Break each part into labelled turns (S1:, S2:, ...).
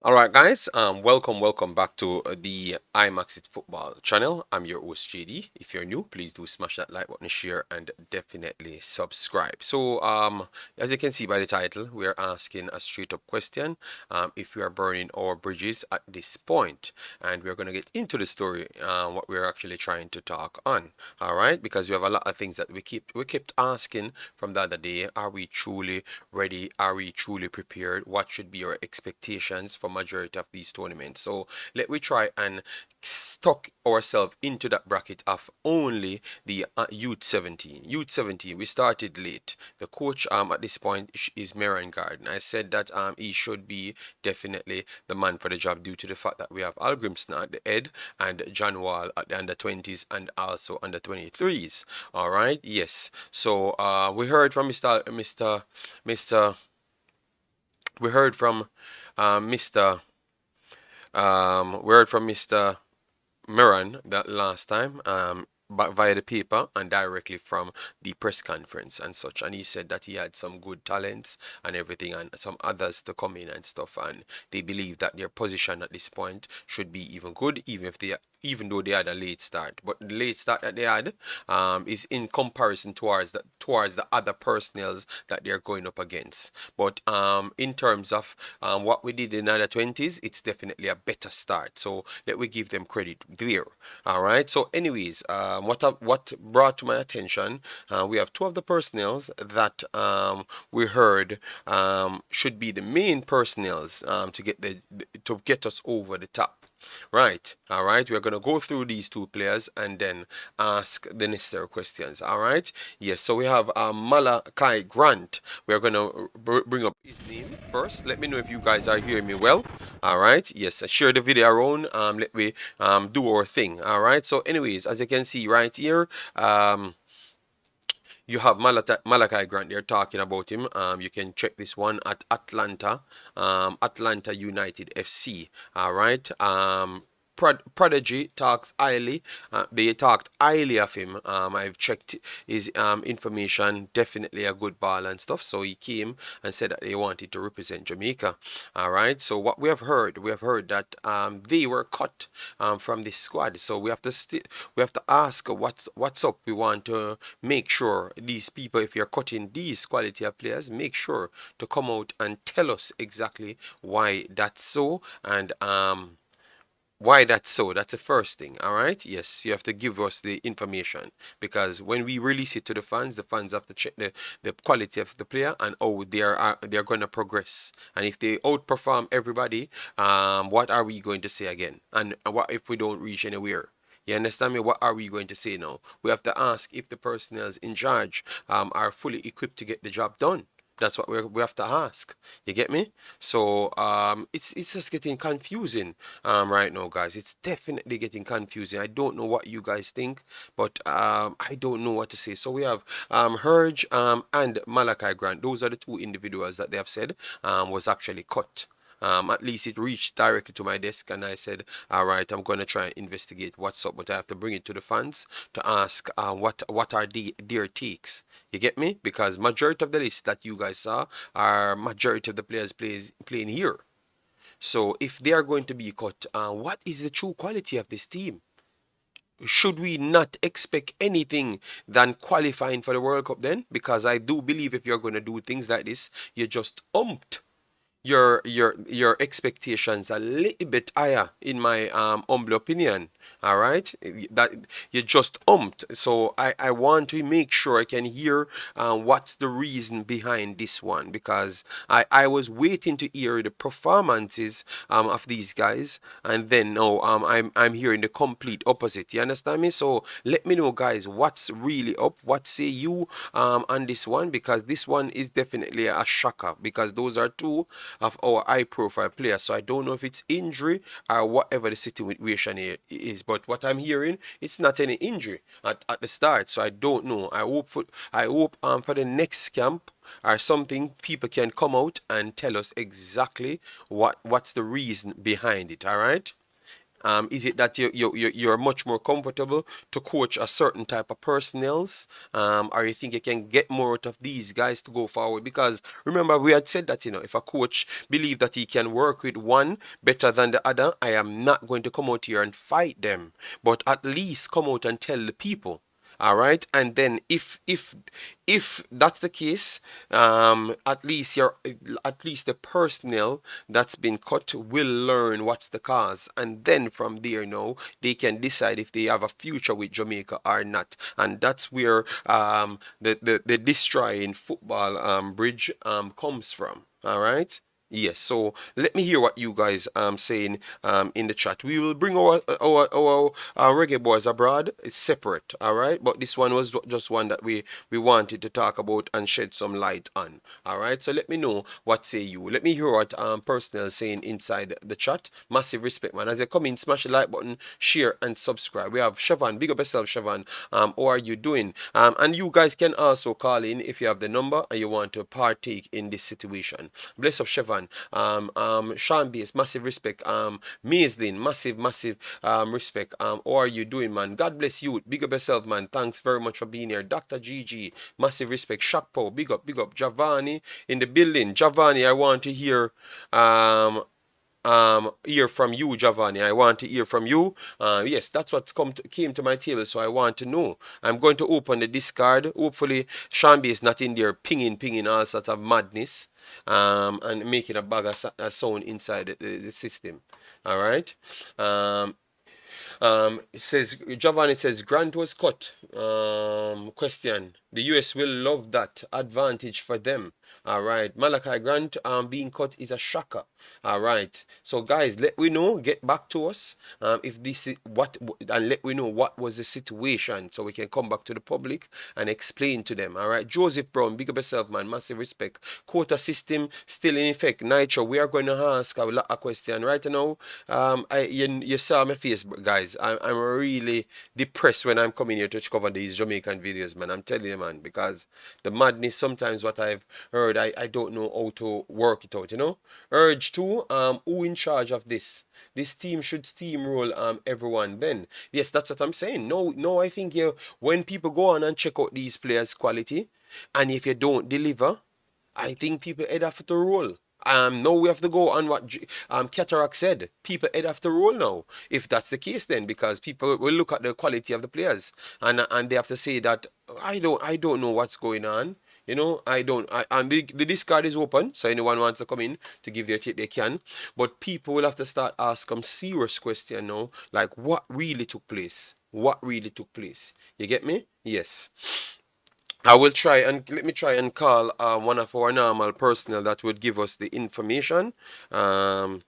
S1: Alright guys, welcome back to the Imaxit football channel. I'm your host JD. If you're new, please do smash that like button, share, and definitely subscribe. So as you can see by the title, we are asking a straight up question, if we are burning our bridges at this point. And we're going to get into the story, what we're actually trying to talk on. Alright, because we have a lot of things that we kept asking from the other day. Are we truly ready? Are we truly prepared? What should be our expectations for majority of these tournaments? So let me try and stuck ourselves into that bracket of only the youth 17. Youth 17, we started late. The coach at this point is Marion Garden. I said that he should be definitely the man for the job due to the fact that we have Al Grimston at the head and John Wall at the under 20s and also under 23s. All right, yes. So we heard from Mr. We heard from Mr. We heard from Mr. Miran that last time, but via the paper and directly from the press conference and such, and he said that he had some good talents and everything and some others to come in and stuff, and they believe that their position at this point should be even good, even though they had a late start. But the late start that they had is in comparison towards the other personnels that they're going up against. But in terms of what we did in the 20s, it's definitely a better start. So let we give them credit there. All right. So anyways, what brought to my attention, we have two of the personnels that we heard should be the main personnels to get us over the top. Right, all right, we're gonna go through these two players and then ask the necessary questions. All right, yes, so we have Malachi Grant. We're gonna bring up his name first. Let me know if you guys are hearing me well. All right, yes, share the video around. Let me do our thing. All right, so anyways, as you can see right here, you have Malachi Grant. They're talking about him. You can check this one at Atlanta United FC. All right. Prodigy talks highly. They talked highly of him. I've checked his information. Definitely a good ball and stuff. So he came and said that they wanted to represent Jamaica. All right. So what we have heard that they were cut from this squad. So we have to ask what's up. We want to make sure these people, if you're cutting these quality of players, make sure to come out and tell us exactly why that's so, and why that's so. That's the first thing. All right, yes, you have to give us the information, because when we release it to the fans have to check the quality of the player and how they're going to progress. And if they outperform everybody, what are we going to say again? And what if we don't reach anywhere? You understand me? What are we going to say now? We have to ask if the personnel in charge are fully equipped to get the job done. That's what we have to ask. You get me? So it's just getting confusing right now, guys. It's definitely getting confusing. I don't know what you guys think, but I don't know what to say. So we have Herge and Malachi Grant. Those are the two individuals that they have said was actually cut. At least it reached directly to my desk, and I said, all right, I'm going to try and investigate what's up, but I have to bring it to the fans to ask what are their takes. You get me? Because majority of the list that you guys saw are majority of the players playing here. So if they are going to be cut, what is the true quality of this team? Should we not expect anything than qualifying for the World Cup then? Because I do believe if you're going to do things like this, you just umped your expectations a little bit higher, in my humble opinion. All right, that you just umped. So I want to make sure I can hear what's the reason behind this one, because I was waiting to hear the performances of these guys, and then now I'm hearing the complete opposite. You understand me? So let me know, guys, what's really up. What say you on this one? Because this one is definitely a shocker, because those are two of our high profile players. So I don't know if it's injury or whatever the situation here is, but what I'm hearing, it's not any injury at the start. So I don't know. I hope for the next camp or something, people can come out and tell us exactly what's the reason behind it. All right. Is it that you're much more comfortable to coach a certain type of personnels? Or you think you can get more out of these guys to go forward? Because remember, we had said that, if a coach believe that he can work with one better than the other, I am not going to come out here and fight them, but at least come out and tell the people. All right, and then if that's the case, at least the personnel that's been cut will learn what's the cause, and then from there, they can decide if they have a future with Jamaica or not, and that's where the destroying football bridge comes from. All right. Yes, so let me hear what you guys saying in the chat. We will bring our Reggae Boys abroad. It's separate, all right. But this one was just one that we wanted to talk about and shed some light on. All right. So let me know what say you. Let me hear what personnel saying inside the chat. Massive respect, man. As you come in, smash the like button, share and subscribe. We have Siobhan. Big up yourself, Siobhan. How are you doing? And you guys can also call in if you have the number and you want to partake in this situation. Bless up, Siobhan. Sean Bass, massive respect. Maislin, massive respect. How are you doing, man? God bless you. Big up yourself, man. Thanks very much for being here. Dr. GG, massive respect. Shakpo, big up. Giovanni in the building. Giovanni, I want to hear from you, Giovanni. I want to hear from you. Yes, that's what came to my table, so I want to know. I'm going to open the Discord. Hopefully, Shambi is not in there pinging all sorts of madness, and making a bag of sound inside the system. All right. It says Giovanni says Grant was cut. Question: the US will love that advantage for them. All right, Malachi Grant being cut is a shocker. All right, so guys, let we know. Get back to us if this is and let we know what was the situation, so we can come back to the public and explain to them. All right, Joseph Brown, big up yourself, man. Massive respect. Quota system still in effect. Nitro, we are going to ask a question right now. You saw my face, guys. I'm really depressed when I'm coming here to cover these Jamaican videos, man. I'm telling you, man, because the madness sometimes what I've heard, I don't know how to work it out. Urge to who in charge of this? This team should steamroll everyone. Then yes, that's what I'm saying. No, I think when people go on and check out these players' quality, and if you don't deliver, I think people head have to roll. Now we have to go on what Cataract said. People head have to roll now. If that's the case, then because people will look at the quality of the players and they have to say that I don't know what's going on. I don't. And the discard is open, so anyone wants to come in to give their tip, they can. But people will have to start asking serious question now, like what really took place. What really took place? You get me? Yes. I will try and let me try and call one of our normal personnel that would give us the information um,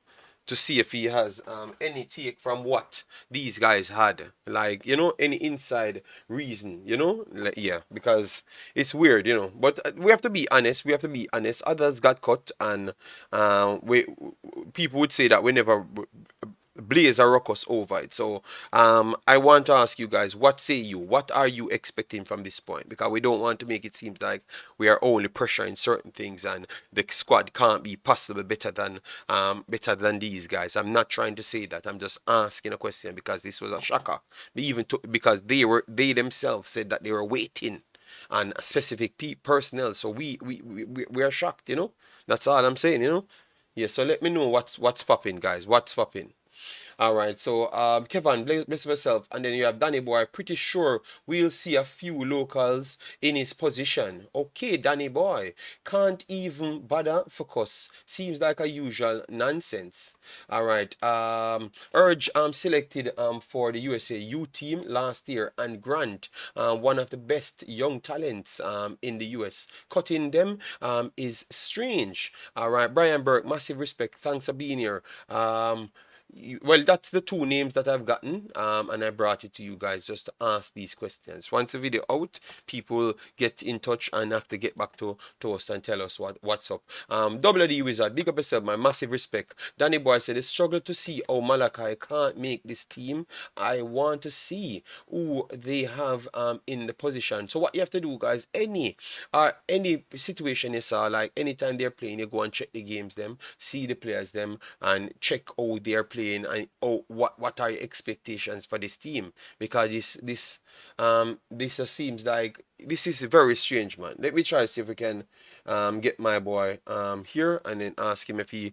S1: to see if he has any take from what these guys had, like any inside reason, like, yeah, because it's weird, but we have to be honest. Others got cut, and we people would say that we never blaze a ruckus over it. So I want to ask you guys, what say you? What are you expecting from this point? Because we don't want to make it seem like we are only pressuring certain things and the squad can't be possibly better than these guys. I'm not trying to say that. I'm just asking a question because this was a shocker. Because they themselves said that they were waiting on a specific personnel. So we are shocked. That's all I'm saying. Yeah. So let me know what's popping, guys. What's popping? All right, so Kevin, bless yourself, and then you have Danny Boy. Pretty sure we'll see a few locals in his position. Okay, Danny Boy can't even bother focus. Seems like a usual nonsense. All right, Urge selected for the USA U team last year, and Grant, one of the best young talents in the US. Cutting them is strange. All right, Brian Burke, massive respect. Thanks for being here. Well, that's the two names that I've gotten, and I brought it to you guys just to ask these questions. Once the video out, people get in touch and have to get back to us and tell us what's up. WD Wizard, big up yourself, my massive respect. Danny Boy said, "It's struggle to see how Malachi can't make this team. I want to see who they have in the position." So what you have to do, guys, any situation you saw, like anytime they're playing, you go and check the games them, see the players them, and check how they're playing playing, and what are your expectations for this team? Because this just seems like this is very strange, man. Let me try to see if we can get my boy here and then ask him if he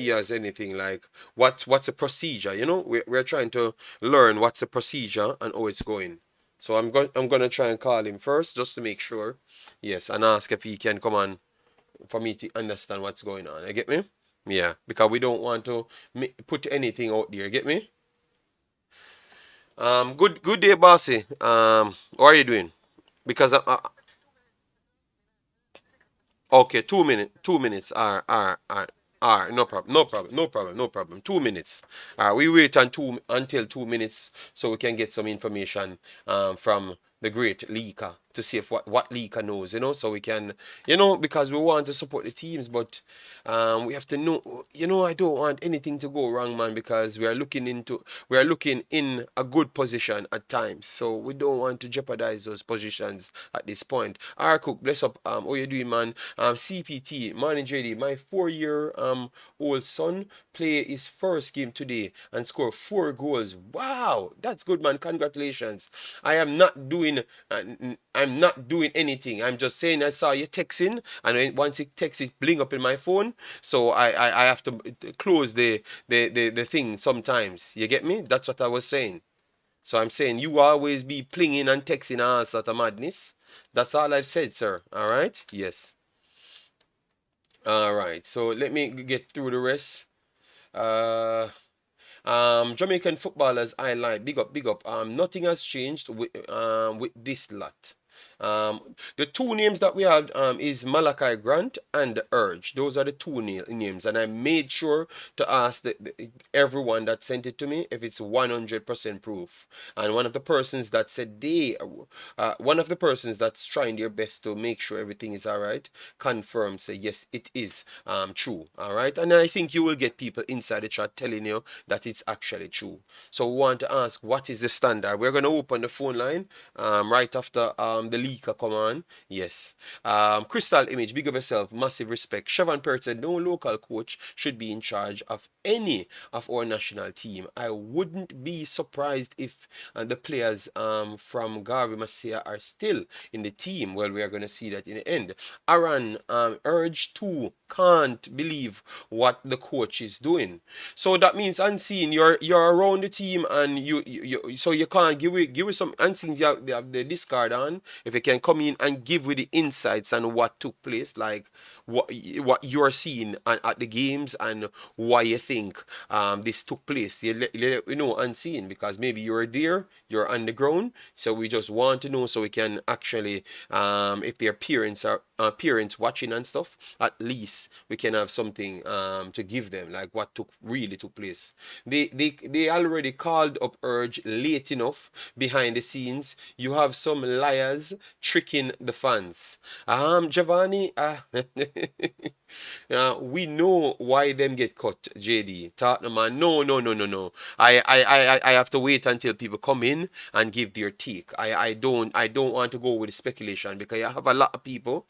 S1: has anything like what's the procedure. You know, we're trying to learn what's the procedure and how it's going. So I'm gonna try and call him first just to make sure. Yes, and ask if he can come on for me to understand what's going on. You get me? Yeah, because we don't want to put anything out there. You get me? Good day, bossy. How are you doing? Because okay, 2 minutes. 2 minutes. No problem. No problem. No problem. No problem. 2 minutes. We wait until 2 minutes so we can get some information from the great Lika to see if what Lika knows, so we can, because we want to support the teams, but we have to know, I don't want anything to go wrong, man, because we are looking in a good position at times, so we don't want to jeopardize those positions at this point. All right, Cook, bless up. How you doing, man? CPT, morning, JD. My 4-year old son play his first game today and score 4 goals. Wow, that's good, man. Congratulations. I am not doing I'm not doing anything. I'm just saying I saw you texting, and once it text it bling up in my phone, so I have to close the thing sometimes. You get me? That's what I was saying. So I'm saying you always be plinging and texting us sort of madness. That's all I've said, sir. All right? Yes. All right. So let me get through the rest. Uh, Jamaican footballers I like. Big up, big up. Nothing has changed with this lot. The two names that we have is Malachi Grant and Urge. Those are the two names, and I made sure to ask everyone that sent it to me if it's 100% proof. And one of the persons that said one of the persons that's trying their best to make sure everything is all right, confirmed, say yes, it is true. All right, and I think you will get people inside the chat telling you that it's actually true. So we want to ask, what is the standard? We're going to open the phone line right after the Lika come on. Yes. Crystal Image, big of yourself, massive respect. Siobhan Perry said, no local coach should be in charge of any of our national team. I wouldn't be surprised if the players from Garvey Masia are still in the team. Well, we are going to see that in the end. Aaron, Urge 2, can't believe what the coach is doing. So that means unseen, you're around the team, and so you can't give some unseen. You have the discard on. If you can come in and give with the insights and what took place, like what you're seeing at the games and why you think this took place. You let we know unseen, because maybe you're there, you're on the ground. So we just want to know so we can actually, if their parents are parents watching and stuff, at least we can have something to give them, like what really took place. They already called up Urge late enough behind the scenes. You have some liars tricking the fans. Giovanni, we know why them get cut, JD. Tottenham, man. No, no, no, no, no. I have to wait until people come in and give their take. I don't want to go with the speculation, because I have a lot of people.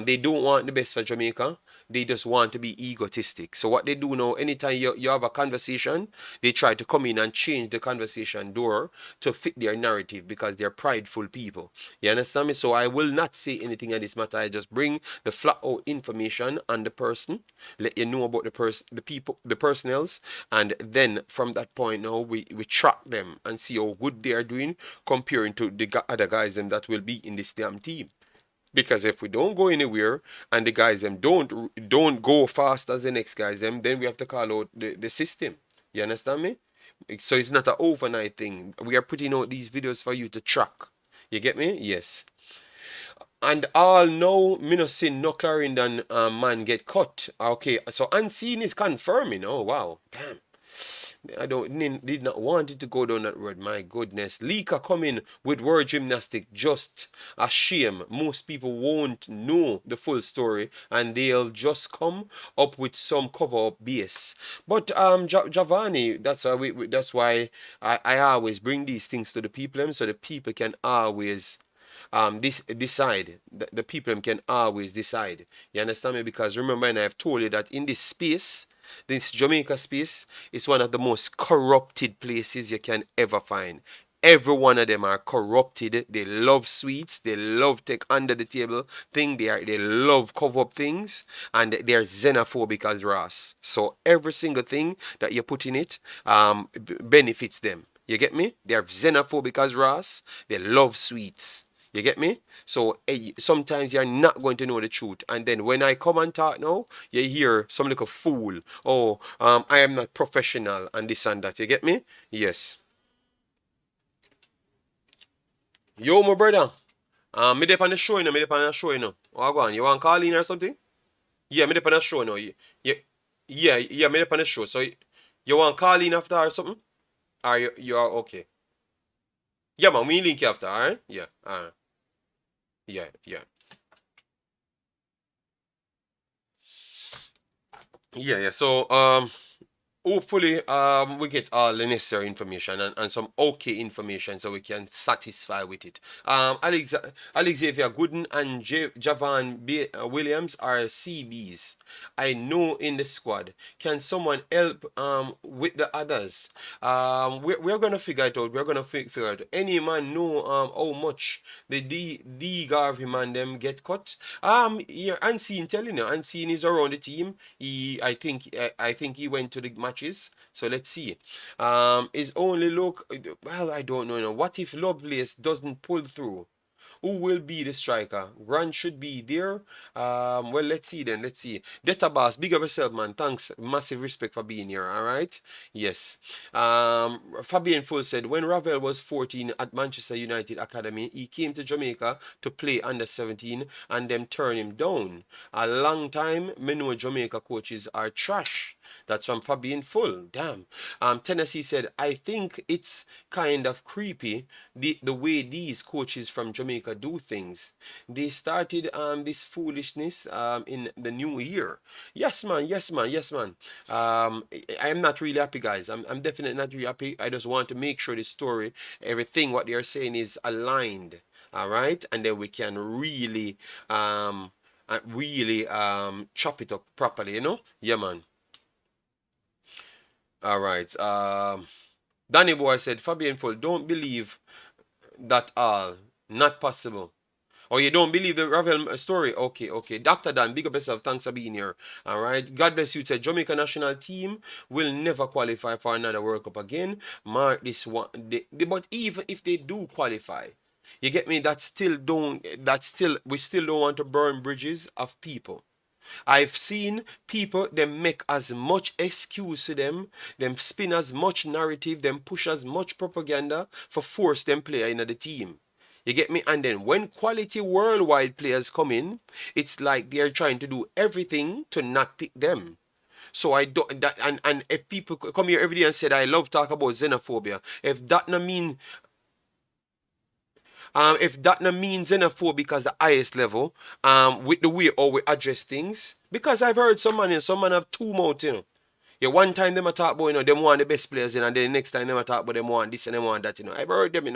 S1: They don't want the best for Jamaica. They just want to be egotistic. So what they do now, anytime you have a conversation, they try to come in and change the conversation door to fit their narrative, because they're prideful people. You understand me? So I will not say anything on this matter. I just bring the flat out information on the person, let you know about the people, the personnels, and then from that point now we track them and see how good they are doing comparing to the other guys them that will be in this damn team. Because if we don't go anywhere and the guys them don't go fast as the next guys them, then we have to call out the system. You understand me? So it's not an overnight thing. We are putting out these videos for you to track. You get me? Yes. And all know me no see no Clarendon man get cut. Okay, so unseen is confirming. Oh wow, damn. I did not want it to go down that road. My goodness. Lika coming with word gymnastic. Just a shame. Most people won't know the full story, and they'll just come up with some cover up base. But Giovanni, that's why I always bring these things to the people, so the people can always decide. The people can always decide. You understand me? Because remember, and I've told you that in this space, This Jamaica space is one of the most corrupted places you can ever find. Every one of them are corrupted. They love sweets. They love take under the table thing. They love cover up things, and they're xenophobic as Ross. So every single thing that you put in it benefits them. You get me? They're xenophobic as Ross. They love sweets. You get me? So sometimes you're not going to know the truth. And then when I come and talk now, you hear some little fool. Oh, I am not professional and this and that. You get me? Yes. Yo, my brother. Me dep on the show, you know. Me dep on the show, you know. Oh, go on. You want to call in or something? Yeah, me dep on the show now. Yeah, yeah, me dep on the show. So you want to call in after or something? Are you are okay? Yeah, man. We link you after, alright? Yeah, alright. Yeah, yeah. Yeah, yeah. So hopefully we get all the necessary information and some okay information so we can satisfy with it. Alexavier Gooden and Javan Williams are CBs. I know in the squad. Can someone help with the others? We're gonna figure it out. We're gonna figure it out. Any man know how much the D Garvey man them get cut? Yeah, Unseen telling you, Unseen is around the team. I think he went to the matches. So let's see. Is only look well, I don't know. What if Lovelace doesn't pull through? Who will be the striker? Grant should be there. Well, let's see then. Let's see. Database, big up yourself, man. Thanks. Massive respect for being here. All right. Yes. Fabian Full said when Ravel was 14 at Manchester United Academy, he came to Jamaica to play under 17 and them turn him down. A long time, me know Jamaica coaches are trash. That's from Fabian Full. Damn. Tennessee said, I think it's kind of creepy the way these coaches from Jamaica do things. They started this foolishness in the new year. Yes, man. Yes, man. Yes, man. I am not really happy, guys. I'm definitely not really happy. I just want to make sure the story, everything what they are saying is aligned. All right, and then we can really chop it up properly. Yeah, man. All right. Danny Boy said, Fabian Full, don't believe that all. Not possible. Oh, you don't believe the Ravel story? Okay, okay. Dr. Dan, big up yourself. Thanks for being here. All right. God bless you. Said Jamaica national team will never qualify for another World Cup again. Mark this one. But even if they do qualify, you get me? We still don't want to burn bridges of people. I've seen people them make as much excuse to them spin as much narrative, them push as much propaganda for force them player in the team. You get me? And then when quality worldwide players come in, it's like they're trying to do everything to not pick them. So I don't that and if people come here every day and said I love talk about xenophobia, if that no means xenophobic because the highest level, with the way how we address things, because I've heard some man have two mouths, Yeah, one time them a talk about, them want the best players, and then the next time them a talk about them want this and them want that, I've heard them.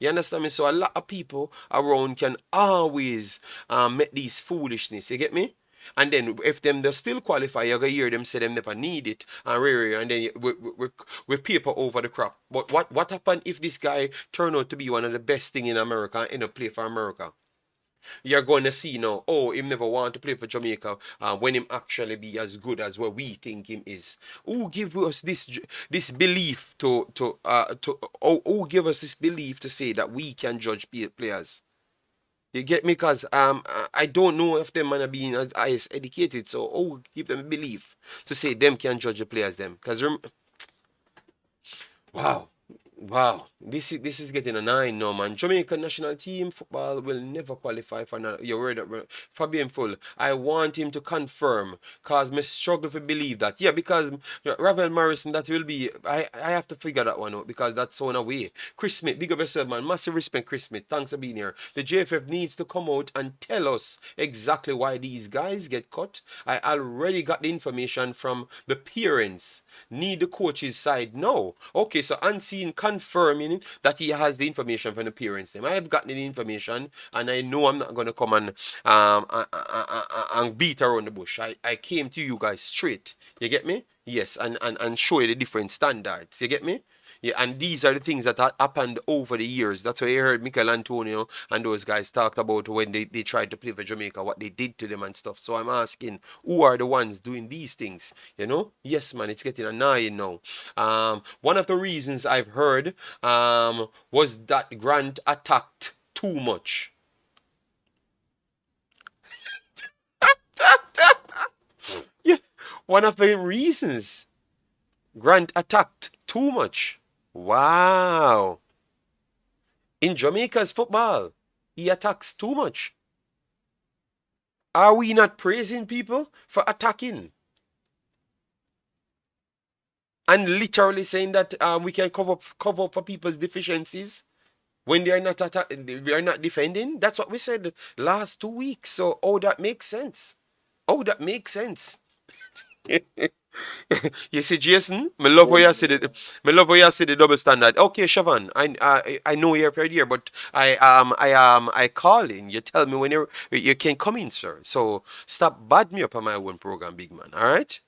S1: You understand me? So a lot of people around can always make these foolishness, you get me? And then if them they still qualify, you're gonna hear them say them never need it and then we paper over the crap. But what happened if this guy turn out to be one of the best thing in America and end up play for America? You're going to see now, oh, him never want to play for Jamaica when him actually be as good as what we think him is. Who give us this belief who give us this belief to say that we can judge players? You get me? Cause I don't know if them man are being as educated, so give them belief to say them can judge the players them. Cause wow. Wow, this is getting a 9 now, man. Jamaica national team football will never qualify for another. Your word, Fabian Full. I want him to confirm, cause me struggle to believe that. Yeah, because Ravel Morrison, that will be. I have to figure that one out because that's on a way. Chris Smith, big up yourself, man. Massive respect, Chris Smith. Thanks for being here. The JFF needs to come out and tell us exactly why these guys get cut. I already got the information from the parents. Need the coach's side? No. Okay, so unseen confirming complaining that he has the information from the parents. Them. I have gotten the information, and I know I'm not gonna come and beat around the bush. I came to you guys straight. You get me? Yes, and show you the different standards. You get me? Yeah, and these are the things that happened over the years. That's why you heard Michael Antonio and those guys talked about when they tried to play for Jamaica, what they did to them and stuff. So I'm asking, who are the ones doing these things? You know? Yes, man, it's getting annoying now. One of the reasons I've heard was that Grant attacked too much. Yeah, one of the reasons Grant attacked too much. Wow. In Jamaica's football, he attacks too much. Are we not praising people for attacking? And literally saying that we can cover up for people's deficiencies when they are not they are not defending? That's what we said last 2 weeks. So, oh, that makes sense. Oh, that makes sense. You see, Jason, me love where you see the double standard. Okay, Siobhan, I know you're right here, but I call in. You tell me when you can come in, sir. So stop bad me up on my own program, big man. All right.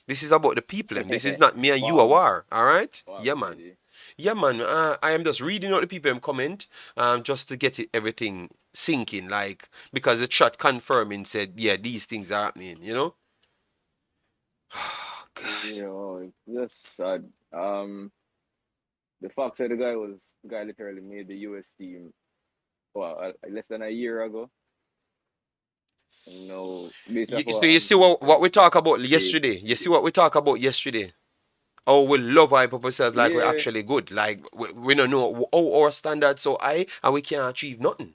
S1: This is about the people. This is not me and you a war. All right. Yeah, man. Yeah, man. I am just reading out the people comment, just to get everything sinking, like because the chat confirming said, yeah, these things are happening. You know. Oh, God.
S2: You know, it's just sad. The fact that the guy literally made the US team, well, less than a year ago. You know, based
S1: You,
S2: off
S1: so
S2: what
S1: you see what we talked about
S2: said.
S1: yesterday. You see what we talked about yesterday. Oh, we love hype up ourselves like we're
S2: Yeah,
S1: actually good. Like we don't know oh our standards so high and we can't achieve nothing.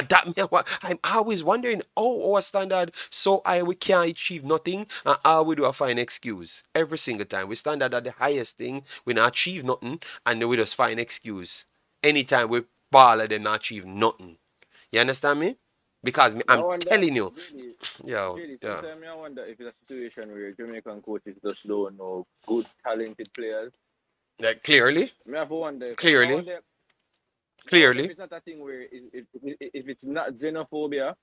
S1: That me what I'm always wondering, oh, our standard so high we can't achieve nothing, and all we do a find excuse every single time. We standard at the highest thing, we not achieve nothing, and then we just find excuse. Anytime we ball and then not achieve nothing. You understand me? Because
S2: I
S1: I'm
S2: wonder,
S1: telling you,
S2: really,
S1: yo,
S2: really,
S1: yeah,
S2: sometimes I wonder if it's a situation where Jamaican coaches just don't know good, talented players.
S1: like clearly,
S2: I have to wonder, I
S1: clearly,
S2: wonder, if
S1: clearly.
S2: it's not a thing where if it's not xenophobia,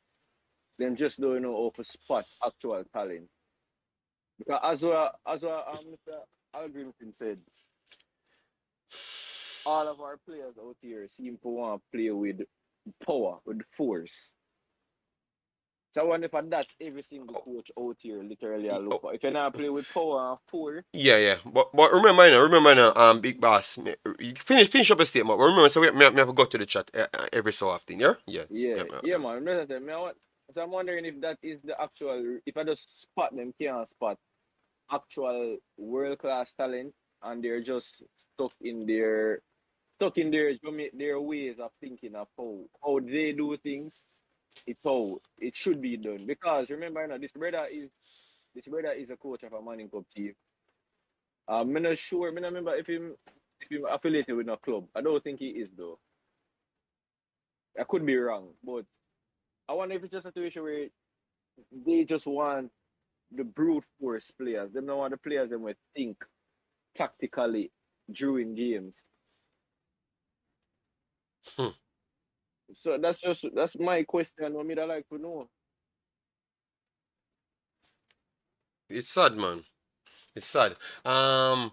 S2: then just don't know how to spot actual talent. Because Mr. Algrimson said, all of our players out here seem to want to play with power, with force. So I wonder if that every single coach out here literally look
S1: Oh,
S2: for. If you not play with power and force,
S1: yeah, yeah. But remember now, big boss. You finish up a statement. But remember, so me have to go to the chat every so often. Yeah, yeah, yeah,
S2: yeah,
S1: yeah,
S2: yeah,
S1: yeah.
S2: man. So I'm wondering if that is the actual. If I just spot them, can't spot actual world class talent, and they're just stuck in their ways of thinking of how they do things. It's how it should be done. Because remember, this brother is a coach of a Manning Cup team. I'm not sure. I'm not remember if him affiliated with a club. I don't think he is though. I could be wrong, but I wonder if it's just a situation where they just want the brute force players. They don't want the players that will think tactically during games.
S1: Hmm.
S2: So that's my question. What me I like to know.
S1: It's sad, man. It's sad. Um,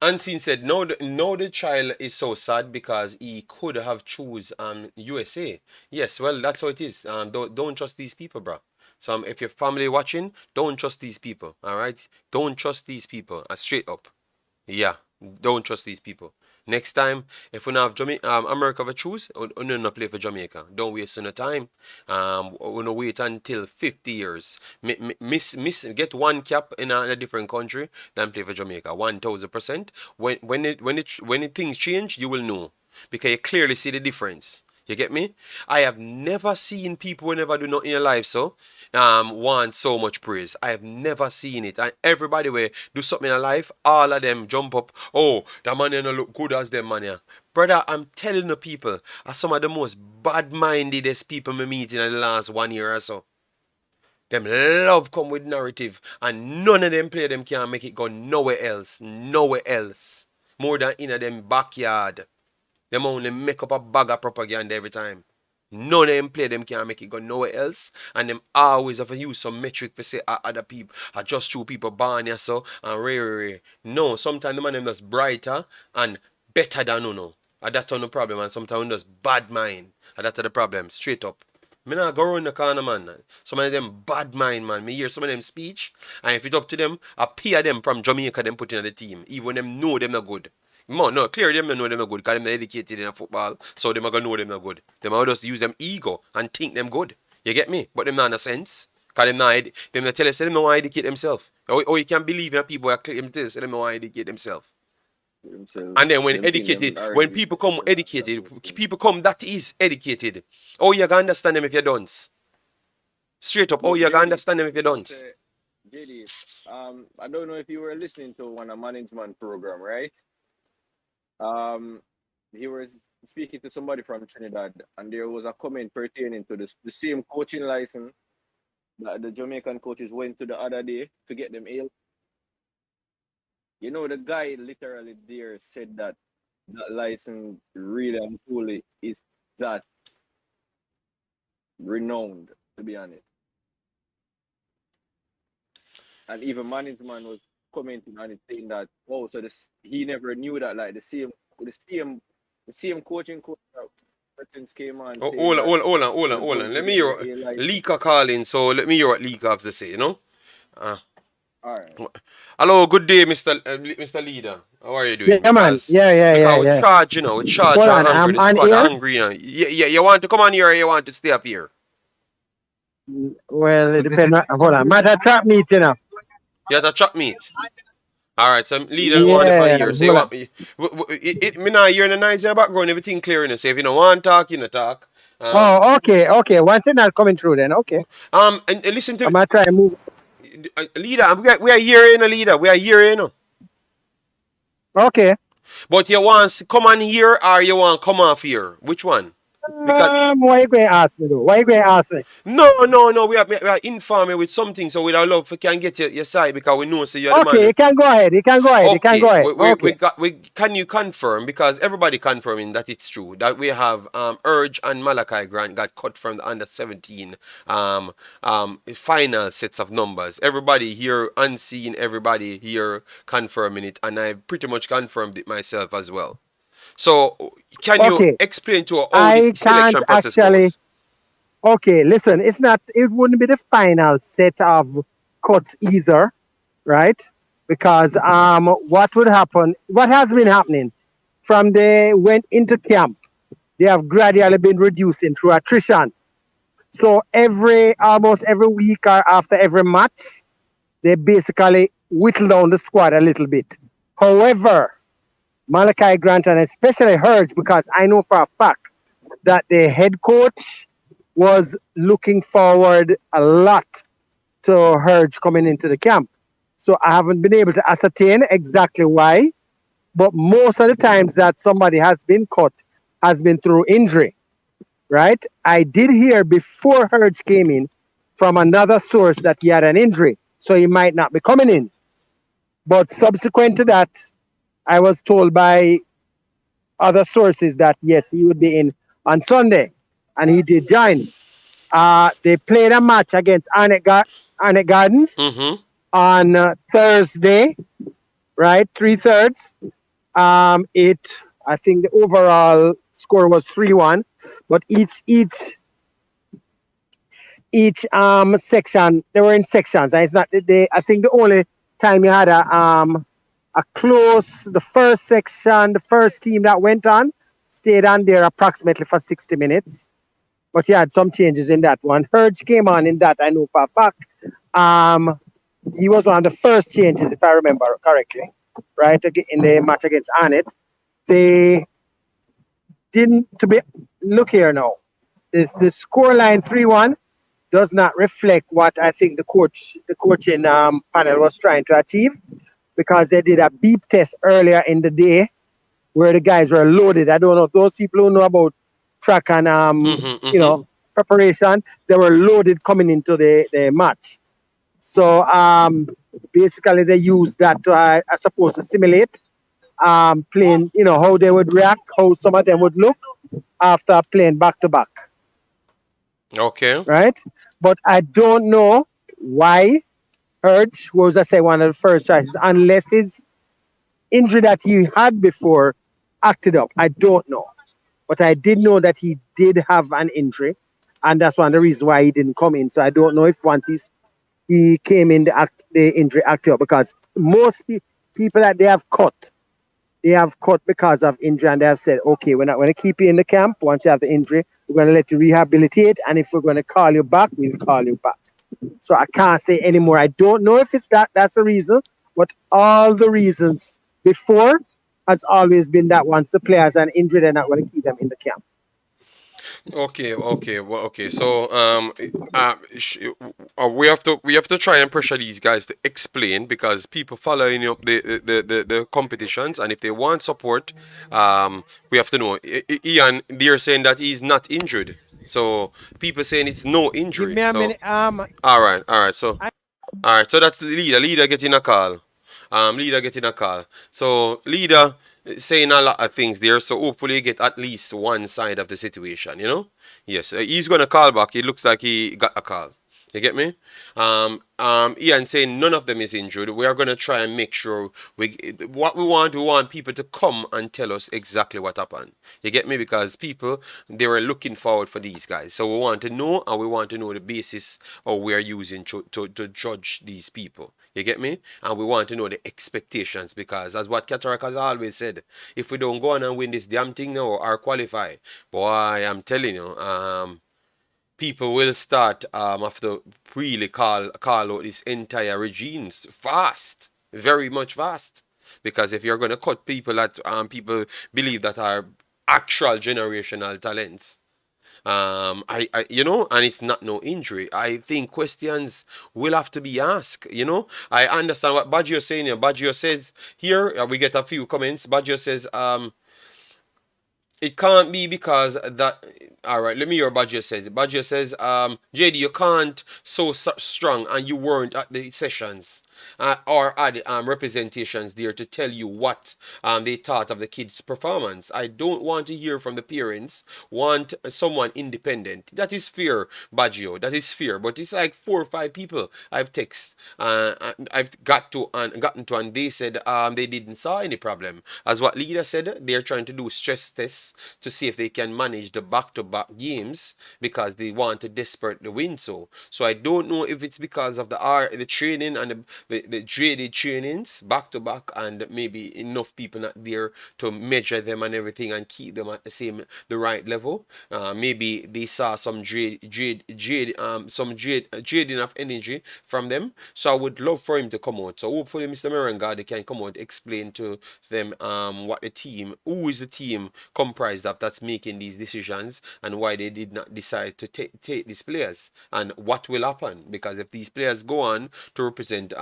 S1: Unseen said, no, no, the child is so sad because he could have choose USA. Yes, well, that's how it is. Don't trust these people, bro. So if your family watching, don't trust these people. All right, don't trust these people. Straight up. Yeah, don't trust these people. Next time, if we not have America to choose, we not play for Jamaica. Don't waste no time. We no wait until 50 years. Get one cap in a different country, then play for Jamaica. 1,000%. When things change, you will know because you clearly see the difference. You get me? I have never seen people who never do nothing in your life, so want so much praise. I have never seen it. And everybody will do something in life, all of them jump up. Oh, that man you no look good as them man yeah. Brother, I'm telling the people, are some of the most bad-mindedest people me meet in the last 1 year or so. Them love come with narrative, and none of them play them can make it go nowhere else. Nowhere else. more than in them backyard. Them only make up a bag of propaganda every time. None of them play them can't make it go nowhere else. And them always have to use some metric for say other people are just two people born here so and rare. No, sometimes the man them just brighter and better than you. And that's not the problem. And sometimes just bad mind. And that's the problem. Straight up. Me not go around the corner, man. Some of them bad mind, man. Me hear some of them speech, and if it's up to them, I peer them from Jamaica, them put in the team. Even when them know them not good. No, clear them know them not good, because them not educated in a football, so them are gonna know them not good. Them are just use them ego and think them good. You get me? But them not in a sense. Because them not tell us, them not educate themselves. Or you can't believe in people that claim to say them not educate themselves. And then when people come educated, people come that is educated. Oh, you can understand them if you don't. Straight up, oh, you can understand them if you don't.
S2: JD, I don't know if you were listening to one of management program, right? He was speaking to somebody from Trinidad, and there was a comment pertaining to the same coaching license that the Jamaican coaches went to the other day to get them ill. You know, the guy literally there said that that license really and truly is that renowned, to be honest. And even management was commenting on it, saying that, oh, so this he never knew that like the same coaching coach that came on.
S1: Oh, hold on. Let me hear Lika calling, so let me hear what Lika has to say, you know?
S2: All right.
S1: Hello, good day, Mr. Leader. How are you doing?
S3: Yeah, man. Yeah.
S1: We charge, you know, we charge.
S3: Hold on, I'm
S1: the
S3: on
S1: squad
S3: here.
S1: hungry, you know. Yeah, you want to come on here or you want to stay up here?
S3: Well, it depends. Hold on. Matter trap meet, you know.
S1: You have to chop meat. All right, so Leader want to here. So you want me? Me not hearing the noise in the background. Everything clear in. So if you don't want to talk, you don't talk.
S3: Oh, okay. Once it's not coming through, then okay.
S1: And listen to
S3: I'm gonna try and move.
S1: Leader. We are here, you know, Leader. We are here, you know.
S3: Okay.
S1: But you want to come on here or you want to come off here? Which one? Because
S3: Why you going to ask me though? Why you going to ask me?
S1: No. We are informing you with something, so we would love if we can get your side because we know so you're the man.
S3: Okay, you can go ahead. Okay.
S1: Can you confirm, because everybody confirming that it's true, that we have Urge and Malachi Grant got cut from the under 17 final sets of numbers. Everybody here unseen, everybody here confirming it, and I pretty much confirmed it myself as well. So, can you explain to us how this selection process goes?
S3: Okay, listen, it wouldn't be the final set of cuts either, right? Because what has been happening from they went into camp, they have gradually been reducing through attrition. So almost every week or after every match, they basically whittle down the squad a little bit. However, Malachi Grant and especially Urge, because I know for a fact that the head coach was looking forward a lot to Urge coming into the camp. So I haven't been able to ascertain exactly why, but most of the times that somebody has been cut has been through injury, right? I did hear before Urge came in from another source that he had an injury, so he might not be coming in. But subsequent to that, I was told by other sources that yes, he would be in on Sunday, and he did join. They played a match against Arnett Gardens on Thursday, right? 3/3. I think the overall score was 3-1, but each section, they were in sections, and it's not I think the only time you had the first section, the first team that went on stayed on there approximately for 60 minutes. But he had some changes in that one. Urge came on in that, I know for a fact. He was one of the first changes, if I remember correctly, right, in the match against Arnett. They didn't, look here now. The score line 3-1 does not reflect what I think the coaching panel was trying to achieve, because they did a beep test earlier in the day where the guys were loaded. I don't know if those people who know about track and preparation, they were loaded coming into the match. So basically they used that to I suppose to simulate playing, how they would react, how some of them would look after playing back to back,
S1: Okay.
S3: right? But I don't know why Urge was, I say, one of the first choices, unless his injury that he had before acted up. I don't know. But I did know that he did have an injury, and that's one of the reasons why he didn't come in. So I don't know if once he came in, the injury acted up, because most people that they have cut because of injury, and they have said, okay, we're not going to keep you in the camp once you have the injury. We're going to let you rehabilitate, and if we're going to call you back, we'll call you back. So I can't say anymore. I don't know if it's that's the reason, but all the reasons before has always been that once the players are injured, they're not going to keep them in the camp.
S1: Okay, okay, well, okay. So, we have to try and pressure these guys to explain, because people following up the competitions, and if they want support, we have to know. Ian, they're saying that he's not injured, so people saying it's no
S3: Give
S1: injury.
S3: me a
S1: So,
S3: minute.
S1: all right, all right. So, all right, so that's the leader. Leader getting a call. Leader getting a call. So leader saying a lot of things there. So hopefully you get at least one side of the situation. Yes, he's gonna call back. It looks like he got a call. You get me? Ian saying none of them is injured. We are gonna try and make sure what we want people to come and tell us exactly what happened. You get me? Because people, they were looking forward for these guys. So we want to know, and we want to know the basis of we are using to judge these people. You get me? And we want to know the expectations, because as what Cataract has always said, if we don't go on and win this damn thing now or qualify, boy, I'm telling you, people will start have to really call out this entire regimes fast, very much fast. Because if you're gonna cut people that people believe that are actual generational talents, and it's not no injury. I think questions will have to be asked. I understand what Baggio is saying here. Baggio says here, we get a few comments. Baggio says, it can't be because that. All right, let me hear what Badger said. Badger says, JD, you can't so strong and you weren't at the sessions. Or add representations there to tell you what they thought of the kids' performance. I don't want to hear from the parents. Want someone independent. That is fair, Baggio. That is fair. But it's like 4 or 5 people I've texted. I've gotten to, and they said they didn't saw any problem. As what Leader said, they're trying to do stress tests to see if they can manage the back-to-back games, because they want to desperately win. So I don't know if it's because of the training and the dreaded trainings back to back, and maybe enough people not there to measure them and everything and keep them at the right level. Maybe they saw some dread enough energy from them. So I would love for him to come out. So hopefully Mr. Merengard can come out, explain to them who is the team comprised of that's making these decisions, and why they did not decide to take these players, and what will happen. Because if these players go on to represent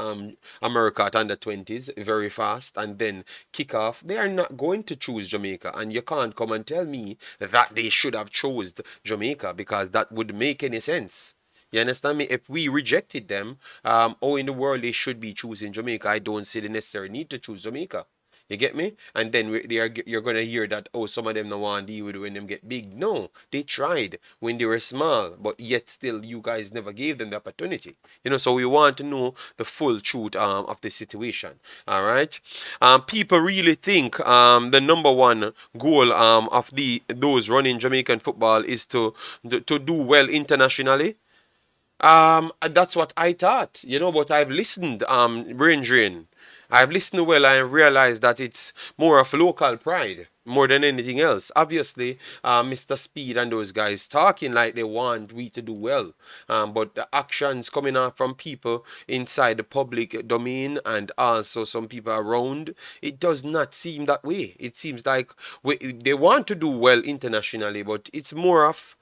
S1: America at under 20s very fast and then kick off, they are not going to choose Jamaica. And you can't come and tell me that they should have chose Jamaica, because that would make any sense. You understand me? If we rejected them, in the world they should be choosing Jamaica. I don't see the necessary need to choose Jamaica. You get me? And then you're gonna hear that, some of them don't want to deal with it when them get big. No, they tried when they were small, but yet still you guys never gave them the opportunity. So we want to know the full truth of the situation. All right. People really think the number one goal of those running Jamaican football is to do well internationally. That's what I thought, but I've listened, brain drain. I've listened well and realized that it's more of local pride more than anything else. Obviously, Mr. Speed and those guys talking like they want we to do well, but the actions coming out from people inside the public domain and also some people around, it does not seem that way. It seems like they want to do well internationally, but it's more of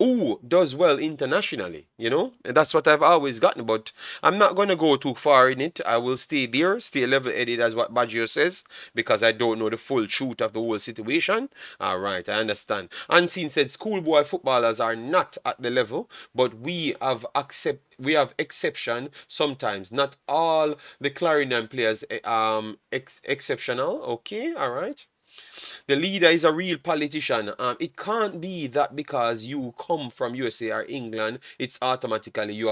S1: who does well internationally, you know? And that's what I've always gotten. But I'm not going to go too far in it. I will stay there, stay level headed, as what Baggio says, because I don't know the full truth of the whole situation. All right, I understand. Unseen said schoolboy footballers are not at the level, but we have exception sometimes. Not all the Clarendon players exceptional. Okay, all right. The leader is a real politician. It can't be that because you come from USA or England, it's automatically you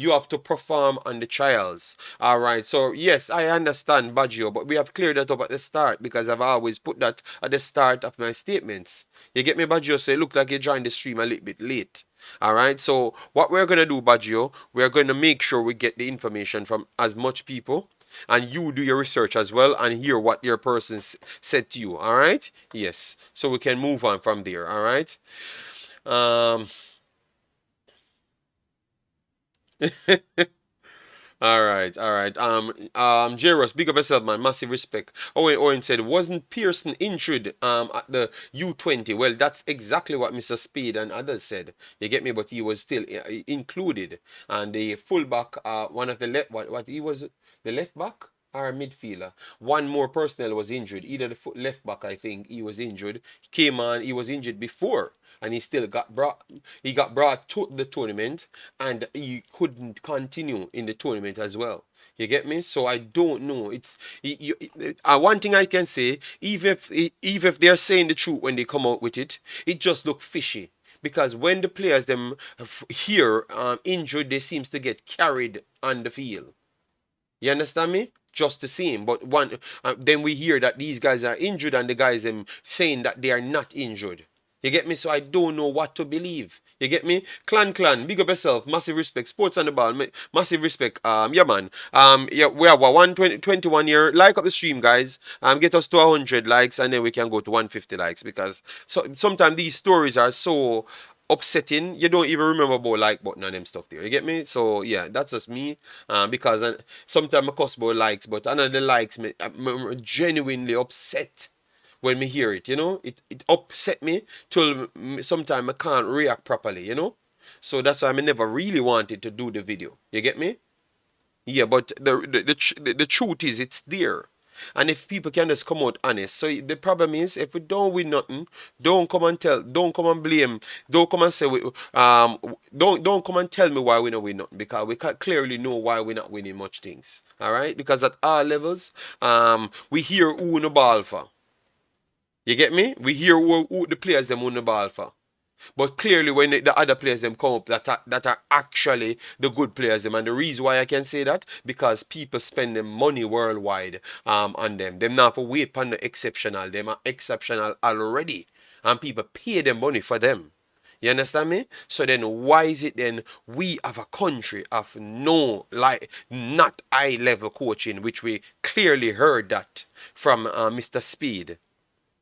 S1: have to perform on the trials. All right. So yes, I understand Baggio, but we have cleared that up at the start because I've always put that at the start of my statements. You get me, Baggio? So it looked like you joined the stream a little bit late. All right. So what we're gonna do, Baggio, we're gonna make sure we get the information from as much people and you do your research as well and hear what your person said to you. All right, yes, so we can move on from there. All right. um All right, all right. Jairus, big up yourself, man. Massive respect. Owen said, wasn't Pearson injured at the U20? Well, that's exactly what Mr. Speed and others said. You get me? But he was still included. And the fullback, one of the left, what he was, the left back or midfielder. One more personnel was injured. Either the left back, I think, he was injured. Came on, he was injured before, and he still got brought. He got brought to the tournament, and he couldn't continue in the tournament as well. You get me? So I don't know. It's one thing I can say. Even if they're saying the truth when they come out with it, it just look fishy. Because when the players them here injured, they seems to get carried on the field. You understand me? Just the same. But then we hear that these guys are injured and the guys saying that they are not injured. You get me? So I don't know what to believe. You get me? Clan, big up yourself. Massive respect. Sports on the ball. Massive respect. Yeah, man. Yeah, we have a 121 year. Like up the stream, guys. Get us to 100 likes and then we can go to 150 likes because sometimes these stories are so upsetting. You don't even remember about like button and them stuff there. You get me? So yeah, that's just me. Because sometimes I cuss about likes, but another likes me I'm genuinely upset when me hear it. You know, it upset me till sometimes I can't react properly. You know, so that's why I never really wanted to do the video. You get me? Yeah, but the truth is it's there. And if people can just come out honest. So the problem is if we don't win nothing, don't come and blame, don't come and say don't come and tell me why we not win nothing because we can clearly know why we're not winning much things. All right? Because at all levels, we hear who in the ball for. You get me? We hear who the players them win the ball for. But clearly, when the other players them come up that are actually the good players them, and the reason why I can say that because people spend them money worldwide on them. Them not for wait on the exceptional. Them are exceptional already, and people pay them money for them. You understand me? So then why is it then we have a country of no like not high level coaching, which we clearly heard that from Mr. Speed.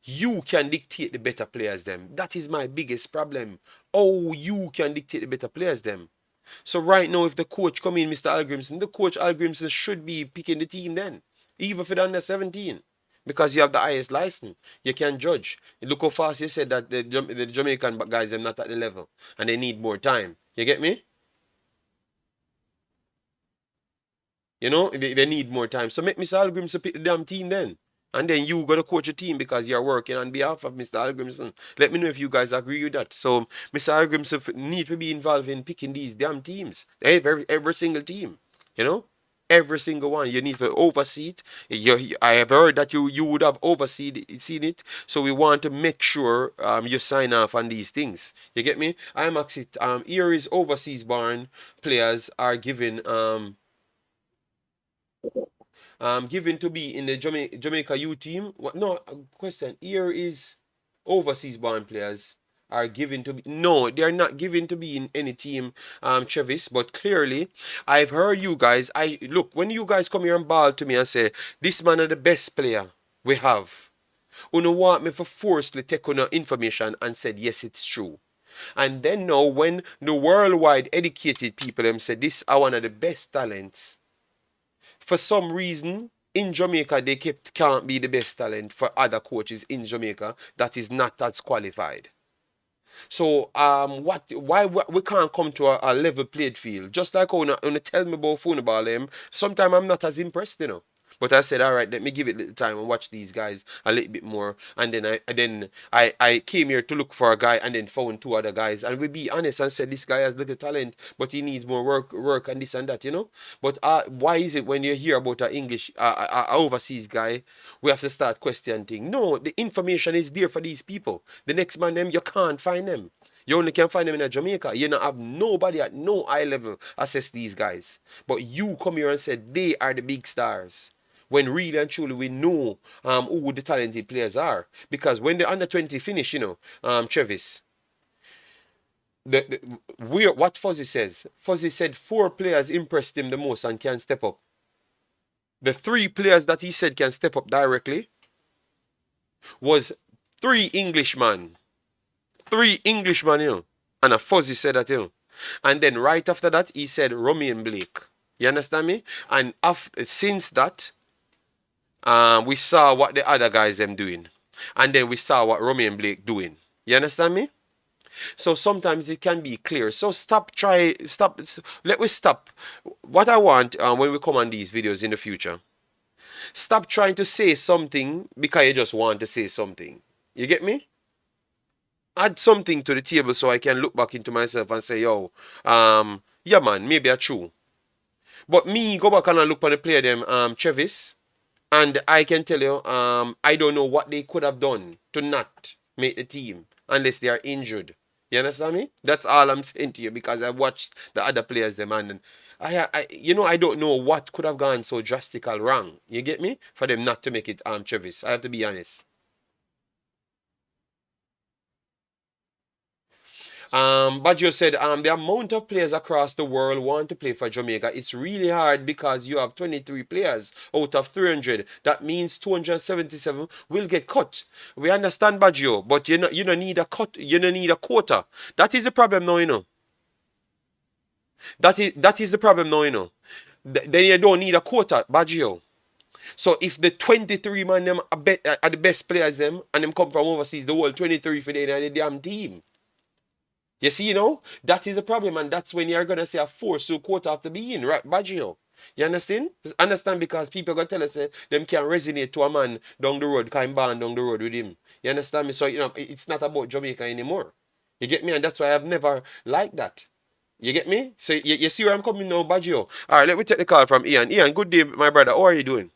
S1: You can dictate the better players them. That is my biggest problem. Oh, you can dictate the better players them. So right now, if the coach come in, Mr. Algrimson, the coach Algrimson should be picking the team then, even for the under 17, because you have the highest license. You can judge. Look how fast you said that the Jamaican guys are not at the level and they need more time. You get me? You know, they need more time. So make Mr. Algrimson pick the damn team then. And then you got to coach a team because you're working on behalf of Mr. Algrimson. Let me know if you guys agree with that. So Mr. Algrimson need to be involved in picking these damn teams. Every single team. You know? Every single one. You need to oversee it. I have heard that you would have seen it. So we want to make sure you sign off on these things. You get me? Imaxit. Here is overseas born players are given given to be in the Jamaica U team. What? No, question. Here is overseas born players are given to be. No, they are not given to be in any team, Travis. But clearly, I've heard you guys. I look when you guys come here and ball to me and say this man is the best player we have. You want me for forcefully take on information and said yes, it's true. And then now when the worldwide educated people them say this are one of the best talents for some reason in Jamaica they can't be the best talent for other coaches in Jamaica that is not as qualified. So why we can't come to a level played field? Just like when you tell me about football, sometimes I'm not as impressed, you know. But I said, all right, let me give it a little time and watch these guys a little bit more. And then I came here to look for a guy and then found two other guys. And we be honest and said this guy has little talent, but he needs more work and this and that, you know. But why is it when you hear about an English overseas guy, we have to start questioning things? No, the information is there for these people. The next man them you can't find them. You only can find them in Jamaica. You don't have nobody at no eye level assess these guys. But you come here and said they are the big stars. When really and truly we know who the talented players are. Because when the under 20 finish, you know, Travis, what Fuzzy says, Fuzzy said 4 players impressed him the most and can step up. The 3 players that he said can step up directly was 3 Englishmen. 3 Englishmen, you know. And a Fuzzy said that, you know. And then right after that, he said Romain Blake. You understand me? And since that, we saw what the other guys them doing. And then we saw what Romain Blake doing. You understand me? So sometimes it can be clear. So let me stop. What I want when we come on these videos in the future, stop trying to say something because you just want to say something. You get me? Add something to the table so I can look back into myself and say, yo, yeah man, maybe I true. But me go back and I look on the player them, Travis, and I can tell you, I don't know what they could have done to not make the team unless they are injured. You understand me? That's all I'm saying to you because I watched the other players them and I don't know what could have gone so drastically wrong. You get me? For them not to make it Travis. I have to be honest. But you said the amount of players across the world want to play for Jamaica. It's really hard because you have 23 players out of 300. That means 277 will get cut. We understand, Baggio, but you don't need a cut. You don't need a quota. That is the problem now, you know. That is the problem now, you know. Then you don't need a quota, Baggio. So if the 23 man them are the best players them and them come from overseas, the whole 23 for the damn team. You see, you know, that is a problem, and that's when you're gonna say a force to quota have to be in, right, Baggio? You understand? Understand because people gonna tell us them can resonate to a man down the road, kind born down the road with him. You understand me? So you know it's not about Jamaica anymore. You get me? And that's why I've never liked that. You get me? So you see where I'm coming now, Baggio? Alright, let me take the call from Ian. Ian, good day, my brother. How are you doing?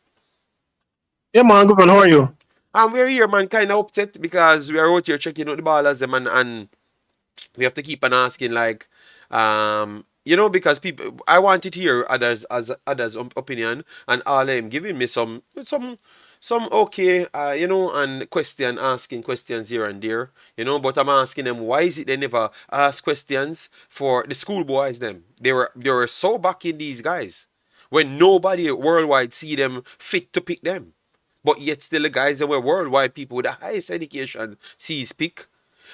S3: Yeah, man, good man. How are you?
S1: We're here, man, kinda upset because we are out here checking out the ballers them and we have to keep on asking like because people I wanted to hear others opinion and all them giving me some okay and asking questions here and there, but I'm asking them why is it they never ask questions for the schoolboys them. They were so backing these guys when nobody worldwide see them fit to pick them, but yet still the guys that were worldwide people with the highest education sees pick.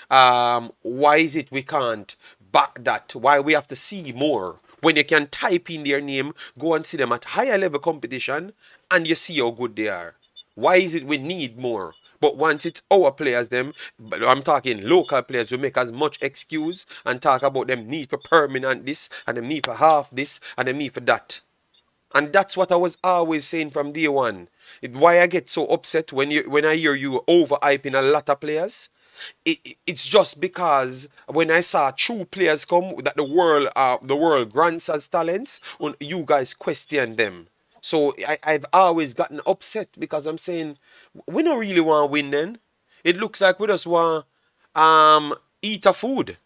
S1: Why is it we can't back that? Why we have to see more? When you can type in their name, go and see them at higher level competition, and you see how good they are. Why is it we need more? But once it's our players, them, I'm talking local players, we make as much excuse and talk about them need for permanent this, and them need for half this, and them need for that. And that's what I was always saying from day one. Why I get so upset when I hear you overhyping a lot of players. It's just because when I saw true players come that the world grants as talents, you guys question them. So I've always gotten upset because I'm saying we don't really want to win then. It looks like we just want eat a food.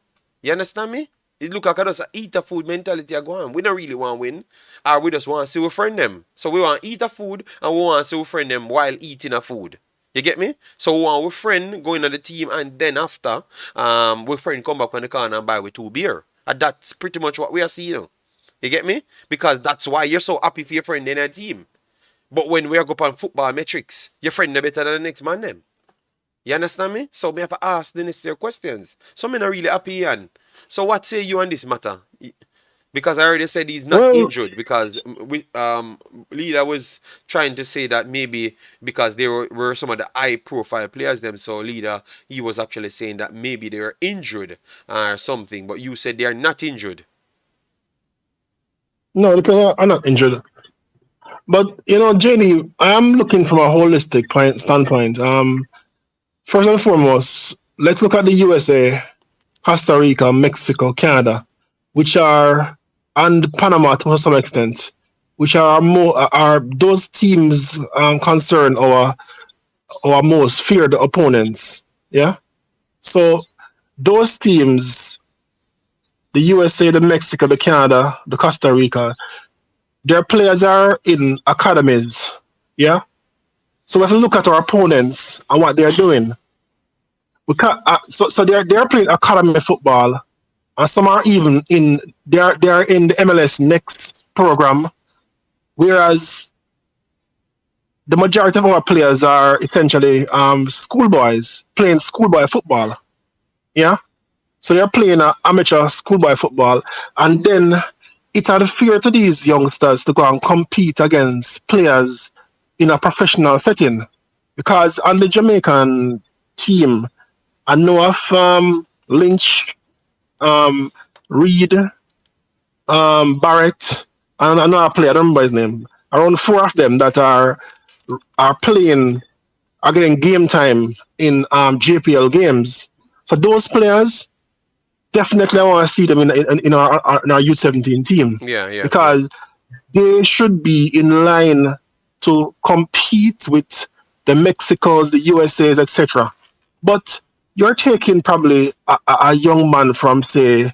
S1: You understand me? It look like I just eat a food mentality are going. We don't really want to win. Or we just want to see we friend them. So we want to eat a food and we want to see we friend them while eating a food. You get me? So our friend go into the team and then after, we friend come back on the corner and buy with 2 beer. And that's pretty much what we are seeing now. You get me? Because that's why you're so happy for your friend in a team. But when we go on football metrics, your friend are better than the next man them. You understand me? So me have to ask the necessary questions. So me not really happy and so what say you on this matter? Because I already said he's not
S4: Well,
S1: injured because Lila was trying to say that maybe because they were some of the high profile players them, so Lila he was actually saying that maybe they were injured or something, but you said they are not injured.
S4: no, the players are not injured. But JD, I am looking from a holistic standpoint. First and foremost, let's look at the USA, Costa Rica, Mexico, Canada, which are, and Panama to some extent, which are more are those teams concern our most feared opponents. Yeah. So those teams, the USA, the Mexico, the Canada, the Costa Rica, their players are in academies. Yeah. So we have to look at our opponents and what they're doing. We can't, so they're playing academy football, and some are even in they're in the MLS Next program, whereas the majority of our players are essentially schoolboys playing schoolboy football. Yeah, so they're playing amateur schoolboy football, and then it's unfair to these youngsters to go and compete against players in a professional setting, because on the Jamaican team, I know of Lynch, Reed, Barrett, and another player, I don't remember his name. Around four of them that are playing, are getting game time in JPL games. So those players, definitely I want to see them in our U17 team.
S1: Yeah.
S4: Because they should be in line to compete with the Mexicos, the USAs, etc. But you're taking probably a young man from, say,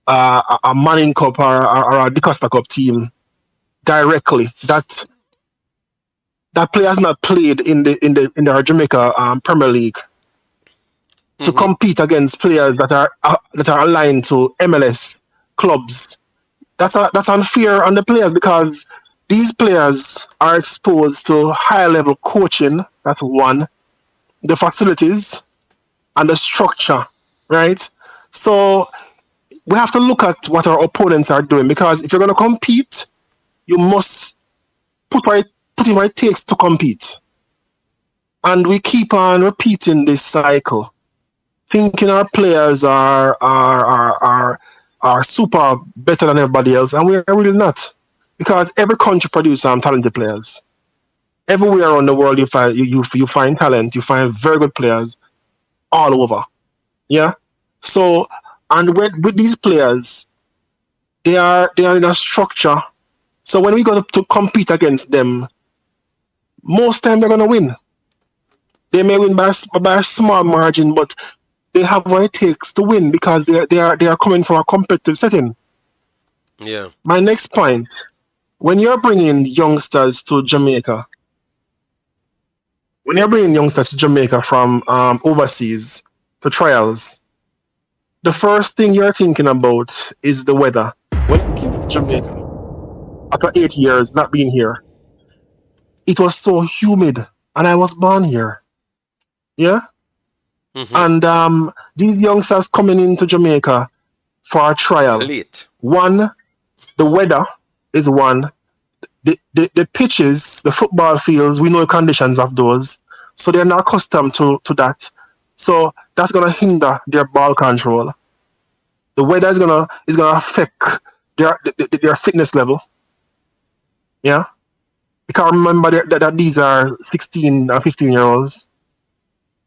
S4: a Manning Cup or a DeCosta Cup team directly. That player has not played in the Jamaica Premier League to compete against players that are aligned to MLS clubs. That's unfair on the players, because these players are exposed to high level coaching. That's one. The facilities and the structure, right? So we have to look at what our opponents are doing, because if you're going to compete, you must put in what it takes to compete. And we keep on repeating this cycle, thinking our players are super better than everybody else, and we're really not, because every country produces talented players. Everywhere around the world, you find talent, you find very good players all over. Yeah. So, and with these players, they are in a structure. So when we go to compete against them, most time they're gonna win. They may win by a small margin, but they have what it takes to win, because they are coming from a competitive setting.
S1: Yeah.
S4: My next point: when you're bringing youngsters to Jamaica, from overseas to trials, the first thing you're thinking about is the weather. When you came to Jamaica, after 8 years not being here, it was so humid, and I was born here. Yeah? And these youngsters coming into Jamaica for a trial.
S1: Late.
S4: One, the weather is one. The pitches, the football fields, we know the conditions of those, so they're not accustomed to that. So that's gonna hinder their ball control. The weather is gonna affect their fitness level. Yeah, because remember that these are 16 or 15-year-olds.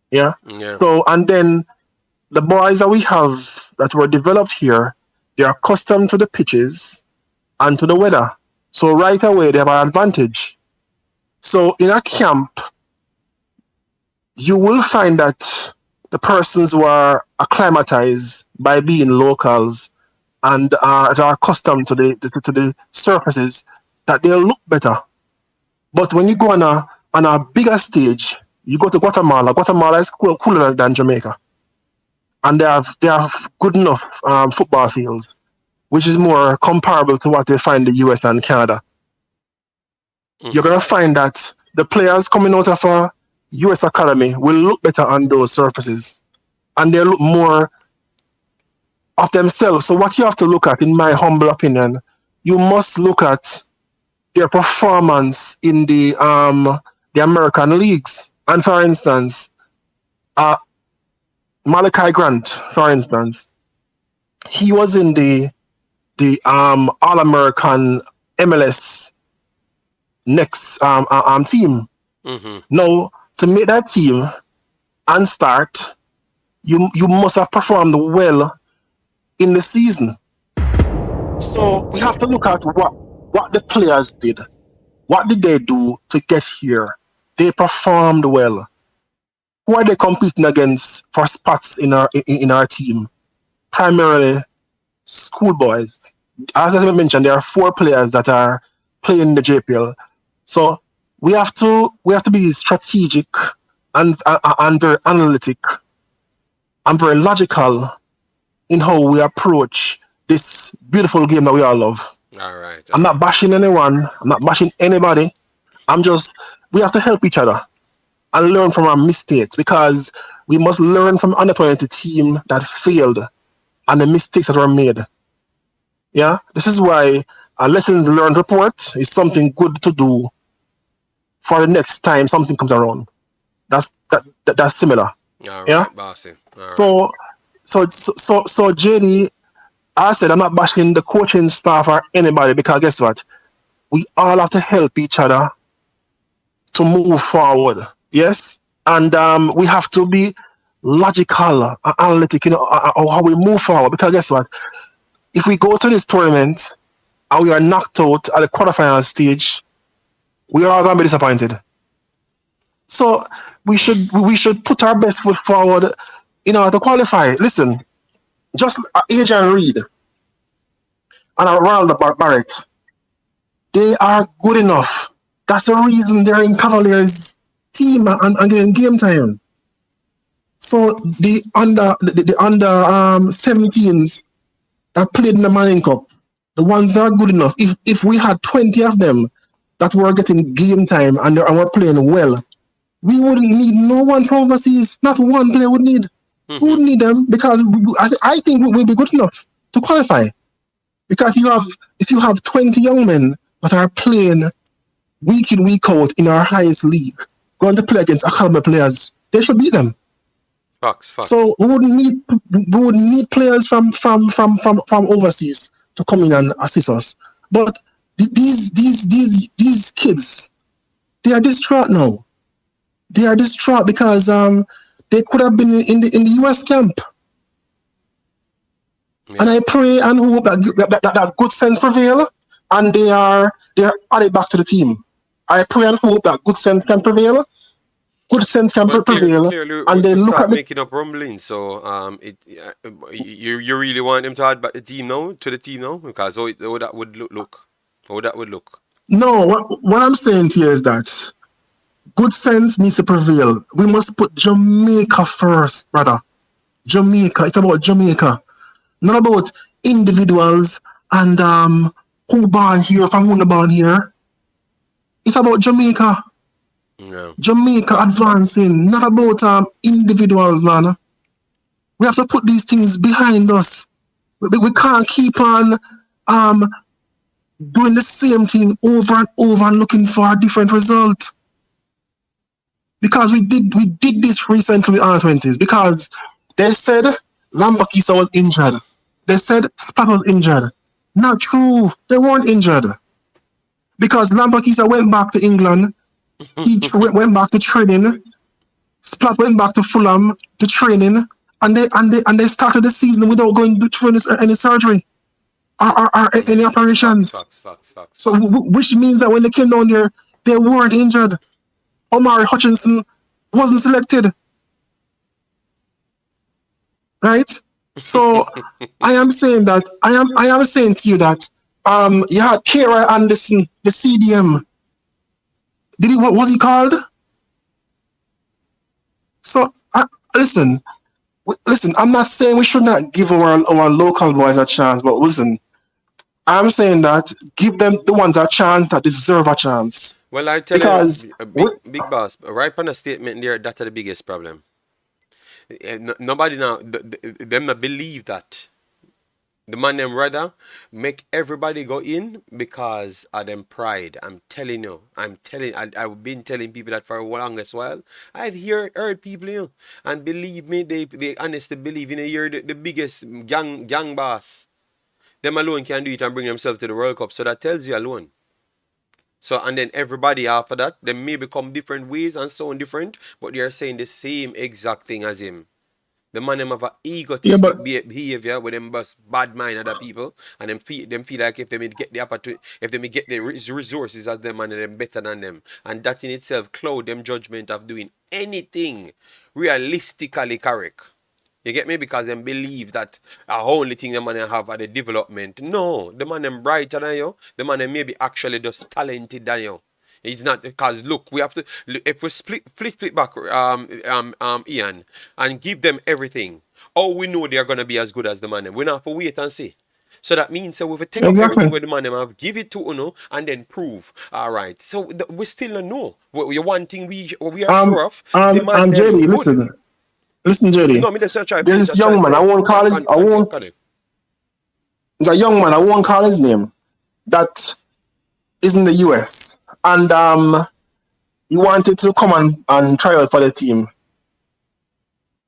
S4: Yeah. So, and then the boys that we have that were developed here, they are accustomed to the pitches and to the weather. So right away, they have an advantage. So in a camp, you will find that the persons who are acclimatized by being locals and are accustomed to the surfaces, that they'll look better. But when you go on a bigger stage, you go to Guatemala. Guatemala is cooler than Jamaica, and they have good enough football fields, which is more comparable to what they find in the US and Canada. You're gonna find that the players coming out of a US academy will look better on those surfaces, and they look more of themselves. So what you have to look at, in my humble opinion, you must look at their performance in the American leagues. And for instance, Malachi Grant, for instance, he was in the All-American MLS NEXT team.
S1: Mm-hmm.
S4: Now, to make that team and start, you must have performed well in the season. So we have to look at what the players did. What did they do to get here? They performed well. Who are they competing against for spots in our team? Primarily schoolboys. As I mentioned, there are 4 players that are playing in the JPL. So we have to be strategic and very analytic and very logical in how we approach this beautiful game that we all love.
S1: All right.
S4: I'm not bashing anyone. I'm not bashing anybody. We have to help each other and learn from our mistakes, because we must learn from under 20 team that failed and the mistakes that were made. Yeah, this is why a lessons learned report is something good to do for the next time something comes around. That's similar.
S1: All right,
S4: Yeah.
S1: bossy. All right.
S4: So Jenny, I said I'm not bashing the coaching staff or anybody, because guess what? We all have to help each other to move forward. Yes, and we have to be logical, analytic, how we move forward. Because guess what? If we go to this tournament and we are knocked out at the quarterfinal stage, we are going to be disappointed. So we should put our best foot forward in order to qualify. Listen, just Adrian Reed and Ronald Barrett, they are good enough. That's the reason they're in Cavaliers team and getting game time. So the under 17s that played in the Manning Cup, the ones that are good enough, if we had 20 of them that were getting game time and were playing well, we wouldn't need no one from overseas. Not one player would need. We wouldn't need them, because I think we'll be good enough to qualify. Because if you have 20 young men that are playing week in, week out in our highest league, going to play against academy players, they should beat them.
S1: Facts.
S4: So we wouldn't need players from overseas to come in and assist us. But these kids, they are distraught now. They are distraught because they could have been in the US camp. Yeah. And I pray and hope that good sense prevail and they are added back to the team. I pray and hope that good sense can prevail. Good sense can prevail,
S1: clearly,
S4: and they look at
S1: making up rumblings. So, you really want them to add back the team now to the team now, because how that would look.
S4: No, what I'm saying to you is that good sense needs to prevail. We must put Jamaica first, brother. Jamaica. It's about Jamaica, not about individuals and who born here from who born here. It's about Jamaica.
S1: Yeah.
S4: Jamaica advancing, not about individuals, man. We have to put these things behind us. We can't keep on doing the same thing over and over and looking for a different result. Because we did this recently with under-20s, because they said Lambakisa was injured. They said Splat was injured. Not true. They weren't injured. Because Lambakisa went back to England. He went back to training. Splat went back to Fulham to training, and they started the season without going through any surgery or any operations.
S1: Facts.
S4: So which means that when they came down there, they weren't injured. Omari Hutchinson wasn't selected, right? So I am saying to you that you had Kira Anderson, the CDM. What was he called? So listen. I'm not saying we should not give our local boys a chance, but listen, I'm saying that give them the ones a chance that deserve a chance.
S1: Well, I tell you, big boss, right on a statement there, that's the biggest problem. Nobody now, them not believe that The man them rather make everybody go in because of them pride. I'm telling you. I've been telling people that for a longest while. I've heard people, and believe me, they honestly believe in a year the biggest gang boss. Them alone can do it and bring themselves to the World Cup. So that tells you alone. So and then everybody after that, they may become different ways and sound different, but they are saying the same exact thing as him. The man them have a
S4: Yeah, but
S1: egotistic behavior with them bust bad mind other people, and them feel like if they may get the opportunity, if they may get the resources as them and them better than them, and that in itself cloud them judgment of doing anything realistically correct. You get me? Because them believe that the only thing the man them have are the development. No, the man them brighter than you. The man them maybe actually just talented than you. It's not because look, we have to if we flip back, Ian, and give them everything. Oh, we know they are gonna be as good as the man them. We not have to wait and see. So that means so we have to take up everything
S4: exactly.
S1: with the man them have, give it to Uno, and then prove. All right. So we still don't know. One thing we are sure of. The man
S4: And
S1: them
S4: JD,
S1: good.
S4: listen, JD.
S1: No, me just try
S4: There's
S1: finish.
S4: this
S1: Just try
S4: young man. I
S1: say.
S4: won't call his. I won't.
S1: Connect.
S4: There's a young man. I won't call his name. That is in the US, and he wanted to come and try out for the team.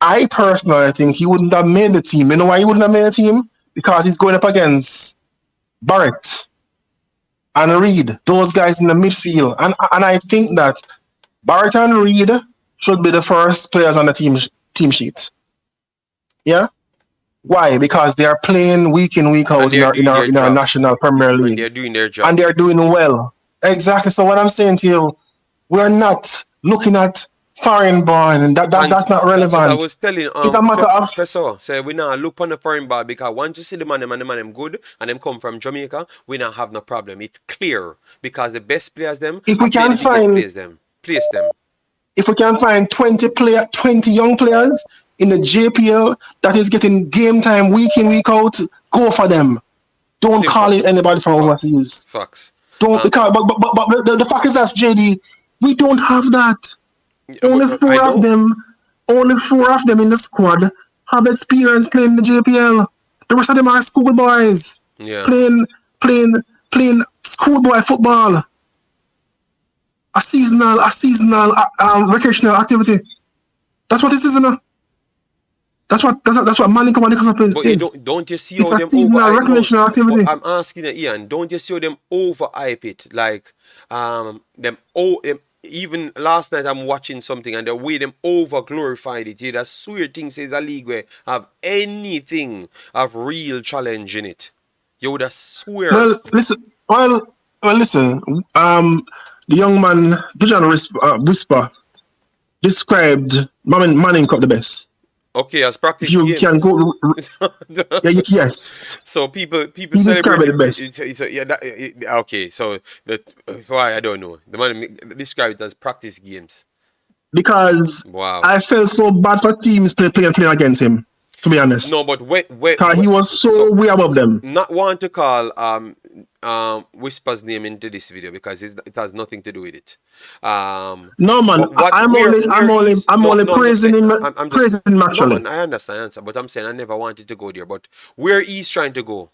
S4: I personally think he wouldn't have made the team. You know why he wouldn't have made the team? Because he's going up against Barrett and Reed, those guys in the midfield, and I think that Barrett and Reed should be the first players on the team sheet. Yeah. Why? Because they are playing week in, week
S1: And
S4: out
S1: they're doing their
S4: in our
S1: job.
S4: national Premier
S1: And
S4: League,
S1: they're doing their
S4: and
S1: job.
S4: they're doing well. Exactly. So what I'm saying to you, we're not looking at foreign born, and
S1: And
S4: that's not
S1: that's what I
S4: relevant.
S1: was telling
S4: It's a matter of
S1: Professor. Say we now look on the foreign ball because once you see the man them and the man them good and them come from Jamaica, we not have no problem. It's clear because the best players them
S4: if
S1: are
S4: we
S1: playing
S4: can
S1: the biggest
S4: find
S1: players them. Place them.
S4: if we can find 20 young players in the JPL that is getting game time week in, week out, go for them. Don't call
S1: Simple.
S4: it anybody from
S1: Facts.
S4: overseas.
S1: Facts.
S4: Don't
S1: Um,
S4: because but the fact is that JD, we don't have that. Only
S1: but I
S4: four of
S1: know.
S4: them, only four of them in the squad have experience playing the JPL. The rest of them are schoolboys
S1: Yeah.
S4: playing playing playing schoolboy football. A seasonal recreational activity. That's what this is, you know. That's what Manica Cup is.
S1: But you don't you see
S4: It's
S1: how
S4: a
S1: them
S4: seasonal
S1: overhype no,
S4: recreational
S1: but
S4: activity.
S1: I'm asking you, Ian, don't you see how them overhype it? Like even last night I'm watching something and the way them over glorified it. You just swear things says a league where have anything of real challenge in it. You would have swear.
S4: Well, listen. Listen. The young man, Dijon Whisper, described Manning Cup the best.
S1: Okay, as
S4: If
S1: practice
S4: you can
S1: games.
S4: go, yes,
S1: So people
S4: he
S1: celebrate
S4: described it
S1: it.
S4: the best.
S1: Okay. So why I don't know. The man described it as practice games.
S4: Because
S1: Wow.
S4: I felt so bad for teams playing against him. To be honest,
S1: No, but
S4: because he was so
S1: so
S4: way above them.
S1: not want to call Whisper's name into this video because it has nothing to do with it.
S4: No man,
S1: But what
S4: I'm
S1: where
S4: only
S1: is no, I'm just
S4: praising
S1: saying
S4: him,
S1: I'm just
S4: praising him
S1: no
S4: actually.
S1: man, I understand answer, but I'm saying I never wanted to go there. But where he's trying to go,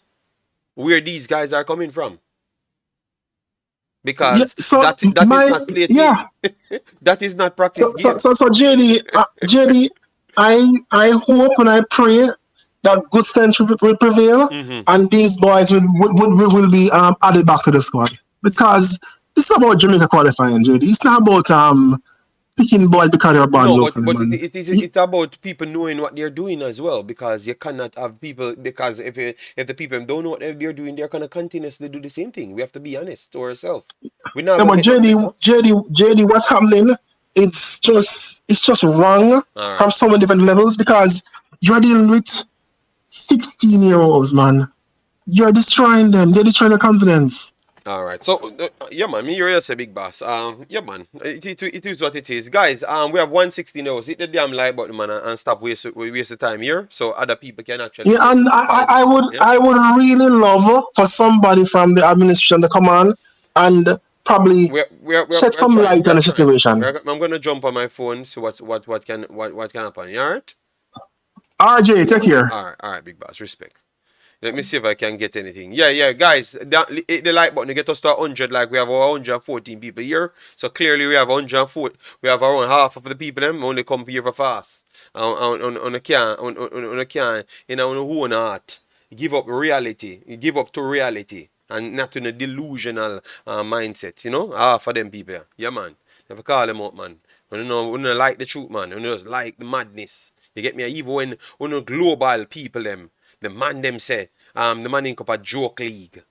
S1: where these guys are coming from,
S4: Yeah,
S1: because
S4: so
S1: that is not play team. That is not practice games.
S4: So JD, I hope and I pray that good sense will prevail,
S1: Mm-hmm.
S4: and these boys will be added back to the squad, because this is about Jamaica qualifying, JD. It's not about picking boys because they're born
S1: No,
S4: locally,
S1: but
S4: man.
S1: it's about people knowing what they're doing as well, because you cannot have people, because if the people don't know what they're doing, they're gonna continuously do the same thing. We have to be honest to ourselves. We're not
S4: No,
S1: gonna
S4: but
S1: get no better.
S4: JD, what's happening? It's just wrong
S1: All
S4: from
S1: right.
S4: so many different levels, because you're dealing with 16-year-olds, man. You're destroying them. They're destroying their confidence.
S1: All right. So yeah, man, me you're a big boss. Yeah, man. It is what it is, guys. We have 160 now. Hit the damn like button, man, and stop waste the time here, so other people can actually
S4: Yeah, and
S1: follow this. Yeah.
S4: I would really love for somebody from the administration to come on and probably shed some
S1: Trying.
S4: light on the situation.
S1: I'm gonna jump on my phone. So what can happen? You all right?
S4: RJ, take care.
S1: All right, big boss. Respect. Let me see if I can get anything. Yeah, guys, hit the like button to get us to 100. Like we have our 114 people here, so clearly we have 104. We have around half of the people them only come here for fast. On a can, you know, on a own heart. Give up reality. You give up to reality and not in a delusional mindset. You know, half of them people. Yeah, man. Never call them out, man. We don't like the truth, man. We just like the madness. You get me? Even when global people them. The man them say, the man in up a joke league.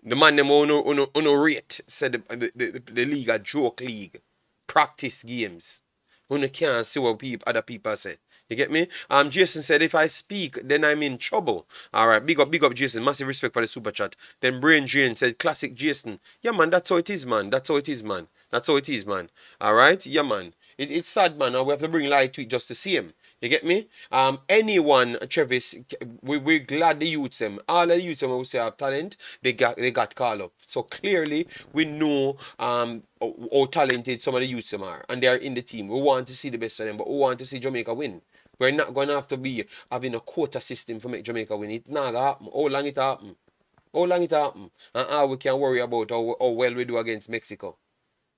S1: The man them uno rate said the league a joke league. Practice games. Uno can't see what other people say. You get me? Jason said if I speak, then I'm in trouble. Alright, big up Jason. Massive respect for the super chat. Then Brain Jane said, classic Jason. Yeah man, that's how it is, man. That's how it is, man. That's how it is, man. Alright? Yeah man. It's sad, man. We have to bring light to it just to see him. You get me? Anyone, Travis, we're glad the youths them. All the youths them who say have talent, they got called up. So clearly we know how talented some of the youths them are, and they are in the team. We want to see the best of them, but we want to see Jamaica win. We're not gonna have to be having a quota system for make Jamaica win. It's not gonna happen. How long it happen? How long it happen? And how we can worry about how well we do against Mexico,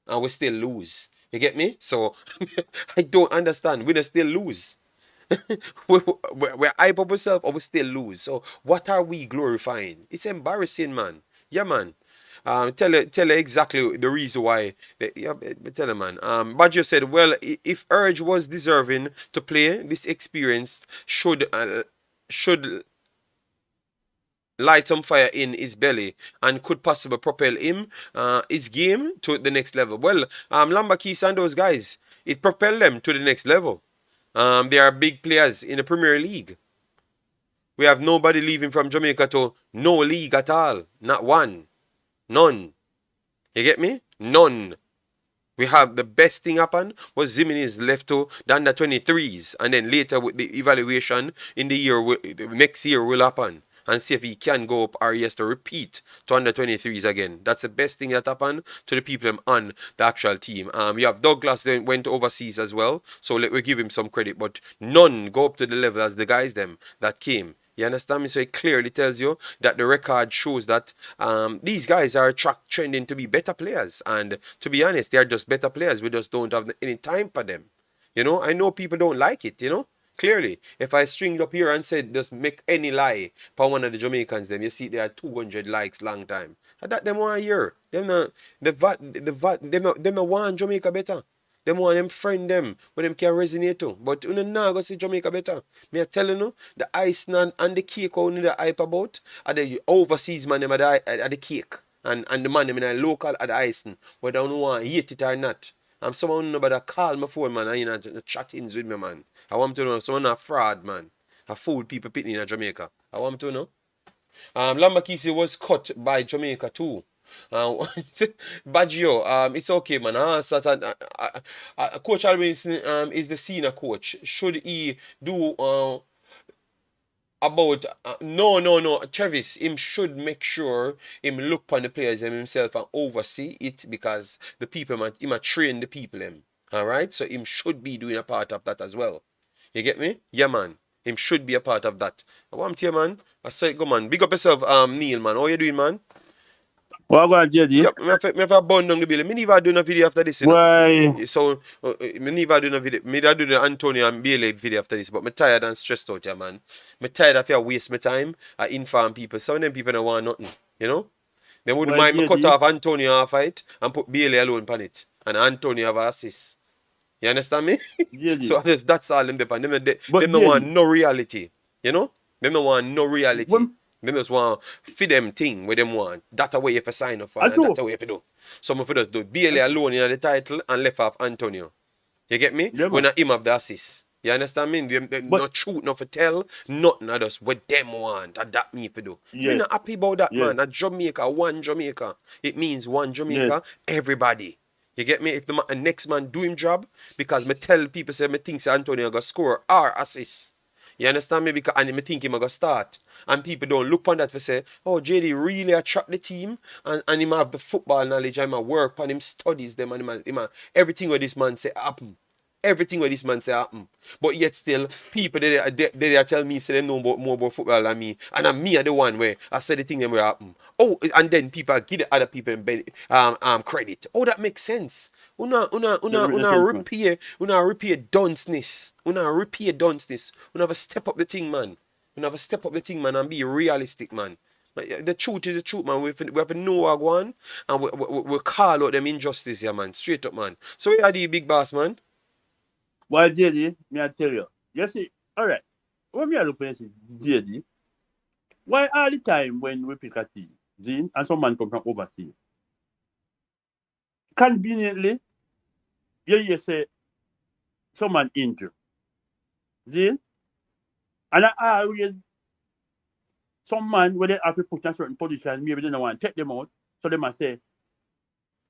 S1: and we still lose. You get me? So I don't understand. We still lose. we're hype up ourselves or we still lose. So what are we glorifying? It's embarrassing, man. Yeah, man. Tell her exactly the reason why. Tell her, man. Badger said, well, if Urge was deserving to play, this experience should light some fire in his belly and could possibly propel him his game to the next level. Well, Lambakis and those guys, it propelled them to the next level. They are big players in the Premier League. We have nobody leaving from Jamaica to no league at all. Not one. None. You get me? None. We have the best thing happen was Ziminez left to the under 23s, and then later with the evaluation in the year, the next year will happen. And see if he can go up or he has to repeat to under 23s again. That's the best thing that happened to the people on the actual team. You have Douglas then went overseas as well, so let me give him some credit, but none go up to the level as the guys them that came. You understand me? So it clearly tells you that the record shows that these guys are trending to be better players. And to be honest, they are just better players. We just don't have any time for them. You know, I know people don't like it, you know. Clearly, if I stringed up here and said just make any lie for one of the Jamaicans, them you see there are 200 likes long time. And that them want hear. Them not them not want Jamaica better. Them want them friend them when them can resonate to. But you know go see Jamaica better. Me I telling you, the ice and the cake only the hype about are the overseas man them at the cake. And the man them in the local at the icing. Whether you want hate it or not. I'm someone nobody call my phone, man, and you know, chat-ins with me, man. I want to know someone a fraud, man. A fool people pitting in Jamaica. I want to know. Lambakisi was cut by Jamaica too. Baggio, it's okay, man. Coach Always is the senior coach. Should he do about no Travis, him should make sure him look on the players himself and oversee it, because the people might train the people him. Alright, so him should be doing a part of that as well. You get me? Yeah, man. Him should be a part of that. I want to, man. I say go, man. Big up yourself, Neil, man. How you doing, man?
S5: What about JD?
S1: Yep, me have a bun down the building. Me never do no video after this, you know.
S5: Why?
S1: So me never do no video. Me do the Antonio and Bailey video after this, but me tired and stressed out, yeah, man. Me tired of you waste my time. I inform people. Some of them people don't want nothing, you know. They wouldn't mind me cut off Antonio off it and put Bailey alone on it, and Antonio have an assist. You understand me? So that's all them depend. Them don't want no reality, you know. Them don't want no reality. Them just want feed them thing where them want. That's the way you have to sign up for, and that's the way you have to do. Some of us do Bailey alone in the title and left off Antonio. You get me? When him have the assist. You understand me? Them not truth, not for tell, nothing. I just what them want. That me for do. We're not happy about that, man. That Jamaica, one Jamaica. It means one Jamaica, everybody. You get me? If the next man do him job, because me tell people say me think say Antonio gonna score or assist. You understand me? Because and me think him gonna start. And people don't look on that for say, oh, JD really attract the team and him have the football knowledge and him work on him studies them and him everything what this man say happen. Everything where this man say happen. But yet still, people they tell me say they know more about football than me. And I'm me are the one where I said the thing them where happen. Oh, and then people give the other people credit. Oh, that makes sense. Una repair dunceness. Una repair dunceness. Una have a step up the thing, man. Una have a step up the thing, man, and be realistic, man. The truth is the truth, man. We have to know what going and we call out them injustice here, man. Straight up, man. So where are the big boss, man?
S5: Well, JD, me I tell you. You see, all right. When me I look at this, JD, why all the time when we pick a team, Zin, and someone come from overseas, conveniently, you say someone injured, Zin, and I always some man where they have to put in a certain position, maybe they don't want to take them out, so they must say,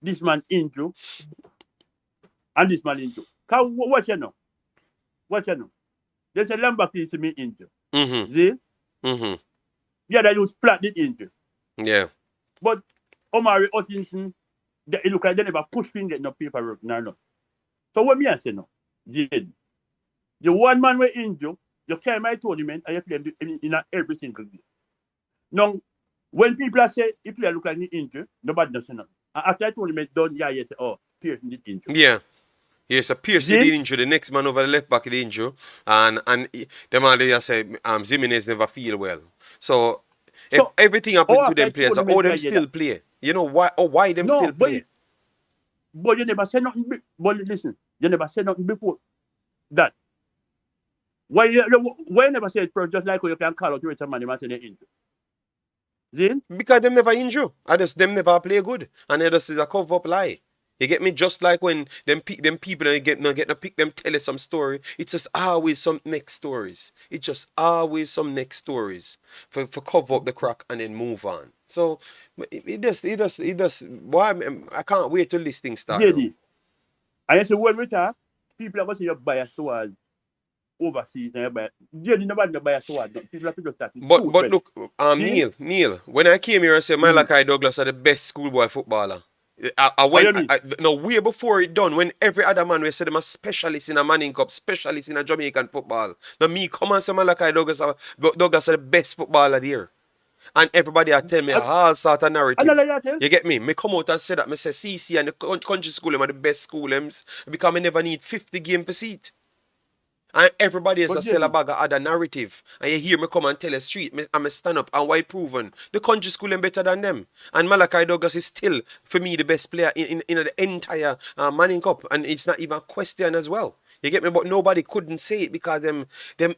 S5: this man injured, and this man injured. What you know? What you know? They say Lambert to me injured.
S1: Mm-hmm.
S5: See?
S1: Mm-hmm.
S5: Yeah, they use flat the injured.
S1: Yeah.
S5: But Omari Hutchinson, it look like they never push finger in no paperwork. No. So what me I say no? The one man were injured, you carry my tournament and you play in every single game. Now, when people say if you look like injured, nobody does nothing. After the tournament done, you say, oh, Pearson did injured.
S1: Yeah. Yes, a Pearson did injure. The next man over the left back did injure, and the man they say Jimenez never feel well. So if everything happened to them players, how them still play? You know why? Or why them still play?
S5: But you never said nothing. But listen, you never said nothing before that. Why you never said it just like you can call out to a man and say they injured? Zin?
S1: Because them never injure. Them never play good, and it just is a cover up lie. You get me? Just like when them people that get to pick them tell us some story. It's just always some next stories. It's just always some next stories for cover up the crack and then move on. So it does. Why I can't wait till this thing starts.
S5: JD. And you see when we talk, people are going to say you're biased towards overseas and you're biased. JD, nobody is biased towards them. People have to just start.
S1: But look, Neil, when I came here and said Malachi Douglas are the best schoolboy footballer. I went way before it done when every other man we said them a specialist in a Manning Cup, specialist in a Jamaican football. Now me come and say Malachi Douglas are the best footballer there. And everybody are telling me all sort of narrative. You get me? Me come out and say that. Me say CC and the country school them are the best school because me never need 50 game for seat. And everybody is a sell a bag of other narrative. And you hear me come and tell a street, I'm a stand up and why proven. The country school them better than them. And Malachi Douglas is still, for me, the best player in the entire Manning Cup. And it's not even a question as well. You get me? But nobody couldn't say it because them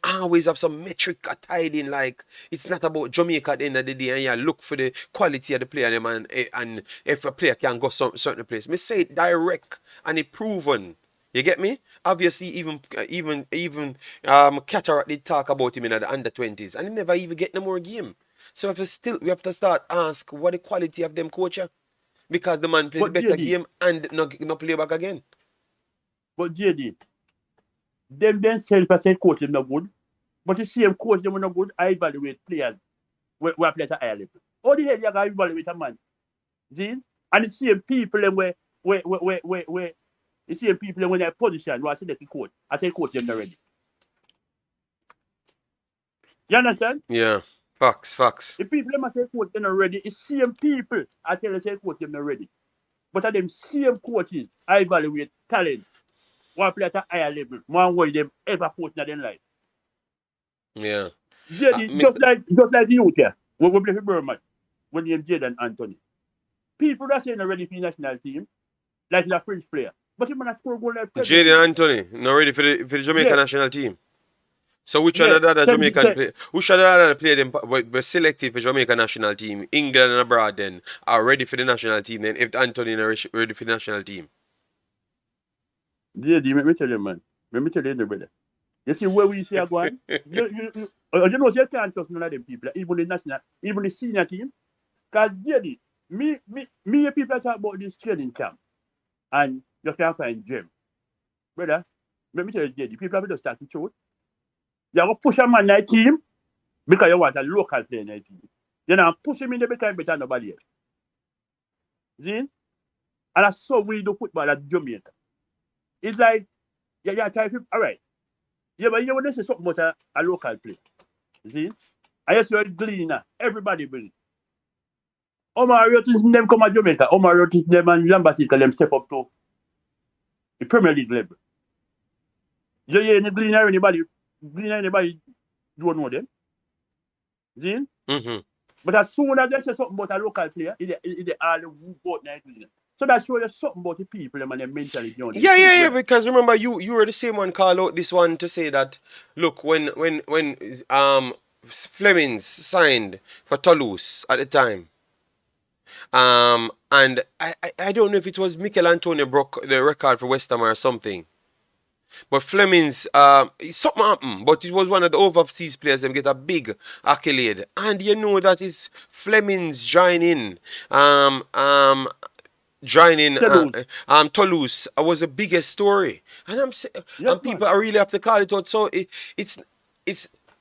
S1: always have some metric tied in. Like, it's not about Jamaica at the end of the day. And you look for the quality of the player and if a player can go some certain place. Me say it direct and it proven. You get me? Obviously, even Cataract did talk about him in the under-20s, and he never even get no more game. So we have to start ask what the quality of them coach, because the man played the better game and not play back again.
S5: But JD, them self-percent coach them not good, but the same coach them not good. I evaluate players who are playing at higher level. How the hell you gonna evaluate a man? See? And the same people them where you see people when they're position, who are selecting coach. I say coach them already. You understand?
S1: Yeah. Facts.
S5: The people them say coach them already, it's same people I tell you say coach them already. But at them same coaches, I evaluate talent. One play at a higher level, one way them ever coach in their life.
S1: Yeah.
S5: Just like the youth here, when we play for Burma, when they have Jaden Anthony. People that saying already for the national team, like the French player. But he might score goal like
S1: Jaden Anthony, not ready for the Jamaica national team. So which one of the other Jamaican play? Which of the other player them were selected for Jamaica national team, England and abroad then are ready for the national team then if Anthony is ready for the national team?
S5: JD, let me tell you, man. Let me tell you, brother. You see where we see a going? you know, you can't trust none of them people, even the senior team. Because JD, me people talk about this training camp. And you can't find Jim. Brother, let me tell you, JD, people have to start to shoot. You have to push a man in that team because you want a local player in that team. You know, push him in the better than nobody else. See? And that's so we do football at Jamaica. It's like Yeah, try to, all right. Yeah, but you want to say something about a local play. See? I just heard Gleaner. Everybody bring. Omar Rotis them come to Jamaica. Omar Rotis them and Lambertica them step up to the Premier League level. You hear any Gleaner anybody don't know them. See?
S1: Mm-hmm.
S5: But as soon as they say something about a local player, it's all the whoop out now. So that shows you something about the people them and their mentality. You know,
S1: Yeah. Because remember, you were the same one call out this one to say that look when Flemings signed for Toulouse at the time, and I don't know if it was Mikel Antonio broke the record for West Ham or something. But Flemings, something happened, but it was one of the overseas players that get a big accolade. And you know that is Flemings joining Toulouse was the biggest story. And and people are really have to call it out. So it's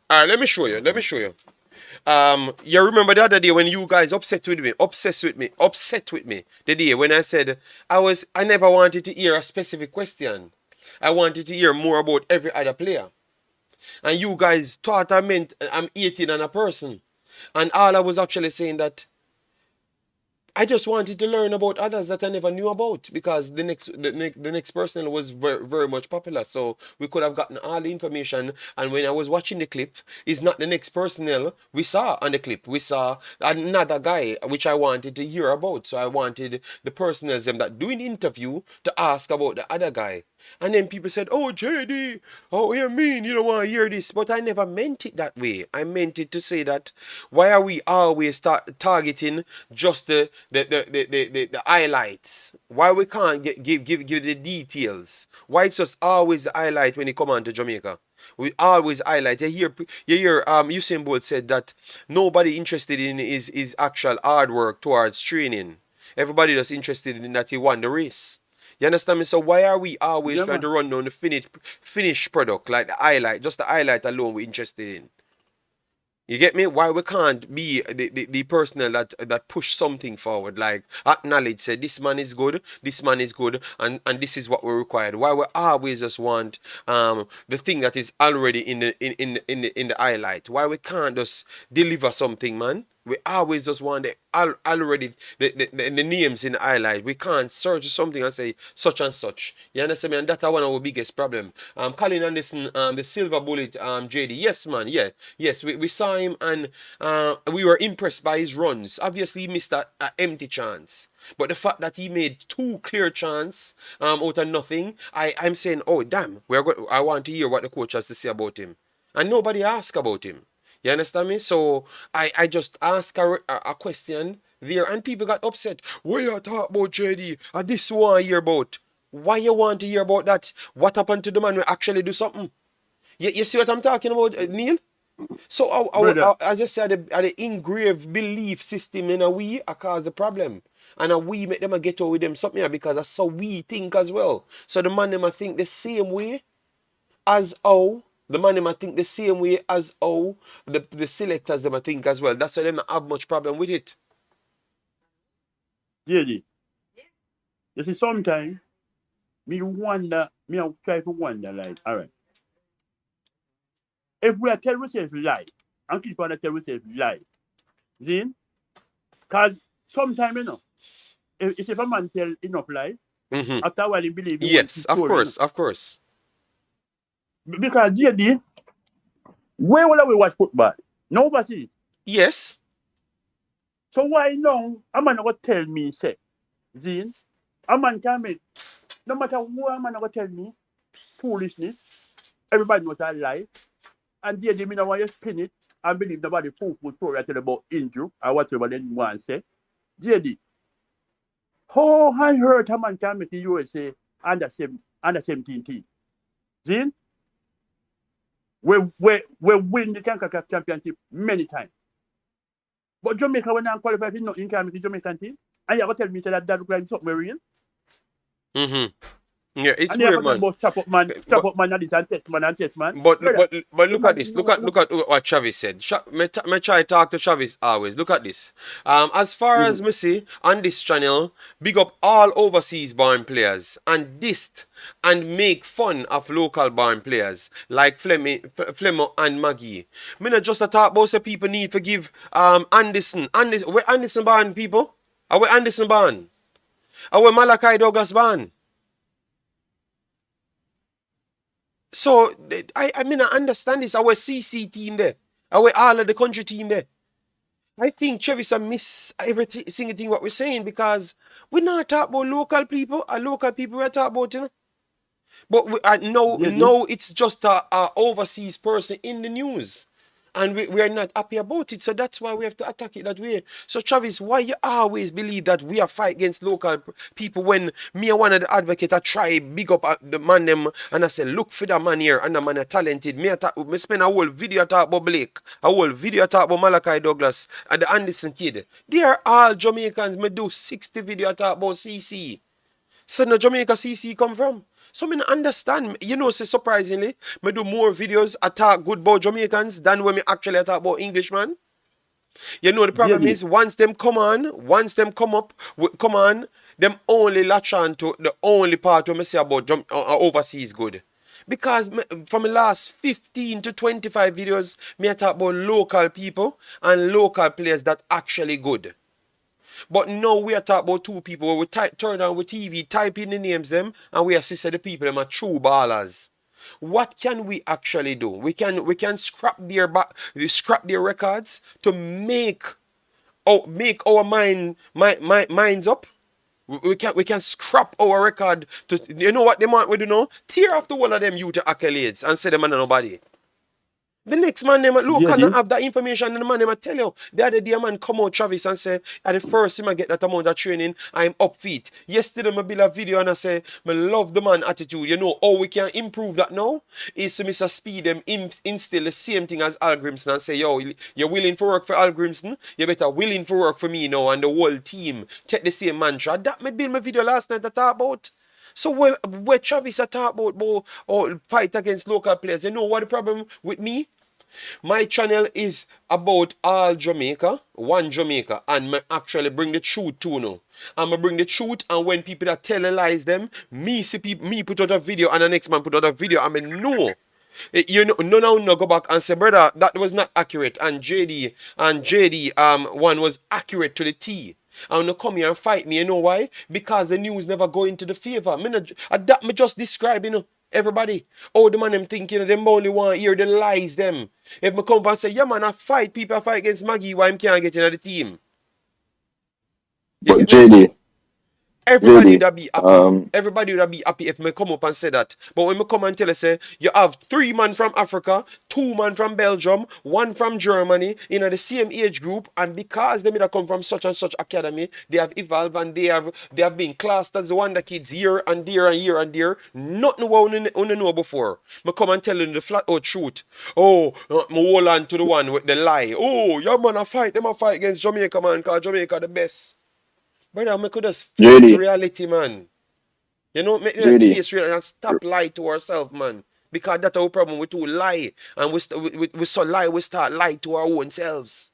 S1: all right, let me show you. You remember the other day when you guys obsessed with me, the day when I said I never wanted to hear a specific question. I wanted to hear more about every other player. And you guys thought I meant I'm 18 and a person. And all I was actually saying that I just wanted to learn about others that I never knew about, because the next personnel was very, very much popular. So we could have gotten all the information. And when I was watching the clip, it's not the next personnel we saw on the clip. We saw another guy which I wanted to hear about. So I wanted the personnel them that doing the interview to ask about the other guy. And then people said, "Oh, JD, oh, you mean you don't want to hear this?" But I never meant it that way. I meant it to say that why are we always targeting just the highlights? Why we can't give the details? Why it's just always the highlight when you come on to Jamaica? We always highlight. You hear Usain Bolt said that nobody interested in his actual hard work towards training. Everybody just interested in that he won the race. You understand me? So why are we always trying to run down the finished product, like the highlight, just the highlight alone we're interested in? You get me? Why we can't be the personnel that push something forward, like acknowledge, say this man is good, and this is what we required. Why we always just want the thing that is already in the highlight? Why we can't just deliver something, man? We always just want already the names in the highlight. We can't search something and say such and such. You understand me? And that's one of our biggest problem. Colin Anderson, the silver bullet, JD. Yes, man. Yeah. Yes, we saw him and we were impressed by his runs. Obviously, he missed an empty chance. But the fact that he made two clear chances out of nothing, I'm saying, oh, damn, I want to hear what the coach has to say about him. And nobody asked about him. You understand me? So I just asked a question there and people got upset. What you talk about, JD? And this one hear about. Why you want to hear about that? What happened to the man who actually do something? You see what I'm talking about, Neil? So as I said, the engraved belief system in a we cause the problem. And a we make them get over with them something because that's how we think as well. So the man them think the same way as how the man might think the same way as how the selectors them think as well. That's why they don't have much problem with it.
S5: JD. You see, sometimes me try to wonder, like, all right. If we are telling ourselves lie, and keep on telling ourselves lie, then, because sometimes, you know, if a man tell enough lies, after a while he believes.
S1: Yes, of course.
S5: Because JD, where will we watch football? No overseas.
S1: Yes.
S5: So why now a man not tell me, say, Zine, a man can make, no matter what a man not tell me, foolishness, everybody knows I lie, and JD, me not want you spin it and believe nobody fool story I tell about injury or whatever they want to say. JD, how I heard a man can make the USA under 17 team. Zine? We win the CONCACAF championship many times. But Jamaica, when I'm qualified, you can't make the Jamaican team. And you have to tell me that look like something real.
S1: Yeah, it's
S5: And they have
S1: weird,
S5: to talk
S1: man.
S5: about chop up man
S1: But
S5: and this and test man.
S1: but
S5: Brother,
S1: look at this. Look at what Travis said. Me try talk to Travis always. Look at this. As far as me see on this channel, big up all overseas born players and dist and make fun of local born players like Flemo and Maggie. Me not just a talk about say people need to give Anderson. Where Anderson born people? Are where Anderson born? Are where Malachi Douglas born? So I mean I understand this. Our CC team there. Our all of the country team there. I think Travis miss every single thing what we're saying because we're not talking about local people. Local people we're talking about, you know. But no, it's just a overseas person in the news. And we are not happy about it. So that's why we have to attack it that way. So Travis, why you always believe that we are fight against local people when me and one of the advocates I try big up the man them and I say look for that man here and the man are talented. Me spend a whole video talk about Blake, a whole video talk about Malachi Douglas and the Anderson kid. They are all Jamaicans. Me do 60 video talk about CC. So no Jamaica CC come from? So I understand, you know, say surprisingly, me do more videos attack good about Jamaicans than when me actually attack about Englishman. You know the problem is once them come on, them only latch on to the only part where me say about overseas good. Because from the last 15 to 25 videos, me I talk about local people and local players that actually good. But now we are talking about two people where we turn on with TV, type in the names them, and we assist the people them are true ballers. What can we actually do? We can scrap their records to make our minds up. We can scrap our record to, you know what they want we do now? Tear off the whole of them youth accolades and say them and nobody. The next man them look and have that information and the man them tell you. The other day a man come out Travis and say at the first time I get that amount of training, I'm up feet. Yesterday I build a video and I say I love the man attitude. You know how we can improve that now? Is to Mr. Speed them instill the same thing as Al Grimson and say, yo, you're willing for work for Al Grimson? You better willing for work for me now and the whole team. Take the same mantra. That me build my video last night I talk about. So where Travis a talk about or fight against local players, you know what the problem with me? My channel is about all Jamaica, one Jamaica, and I actually bring the truth to now. I'm gonna bring the truth, and when people that telelize them, me put out a video, and the next man put out a video, I mean no. You know, no go back and say, brother, that was not accurate, and JD one was accurate to the T. And no come here and fight me, you know why? Because the news never go into the favor. Me just describe, you know, everybody. Oh, the man them think, you know, them only want to hear the lies them. If me come and say, yeah man, I fight against Maggie, why I can't get into the team? You
S2: But
S1: get me?
S2: JD,
S1: Everybody would be happy. Everybody would be happy if me come up and say that. But when me come and tell you, say, you have 3 men from Africa, 2 men from Belgium, 1 from Germany, in the same age group, and because they may have come from such and such academy, they have evolved and they have been classed as the wonder kids year and year and year and year. Nothing what you know before. Me come and tell you the flat out truth. Oh, me hold on to the one with the lie. Oh, yeah man, I fight against Jamaica, man, because Jamaica the best. Brother, we could just face the reality, man. You know, make them face reality and stop lie to ourselves, man. Because that's our problem. We too lie. And we so lie, we start lie to our own selves.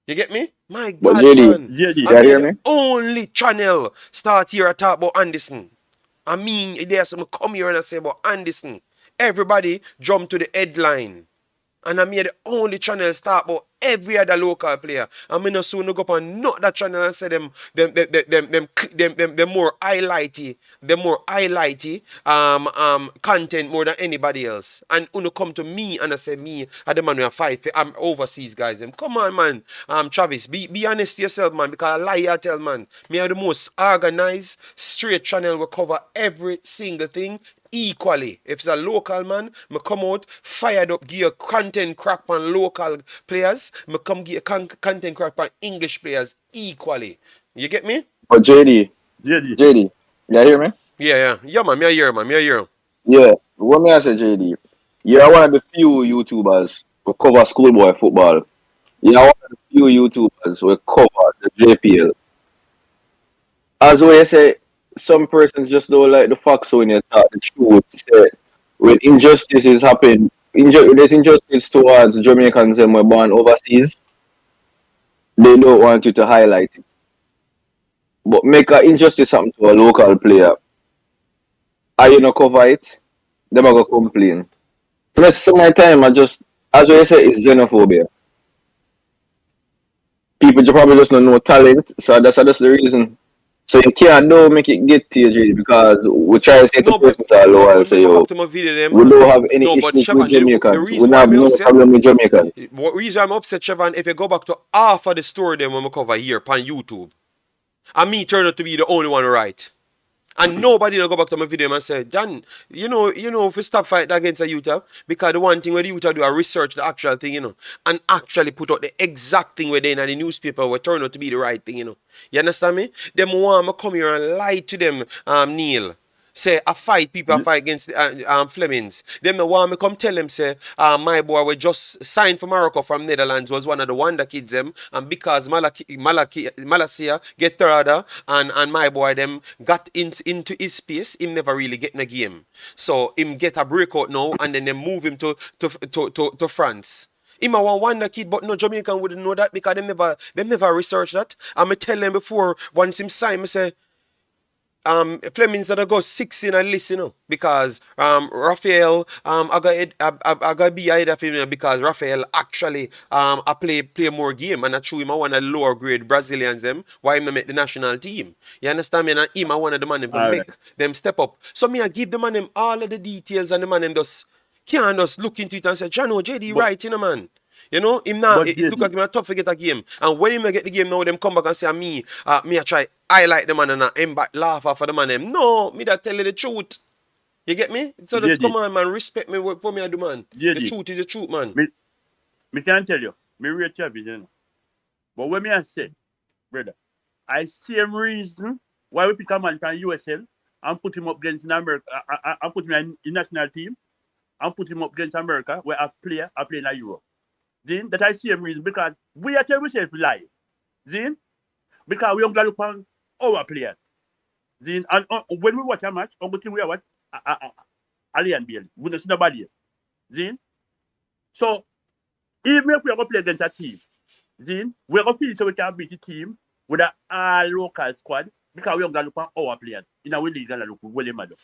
S1: You get me? My God, man.
S2: you hear me?
S1: Only channel start here and talk about Anderson. I mean, there's some come here and I say about Anderson. Everybody jump to the headline. And I made the only channel start about every other local player. I mean, not soon go up and not that channel and say them more highlighty, content more than anybody else. And uno come to me and I say me, I the man who fight. I'm overseas guys. Come on, man. Travis, be honest to yourself, man. Because I lie, I tell man. Me are the most organized, straight channel will cover every single thing equally. If it's a local man, me come out, fired up, give you content crap on local players, me come give you content crap on English players equally. You get me?
S2: But JD, you hear me?
S1: Yeah, man, me hear.
S2: Yeah, what me I say, JD? You're one of the few YouTubers who cover schoolboy football. You're one of the few YouTubers who cover the JPL. As we say, some persons just don't like the facts when you talk the truth. Say, when injustices happen, there's injustice towards Jamaicans and were born overseas, they don't want you to highlight it. But make an injustice happen to a local player, are you not cover it? Them are gonna complain. So that's some of the time I just, as what you say, it's xenophobia. People probably just don't know talent, so that's just the reason. So you can't don't make it get to you, Jay, because we try to say to
S1: No, but
S2: persons are low and
S1: when we
S2: say,
S1: go
S2: yo,
S1: back to my video, them,
S2: we don't have any
S1: no, but
S2: issues with
S1: Chevron, the
S2: Jamaicans. We
S1: reason
S2: don't
S1: why
S2: have
S1: I'm
S2: no
S1: upset,
S2: problem with Jamaicans.
S1: what reason I'm upset, Chevron, if you go back to half of the story them when we cover here on YouTube, and me turn out to be the only one right. And nobody will go back to my video and say, Dan, if we stop fighting against a youth, because the one thing where the youth do a research the actual thing, and actually put out the exact thing where they in the newspaper will turn out to be the right thing, You understand me? Them want me come here and lie to them, Neil. Say, I fight people, I fight against Flemings. Them the want me come tell them, say, my boy we just signed for Morocco from Netherlands was one of the wonder kids them, and because Malacia get third, and my boy them got into his space, him never really get in a game. So him get a breakout now, and then they move him to France. Him a one wonder kid, but no Jamaican wouldn't know that because them never researched that. And me tell them before, once him sign, me say, Flemings that I go 6 in a list, because Raphael I got be ahead of him because Raphael actually I play more game, and I true him I one of the lower grade Brazilians them why him not make the national team. You understand me? And him I one of the man them to make them step up. So me I give the man them all of the details, and the man them just can't just look into it and say, Jano, JD right, man. Him now, it look like him a tough to get a game. And when him get the game now, them come back and say, me I try highlight the man and him back laugh off of the man them. No, me that tell you the truth. You get me? So just come on, man, respect me for me I do, man. The truth is the truth, man.
S5: Me can't tell you. Me rate your vision. But when me I say, brother, I same reason why we pick a man from USL and put him up against America, and put him in the national team and put him up against America where I play in a Europe. Then that I same reason because we are telling ourselves lie. Then because we don't look on our players. Then and when we watch a match, we think we are what Alien Bill. We don't see nobody. Then so even if we are going to play against a team, then we're going to feel so we can beat the team with an all local squad because we don't look on our players. In our league, we look well matter.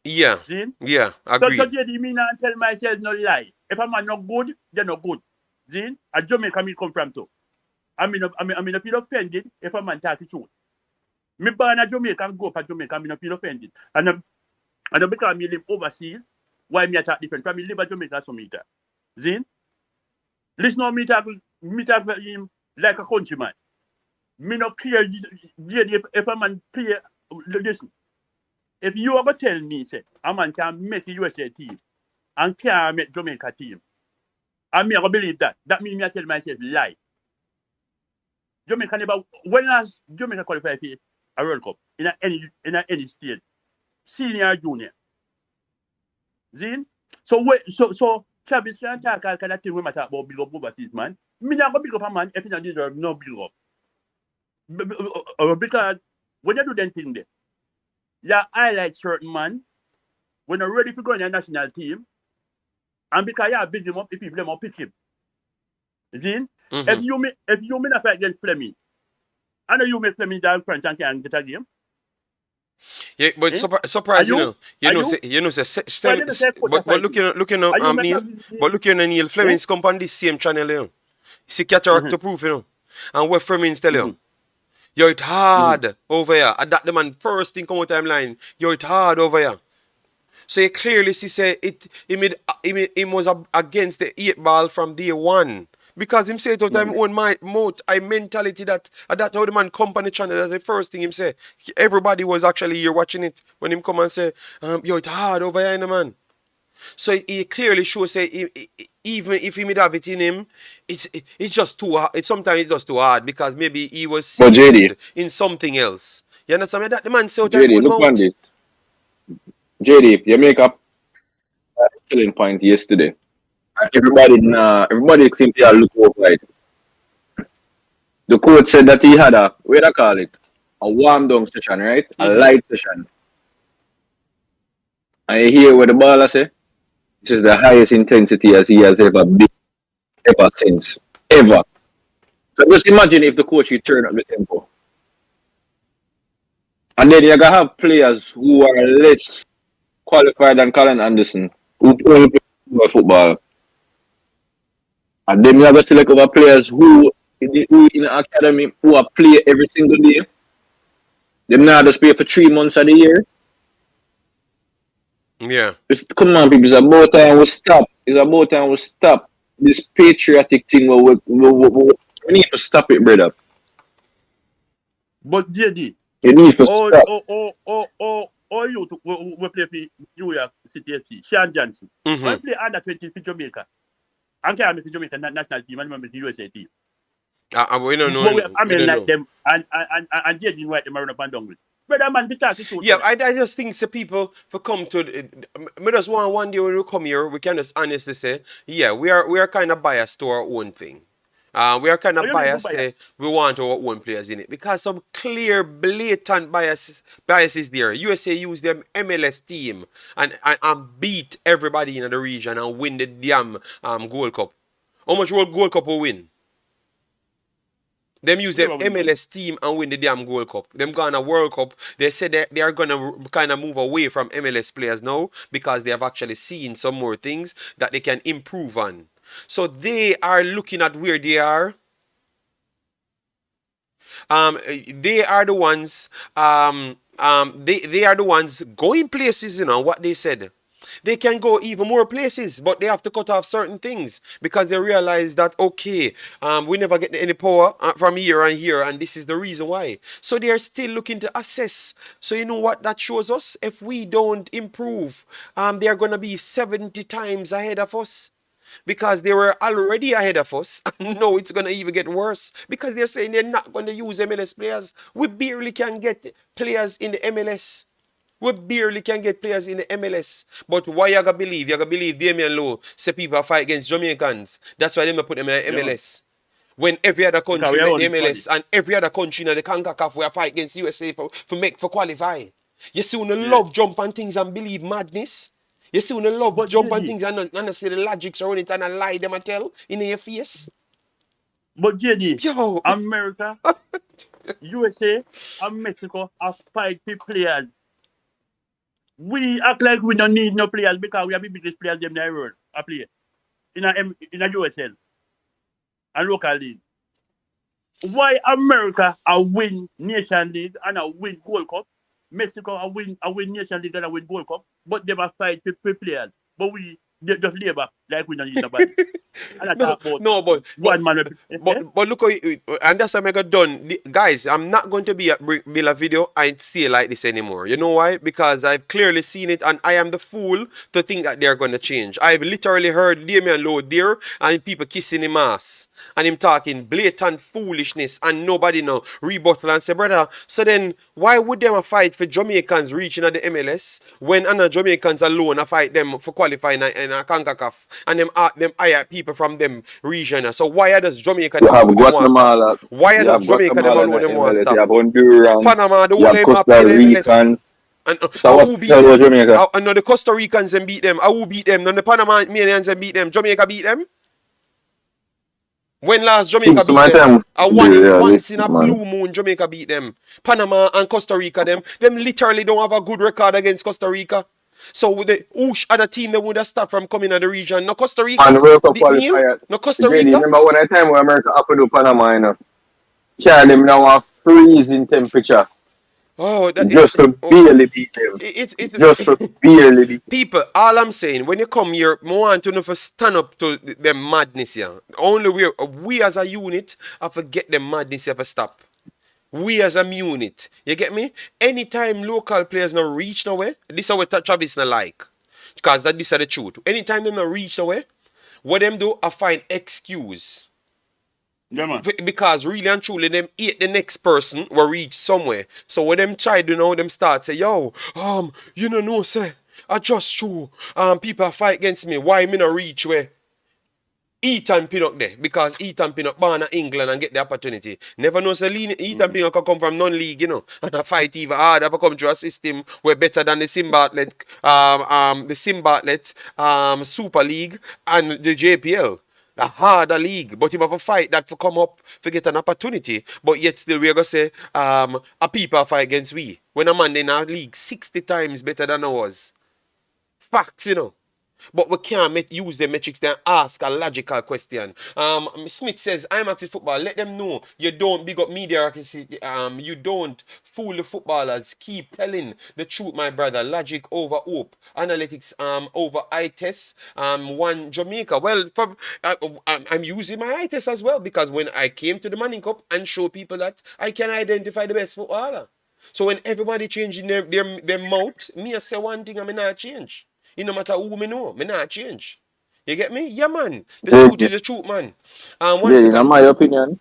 S1: Yeah.
S5: Then
S1: Yeah, agree.
S5: So JD me not tell myself no lie. If a man not good, they're not good. Then a Jamaica me come from too. I mean, if feel offended if a man talk the truth. Me born a Jamaica and go up a Jamaica, I mean, I feel offended. And because me live overseas, why me attack different? Because me live a Jamaica so meter. Then, listen how me talk him like a countryman. Me not care if a man play, listen. If you ever tell me, say, a man can make the USA team and can't make Jamaica team, and me I believe that. That means me I tell myself lie. Jamaica never, when last Jamaica qualified for a World Cup in any stage, senior or junior. Then, so Travis can talk all kind of thing when I talk about big up overseas man. Me not go big up a man if he don't deserve no big up. Because when you do them thing there, you highlight certain man when you're ready to go in your national team, and because you build him up, the people them pick him. Then, if you not fight against Fleming, I know you make Fleming down French and can get a game.
S1: Yeah, but surprise, but looking at Neil Fleming's come on this same channel, see cataract to proof, and what Fleming's tell you. Yo, it hard over here. And that the man first thing come out timeline. Yo, it hard over here. So you clearly see say he was against the 8 ball from day one. Because him say it out of his own mouth, I mentality that how the man come on the channel. That's the first thing him say. Everybody was actually here watching it when him come and say, yo, it's hard over here, man. So he clearly shows say even if he may have it in him, it's just too hard. Sometimes it's just too hard because maybe he was seasoned in something else. You understand me? That the man say out of his own mouth.
S2: JD, you make up a killing point yesterday. Everybody seemed to look over it. The coach said that he had a, where do I call it? a warm down session, right? A
S1: Mhm.
S2: light session. And you hear what the baller say? This is the highest intensity as he has ever been, ever since. Ever. So just imagine if the coach you turn up the tempo. And then you're gonna have players who are less qualified than Colin Anderson, who only play football. And then you have to select over players who in the academy who are play every single day. Them now just play for 3 months of the year.
S1: Yeah.
S2: Come on, people. It's about time we stop. It's about time we stop this patriotic thing. We need to stop it, brother.
S5: But JD,
S2: You need to
S5: all
S2: stop.
S5: you we play for New York City FC, Sean Johnson.
S1: Mhm.
S5: Why play under 20 for Jamaica? I can't make Jamaica national team and remember the USA team.
S1: We don't know.
S5: But we have
S1: We don't
S5: like
S1: know.
S5: them and JD White them around up and down with. Brother man, the talk is so
S1: Yeah, I just think so people for come to me just want one day when we come here, we can just honestly say, yeah, we are kind of biased to our own thing. We are kind
S5: Oh,
S1: of
S5: you mean
S1: biased.
S5: biased?
S1: Say we want our own players in it because some clear, blatant biases there. USA use them MLS team and beat everybody in the region and win the damn Gold Cup. How much Gold Cup will win? Them use the MLS team and win the damn Gold Cup. Them gone a World Cup. They said they are gonna kind of move away from MLS players now because they have actually seen some more things that they can improve on. So they are looking at where they are. They are the ones. They are the ones going places. You know what they said. They can go even more places, but they have to cut off certain things because they realize that, okay, we never get any power from here and here, and this is the reason why. So they are still looking to assess. So you know what that shows us? If we don't improve, they are going to be 70 times ahead of us. Because they were already ahead of us, and now it's going to even get worse because they're saying they're not going to use MLS players. We barely can get players in the MLS. We barely can get players in the MLS. But why you gonna believe? You gonna believe Damian Lowe say people fight against Jamaicans. That's why they put them in the MLS. When every other country in the MLS and every other country in the CONCACAF will fight against USA for qualify. You see when the love jump on things and believe madness. You see when the love jump on things and say the logics around it and I lie them and tell in your face.
S5: But JD,
S1: Yo.
S5: America, USA, and Mexico are fighting players. We act like we don't need no players because we have the biggest players them in the world. I play in a USL and local league. Why America a win Nation League and a win Gold Cup? Mexico a win Nation League and a win Gold Cup, but they must fight for players. But we just lay back like we don't need nobody. And I talk about one man.
S1: But look how and that's how I got done. Guys, I'm not going to build a video and say like this anymore. You know why? Because I've clearly seen it and I am the fool to think that they're going to change. I've literally heard Damian Lowe there and people kissing him ass and him talking blatant foolishness and nobody know rebuttal and say, brother, so then why would them fight for Jamaicans reaching at the MLS when other Jamaicans alone a fight them for qualifying in a CONCACAF and them hire people from them region? So why are does Jamaica them alone want stop? Why are does Jamaica them alone them want stop?
S2: You have Honduran,
S1: Panama, the
S2: you
S1: whole
S2: have
S1: them
S2: Costa Rican.
S1: and
S2: So
S1: who
S2: what
S1: beat
S2: tell
S1: them?
S2: Jamaica?
S1: And the Costa Ricans and beat them. Who beat them? None the Panamanians and beat them. Jamaica beat them. When last Jamaica beat them? Once in a blue moon, Jamaica beat them. Panama and Costa Rica, them literally don't have a good record against Costa Rica. So the whoosh other team that would have stopped from coming to the region. No Costa Rica.
S2: And World Cup qualifier.
S1: No Costa
S2: Jenny,
S1: Rica.
S2: remember when I time when America up to Panama, you know? Carry them now a freezing temperature.
S1: Oh,
S2: just to barely beat them.
S1: It's
S2: just to barely beat them.
S1: People, all I'm saying, when you come here, I want to know for stand up to the madness here. Only we as a unit have to get the madness here for stop. We as a unit, you get me? Anytime local players not reach nowhere, this is what Travis not like. Because this is the truth. Anytime they not reach nowhere, what them do, I find excuse.
S5: Yeah, man.
S1: Because really and truly, them hate the next person will reach somewhere. So when them try to know, them start say, yo, you know, say, I just true. People fight against me. Why me not reach where? Ethan Pinnock there because Ethan Pinnock born in England and get the opportunity. Never know Ethan Pinnock can come from non-league, you know, and a fight even harder for come through a system where better than the Simbartlet, Super League and the JPL. A harder league, but him have a fight that to come up to get an opportunity. But yet still we're gonna say a people fight against we. When a man in our league 60 times better than ours. Facts, you know. But we can't use the metrics to ask a logical question. Smith says, Imaxit football, let them know you don't big up mediocrity. You don't fool the footballers. Keep telling the truth, my brother. Logic over hope. Analytics over eye test. One Jamaica. Well, I'm using my eye test as well because when I came to the Manning Cup and show people that I can identify the best footballer. So when everybody changing their mouth, me I say one thing I may not change. It no matter who me know, me not change. You get me? Yeah, man. The truth is the truth, man.
S6: In my opinion,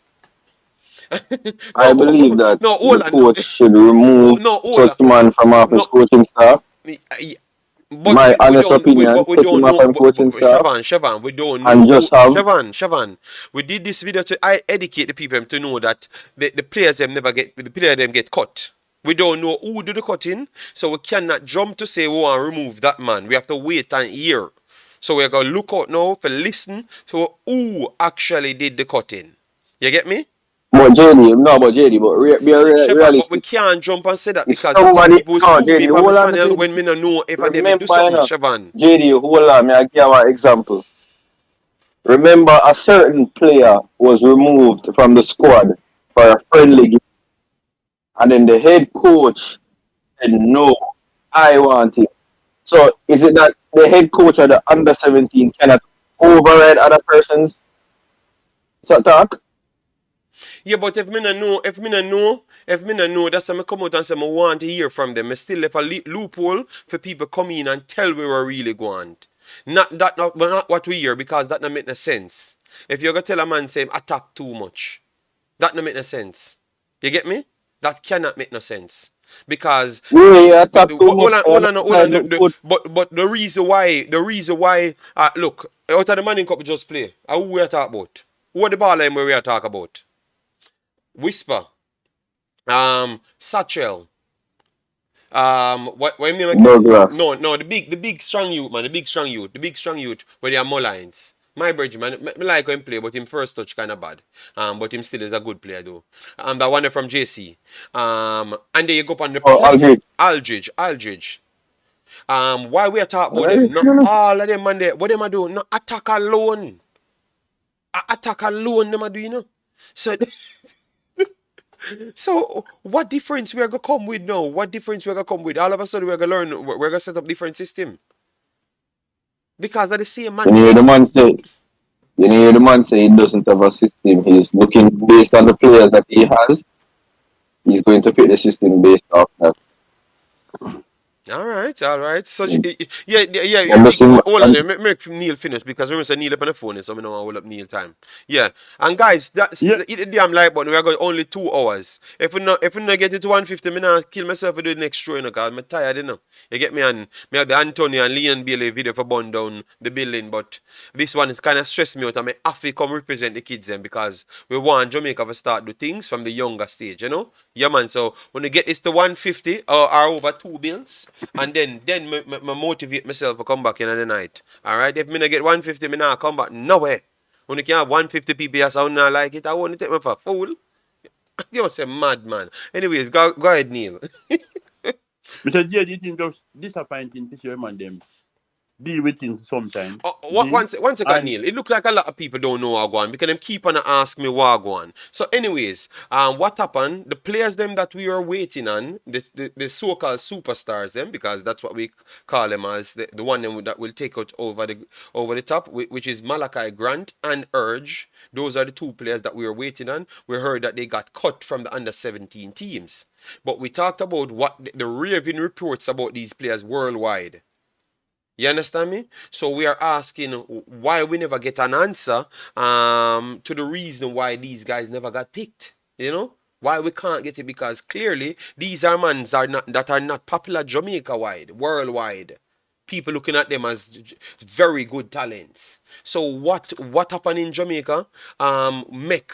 S6: I believe that
S1: no,
S6: the coach should remove such man from off his coaching staff.
S1: But
S6: my honest opinion,
S1: we don't know. Siobhan, we don't know.
S6: And just have
S1: Siobhan, we did this video to educate the people to know that the players them never get the player them get cut. We don't know who do the cutting, so we cannot jump to say we want to remove that man. We have to wait and hear. So we're going to look out now for listen to who actually did the cutting. You get me?
S6: But JD, be realistic.
S1: But we can't jump and say that because some people screw me from the panel when we don't know if they will do something, Siobhan.
S6: JD, hold on, I give you an example. Remember, a certain player was removed from the squad for a friendly game. And then the head coach said, no, I want him. So is it that the head coach of the under-17 cannot override other persons' talk?
S1: Yeah, but if me no know, that's why I come out and say I want to hear from them. I still left a loophole for people come in and tell we were really going. Not what we hear because that don't make no sense. If you're gonna tell a man say attack too much, that don't make no sense. You get me? That cannot make no sense. Because but the reason why look, out of the Manning Cup just play. Who we are talking about? Who are the ball line where we are talking about? Whisper. Satchel. What me no, the big strong youth, man, the big strong youth where they are Mullines. My bridge, man, me like him play, but him first touch kind of bad. But him still is a good player though. The one from JC. And then you go up on the Aldridge. Why we are talking about them? Not all of them man there. What them a do? No attack alone. Attack alone them a do, you know. So what difference we are gonna come with now? What difference we are gonna come with? All of a sudden we're gonna learn. We're gonna set up different system. Because of the same man.
S6: You hear the man say he doesn't have a system. He's looking based on the players that he has. He's going to pick the system based off that.
S1: All right. So yeah. Hold on, make Neil finish because remember say Neil up on the phone, so we don't want to hold up Neil time. Yeah, and guys, that's hit the damn like button. We are going only 2 hours. If we not get it to 150, me not kill myself for the next show, you know, cause I'm tired, you know. You get me? And me have the Antonio and Leon Bailey video for burn down the building, but this one is kind of stressed me out. I have to come represent the kids then because we want Jamaica to start do things from the younger stage, you know. Yeah, man. So when we get this to 150 or over 2 bills. And then me motivate myself to come back in the night. Alright? If me not get 150, me not come back nowhere. When you can have 150 people, I sound not like it. I want to take me for a fool. You say mad man. Anyways, go ahead, Neil.
S5: Because yeah, this is just disappointing to see man them deal with things sometimes.
S1: One second, Neil. It looks like a lot of people don't know what go on because them keep on ask me what go on. So, anyways, what happened? The players them that we are waiting on, the so-called superstars them, because that's what we call them as the one them that will take out over the top, which is Malachi Grant and Urge. Those are the 2 players that we are waiting on. We heard that they got cut from the under-17 teams, but we talked about what the raving reports about these players worldwide. You understand me? So we are asking why we never get an answer to the reason why these guys never got picked. You know? Why we can't get it? Because clearly these are men that are not popular Jamaica-wide, worldwide. people looking at them as very good talents. So what happened in Jamaica make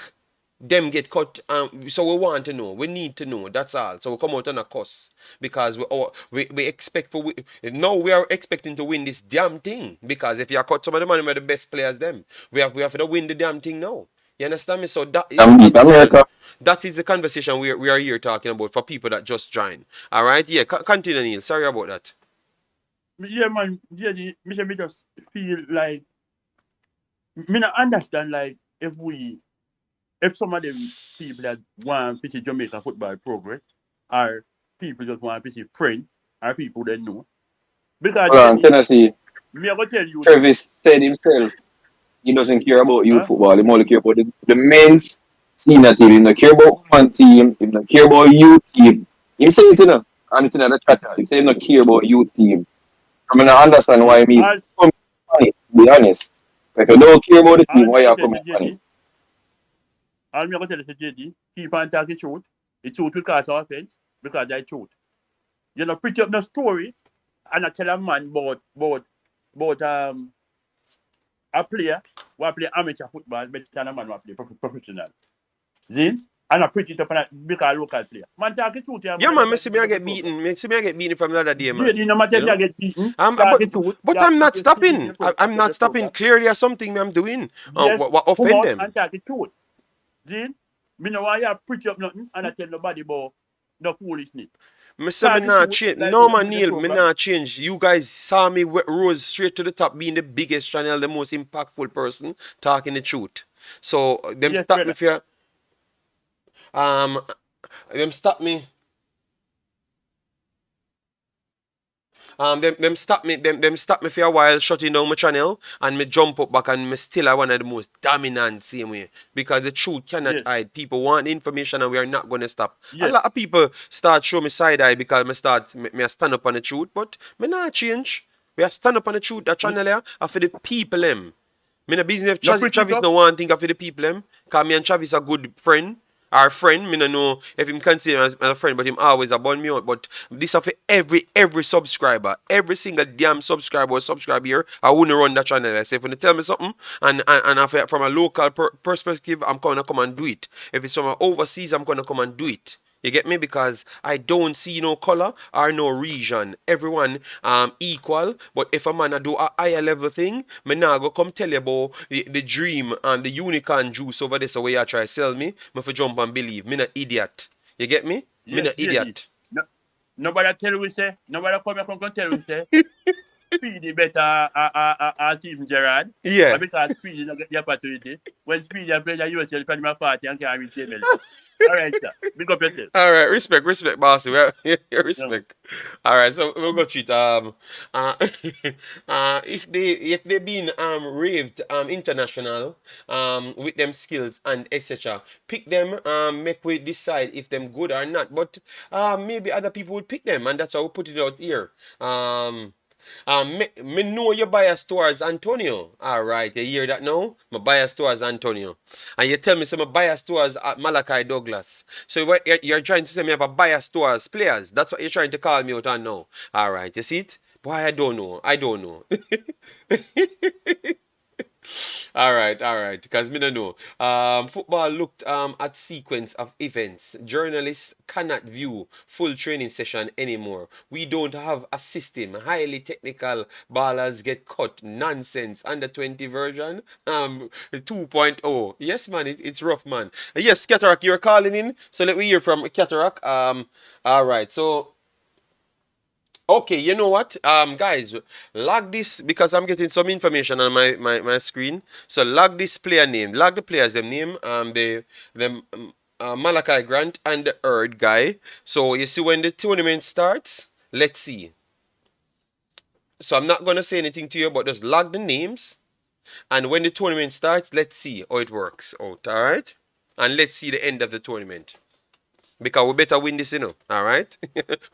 S1: them get cut. So we want to know. We need to know. That's all. So we come out on a cuss because we expect for now we are expecting to win this damn thing, because if you cut some of the money with the best players, them we have to win the damn thing now. You understand me? So that is the conversation we are here talking about for people that just join. All right. Yeah. Continue, Neil. Sorry about that.
S5: Yeah, man. Yeah, me just feel like me not understand like if some of them people that want to see Jamaica football progress, or people just want to see friends, or people that know. Because
S6: Hold on, Tennessee.
S5: me I go tell you,
S6: Travis said himself he doesn't care about youth football. He only care about the men's senior team. He don't care about one team. He don't care about youth team. He say it, you know, and it's in the chat. He say he don't care about youth team. I mean, I understand why me come on it, to be honest. If you don't care about the team, why you come on it?
S5: I'm going to tell you, JD, keep on talking truth. The truth will cause offense because that's truth. You know, pretty up the story and I tell a man about a player who play amateur football better than a man who play professional. See? And I preach it up because local player. Man, talking truth.
S1: Yeah, man, me see me I get beaten. Me see me I get beaten from the other day, man.
S5: JD, no matter if I get beaten,
S1: but I'm not stopping. I'm not stopping. Clearly, something I'm doing. What offend them?
S5: And talking truth. See? Me know why you preach up nothing and I tell nobody about no foolishness.
S1: Me say me not change. No, man, Neil, me not change. You guys saw me rose straight to the top, being the biggest channel, the most impactful person, talking the truth. So them
S5: Yes,
S1: stop
S5: brother.
S1: me for them stop me. Them stop me for a while, shutting down my channel, and me jump up back, and me still are one of the most dominant same way, because the truth cannot hide. People want information, and we are not gonna stop. A lot of people start show me side eye because me stand up on the truth, but me not change. We are stand up on the truth. That channel here are for the people them. Me no business if Travis no one think of the people them, cause me and Travis a good friend. Our friend, me no know if him consider as a friend, but him always about me out. But this of every subscriber, every single damn subscriber subscribe here, I wouldn't run that channel. I say if you tell me something, and from a local perspective, I'm gonna come and do it. If it's from overseas, I'm gonna come and do it. You get me? Because I don't see no color or no region. Everyone equal. But if a man do a higher level thing, me nah go come tell you about the dream and the unicorn juice over there. So where you try to sell me, me for jump and believe. Me not idiot. You get me? Me not idiot.
S5: Nobody tell we say. Nobody come here come tell we say. Speedy better Team Gerard.
S1: Yeah.
S5: Because Speedy don't get the opportunity. When Speedy play the USL Panama party and can't reach MLS. Alright, sir. Big up yourself.
S1: Alright, respect, bossy. Respect. Alright, so we'll go treat if they been raved international with them skills and etc. Pick them, make we decide if them good or not. But maybe other people would pick them, and that's how we put it out here. Me know you're biased towards Antonio. Alright, you hear that now? My biased towards Antonio. And you tell me some biased towards Malachi Douglas. So what you're trying to say me have a bias towards players. That's what you're trying to call me out on now. Alright, you see it? Boy, I don't know. Alright, because me don't know. Football looked at sequence of events. Journalists cannot view full training session anymore. We don't have a system. Highly technical ballers get cut. Nonsense. Under 20 version 2.0. Yes, man, it's rough, man. Yes, Cataract, you're calling in. So let me hear from Cataract. Alright, so okay, you know what? Guys, log this because I'm getting some information on my screen. So log this player name. Log the players them name. Malachi Grant and the Erd guy. So you see when the tournament starts, let's see. So I'm not gonna say anything to you, but just log the names. And when the tournament starts, let's see how it works out. Alright? And let's see the end of the tournament. Because we better win this, alright?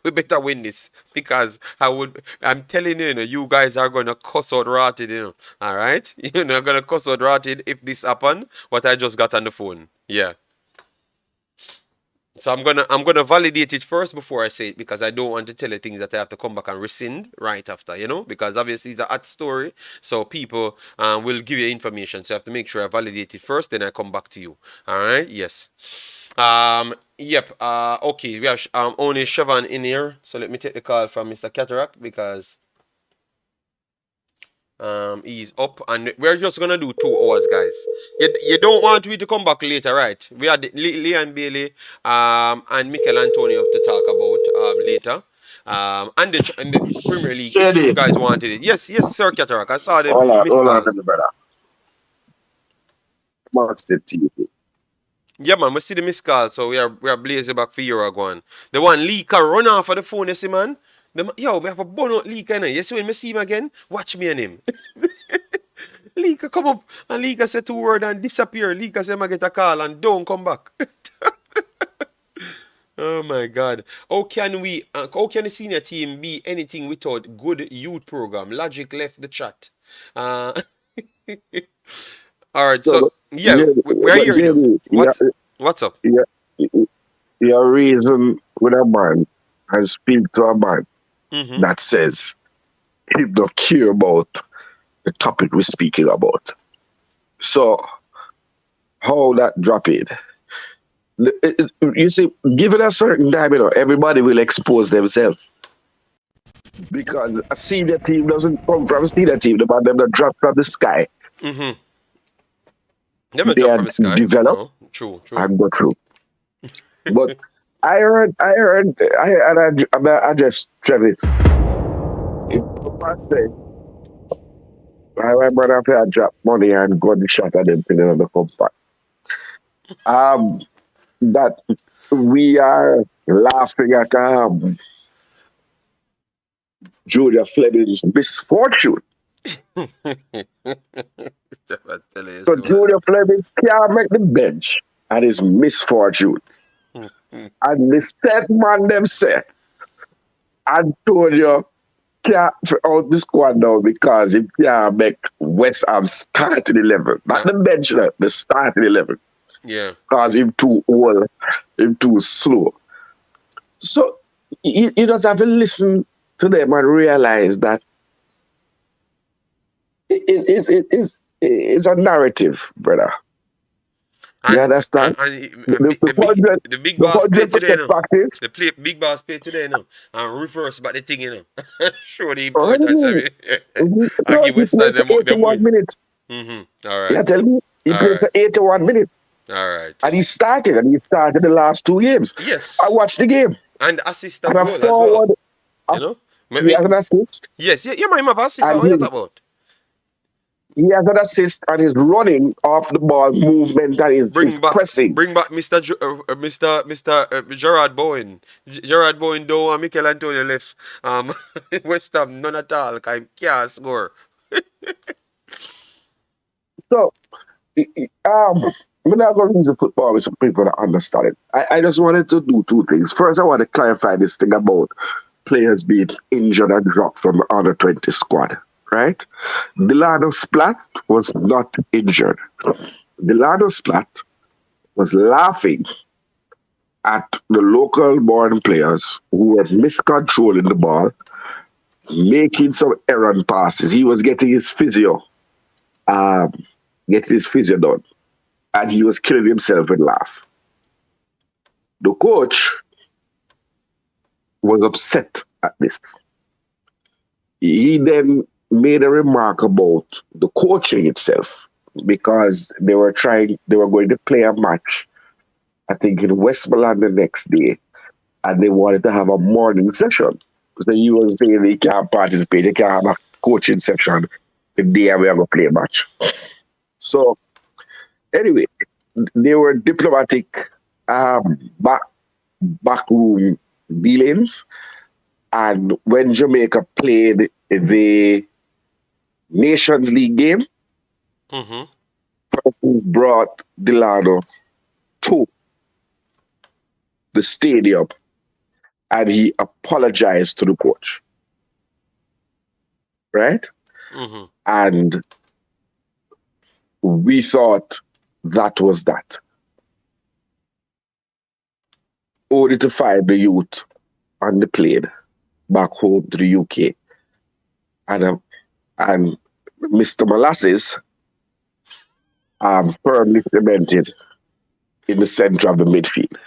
S1: We better win this. Because I'm telling you, you guys are gonna cuss out rotted, alright? You're gonna cuss out rotted if this happen, what I just got on the phone. Yeah. So I'm gonna validate it first before I say it because I don't want to tell you things that I have to come back and rescind right after, because obviously it's a hot story. So people will give you information. So I have to make sure I validate it first, then I come back to you. All right? Yes. Yep. Okay. We have only Siobhan in here. So let me take the call from Mr. Cataract because he's up, and we're just gonna do 2 hours, guys. You don't want me to come back later, right? We had Leon Bailey and Mikel Antonio to talk about later. And the Premier League, if you
S7: Shady.
S1: guys wanted it. Yes, sir, Cataract. I saw the missed
S7: Hold on,
S1: call.
S7: brother. Imaxit TV.
S1: Yeah, man, we see the missed call, so we are blazing back for Uruguay. The one Lika run off of the phone, you see, man. Yo, we have a bun out Lika, you see when me see him again? Watch me and him. Lika come up and Lika say 2 words and disappear. Lika say I get a call and don't come back. Oh my God. How can the senior team be anything without good youth program? Logic left the chat. Uh, all right, so
S7: So,
S1: yeah, we're
S7: but
S1: hearing you.
S7: JD,
S1: What's up?
S7: your reason with a man and speak to a man
S1: Mm-hmm.
S7: that says he don't care about the topic we're speaking about. So, how that drop it? You see, given a certain time, everybody will expose themselves. Because a senior team doesn't come from a senior team. The man them that drop from the sky.
S1: Mm-hmm. Never
S7: They
S1: drop
S7: are
S1: from the sky.
S7: developed
S1: No, true.
S7: and go through. But I addressed Travis. If I say, my brother have to drop money and gun shot at them till they don't come back. That we are laughing at Julia Fleming's misfortune. So Julia Fleming can't make the bench and his misfortune. And the set man them say, Antonio can't out the squad now because he can't make West Ham starting 11. Not the bench, the starting 11.
S1: Yeah.
S7: Because him too old, him too slow. So you just have to listen to them and realize that it's a narrative, brother. You understand?
S1: The big boss play today,
S7: 100% practice.
S1: The big boss play today, and reverse back the thing, Show the importance of it. I give
S7: He
S1: West Ham
S7: played for
S1: them
S7: 81
S1: win.
S7: minutes.
S1: All right.
S7: Yeah, tell me. He played for 81 minutes.
S1: All right.
S7: And he started the last 2 games.
S1: Yes.
S7: I watched the game.
S1: And assist a
S7: And
S1: goal
S7: I'm
S1: as well.
S7: forward. He
S1: Me,
S7: has an assist.
S1: yes, you might have assist.
S7: And
S1: What you talk about?
S7: He has an assist and his running off the ball movement and his pressing.
S1: Bring back Mr. Gerard Bowen. Gerard Bowen don't want Mikel Antonio left. West Ham none at all. I can't score.
S7: So I'm not going to use the football with some people that understand it. I just wanted to do 2 things. First, I want to clarify this thing about players being injured and dropped from the under 20 squad. Right? Delano Splat was not injured. Delano Splat was laughing at the local born players who were miscontrolling the ball, making some errant passes. He was getting his physio done, and he was killing himself with laugh. The coach was upset at this. He then made a remark about the coaching itself because they were going to play a match, I think in Westmoreland the next day, and they wanted to have a morning session. So he was saying he can't participate, they can't have a coaching session the day we are going to play a match. So anyway, they were diplomatic backroom dealings, and when Jamaica played the Nations League game, persons brought Delano to the stadium and he apologized to the coach. Right? And we thought that was that. only to find the youth on the plane back home to the UK. And Mr. Molasses firmly cemented in the center of the midfield.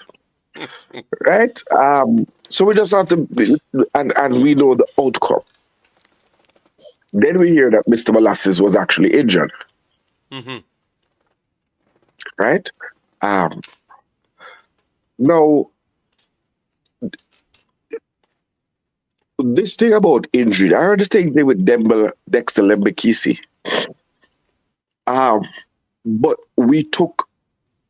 S7: Right? So we just have to be, and we know the outcome. Then we hear that Mr. Molasses was actually injured.
S1: Mm-hmm.
S7: Right? Now, this thing about injury, I heard this thing with Dexter Lembekisi. But we took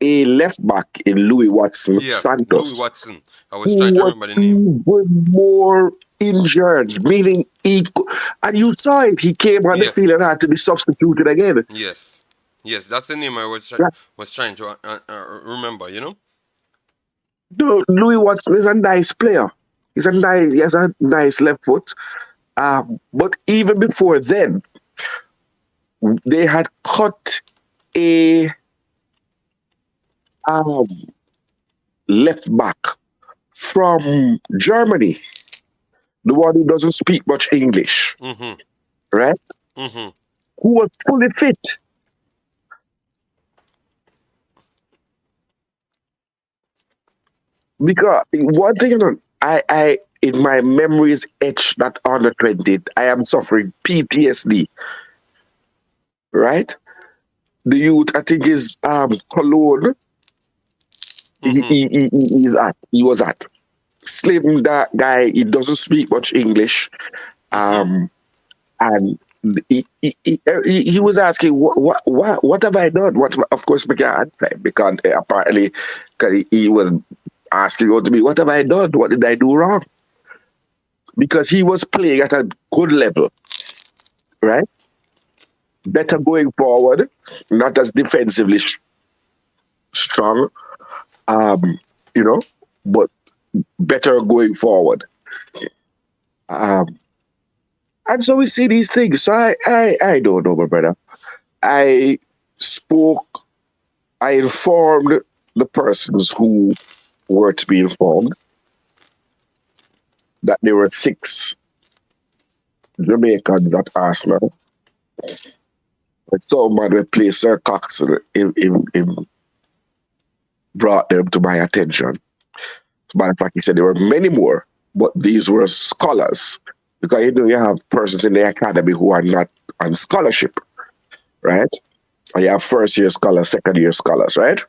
S7: a left back in Louis Watson
S1: Yeah,
S7: Santos,
S1: Louis Watson. I was
S7: who
S1: trying to
S7: was
S1: remember the name.
S7: even more injured, meaning and you saw it, he came on the
S1: Yes.
S7: field and had to be substituted again.
S1: Yes. Yes, that's the name I was
S7: Right.
S1: trying to remember, you know?
S7: No, Louis Watson is a nice player. He has a nice left foot. But even before then, they had cut a left back from Germany, the one who doesn't speak much English,
S1: Mm-hmm.
S7: right?
S1: Mm-hmm.
S7: Who was fully fit. Because one thing, I in my memories etched that under 20, I am suffering PTSD, right? The youth, I think, is Cologne.
S1: Mm-hmm.
S7: He was at slim, that guy. He doesn't speak much English,
S1: Mm-hmm.
S7: and he was asking, what have I done? What, of course, we can't answer because apparently, cause he was asking out to me, what have I done? What did I do wrong? Because he was playing at a good level, right? Better going forward, not as defensively strong, you know, but better going forward. Um, and so we see these things. So I don't know, my brother. I informed the persons who were to be informed that there were 6 Jamaicans at Arsenal. But someone would play Sir Cox him brought them to my attention. As a matter of fact, he said there were many more, but these were scholars. Because you have persons in the academy who are not on scholarship, right? And you have first year scholars, second year scholars, right?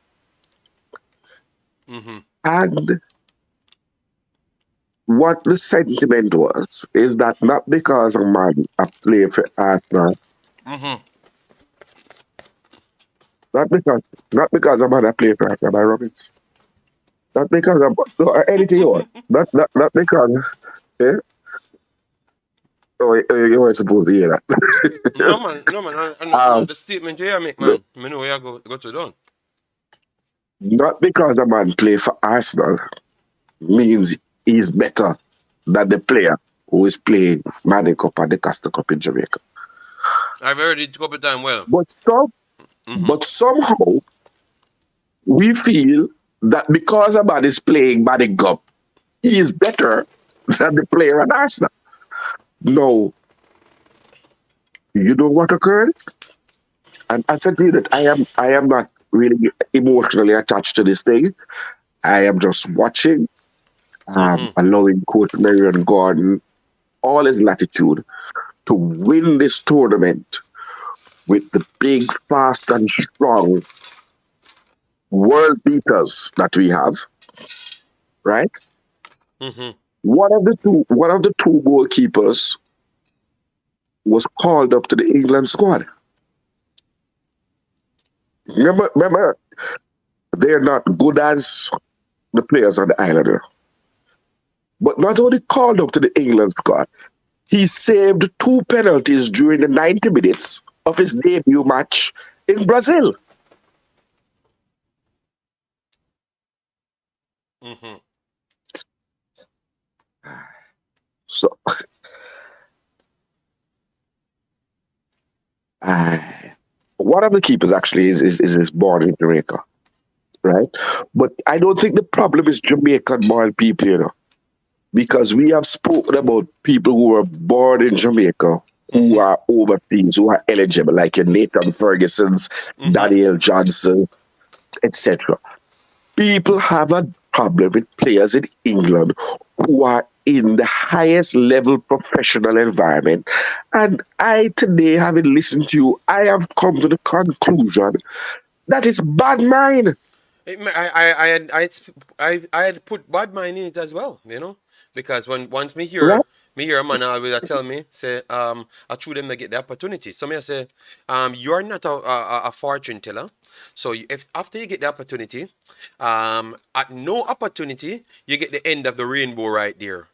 S1: Mm-hmm.
S7: And what the sentiment was is that not because a man a play for Arsenal,
S1: Mm-hmm.
S7: not because a man a play for Arsenal by Robbins, not because of or anything else, not because. Eh? Oh, you weren't supposed to hear that.
S1: No man, I know the statement you make, man. I know where you go to done.
S7: Not because a man play for Arsenal means he's better than the player who is playing Manning Cup and the Costa Cup in Jamaica.
S1: I've heard it a couple times. Well,
S7: But somehow we feel that because a man is playing Manning Cup, he is better than the player at Arsenal. No, you know what occurred? And I said to you that I am not really emotionally attached to this thing. I am just watching, allowing Coach Marion Gordon all his latitude to win this tournament with the big, fast, and strong world beaters that we have. Right?
S1: Mm-hmm.
S7: One of the two goalkeepers was called up to the England squad. Remember, they're not good as the players on the Islander. But not only called up to the England squad, he saved 2 penalties during the 90 minutes of his debut match in Brazil.
S1: Mm-hmm.
S7: So, one of the keepers actually is born in Jamaica, right? But I don't think the problem is Jamaican born people, because we have spoken about people who are born in Jamaica, who are overseas, who are eligible, like your Nathan Ferguson's, Daniel Johnson, etc. People have a problem with players in England who are in the highest level professional environment. And I today, having listened to you, I have come to the conclusion that is bad mind.
S1: I had put bad mind in it as well, because once me
S7: Right?
S1: hear a man always tell me say I through them to get the opportunity. So me I say you are not a fortune teller. So if after you get the opportunity, at no opportunity you get the end of the rainbow right there.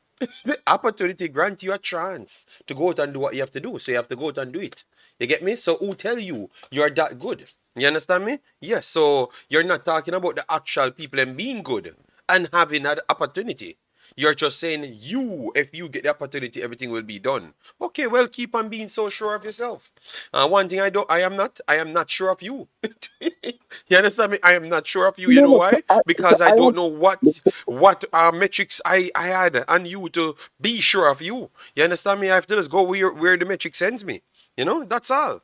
S1: The opportunity grant you a chance to go out and do what you have to do. So you have to go out and do it. You get me? So who tell you you're that good? You understand me? Yes. So you're not talking about the actual people and being good and having that opportunity. You're just saying if you get the opportunity, everything will be done. Okay, well, keep on being so sure of yourself. One thing I am not sure of you. You understand me? I am not sure of you. You
S7: No,
S1: know
S7: no,
S1: why?
S7: so
S1: Because I
S7: I
S1: don't
S7: was,
S1: know what metrics I had on you to be sure of you. You understand me? I have to just go where the metric sends me. That's all.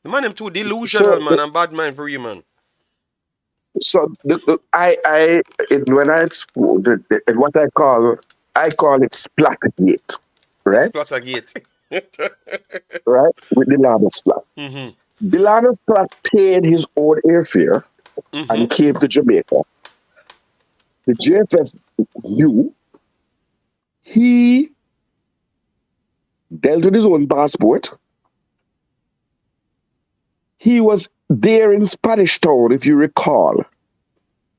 S1: The man, I'm too delusional,
S7: so
S1: man. I'm bad man for you, man.
S7: when I what I call it Splattergate, right?
S1: Splattergate.
S7: Right, with Delano Splat.
S1: Mm-hmm.
S7: Delano Splat paid his own airfare and
S1: Mm-hmm.
S7: came to Jamaica. The JFF knew he dealt with his own passport. He was there in Spanish Town, if you recall,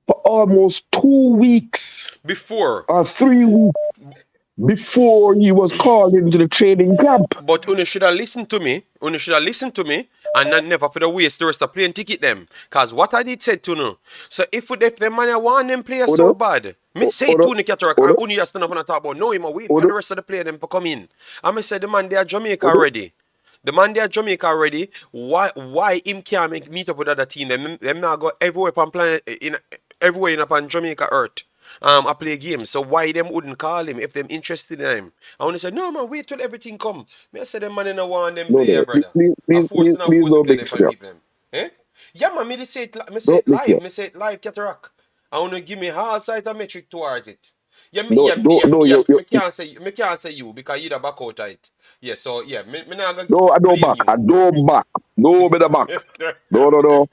S7: for almost 2 weeks
S1: Before.
S7: or 3 weeks before he was called into the training camp.
S1: But Una should have listened to me. Una should have listened to me and not never for the waste the rest of plane ticket them. Cause what I did said to no. So if the man I want them players so
S7: Odo,
S1: bad, me say
S7: Odo,
S1: to the cataract and
S7: Odo,
S1: only just stand up and talk about no him a wait for
S7: Odo,
S1: the rest of the player them for come in. And me say the man they are Jamaica
S7: Odo.
S1: already. The man they are Jamaica already. Why him can't meet up with other team? Them now go everywhere upon planet everywhere in upon Jamaica earth. I play games. So why them wouldn't call him if them interested in him? I want to say, no man, wait till everything come. Me I say them man in a want them
S7: No,
S1: player,
S7: no,
S1: brother. I force to
S7: please
S1: force the
S7: don't
S1: play them
S7: mix
S1: for the
S7: me up.
S1: people them. Eh? Yeah man, me say it me say
S7: Don't
S1: it
S7: mix me
S1: live.
S7: up.
S1: Me say it live, Cataract. I want to give me all side of metric towards it. Yeah,
S7: No, no,
S1: me can't say you because you the back out of it. Yeah, so yeah, me not gonna
S7: no, I don't
S1: blame
S7: back.
S1: you.
S7: I don't back. No, me the back. No, no, no,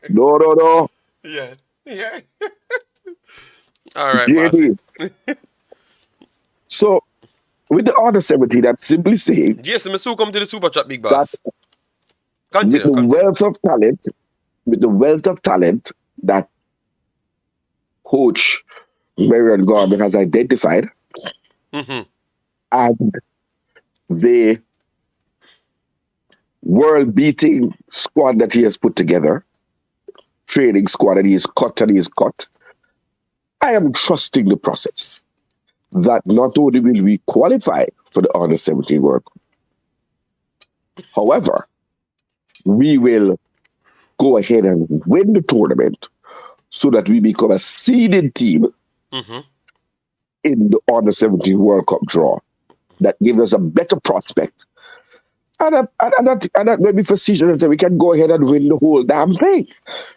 S7: no, no, no.
S1: Yeah, yeah. All right, bossy.
S7: JD. So with the under 17, I'm simply saying
S1: Jason, me soon come to the super chat, big
S7: that
S1: boss.
S7: with
S1: Continue,
S7: the
S1: continue.
S7: wealth of talent that coach Marion Garmin has identified,
S1: Mm-hmm.
S7: and the world beating squad that he has put together, training squad that he has cut, I am trusting the process that not only will we qualify for the under 17 World Cup, however, we will go ahead and win the tournament so that we become a seeded team
S1: Mm-hmm.
S7: in the under 17 World Cup draw that gives us a better prospect. And that may be facetious and say we can go ahead and win the whole damn thing.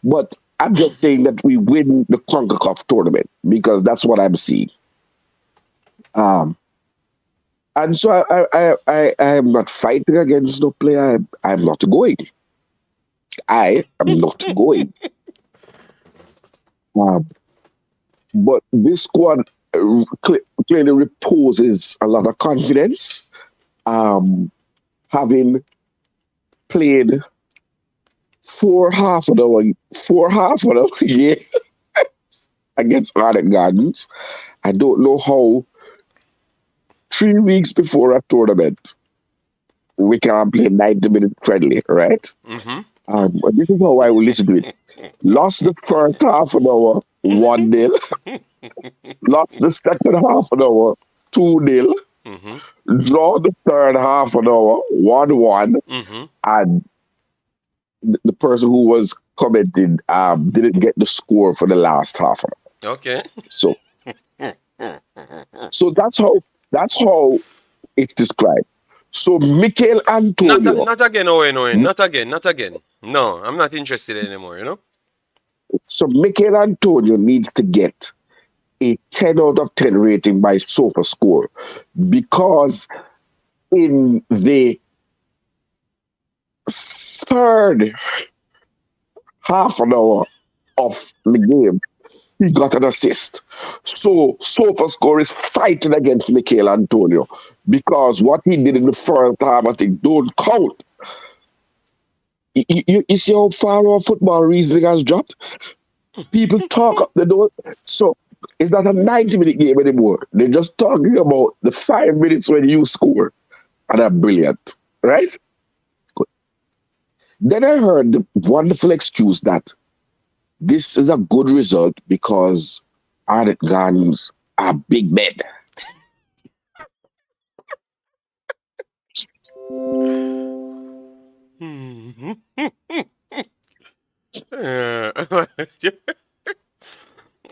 S7: But I'm just saying that we win the CONCACAF tournament because that's what I'm seeing. And so I am not fighting against no player. I'm not going. I am not going. Um, but this squad clearly reposes a lot of confidence. Having played four half an hour yeah, against Garden Gardens. I don't know how 3 weeks before a tournament we can play 90-minute friendly, right?
S1: Mm-hmm.
S7: But this is how I will listen to it. Lost the first half an hour 1-0. Lost the second half an hour 2-0.
S1: Mm-hmm.
S7: Draw the third half an hour 1-1.
S1: Mm-hmm.
S7: And the person who was commenting didn't get the score for the last half.
S1: Okay.
S7: So so that's how it's described. So Mikel Antonio.
S1: Not again, Owen. Not again. Not again. No, I'm not interested anymore. You know.
S7: So Mikel Antonio needs to get a 10 out of 10 rating by SofaScore because in the third half an hour of the game, he got an assist. So SofaScore is fighting against Mikel Antonio because what he did in the first half, I think, don't count. You see how far our football reasoning has dropped? People talk up the door. So it's not a 90-minute game anymore. They're just talking about the 5 minutes when you score. And they're brilliant. Right? Good. Then I heard the wonderful excuse that this is a good result because our guns are big men.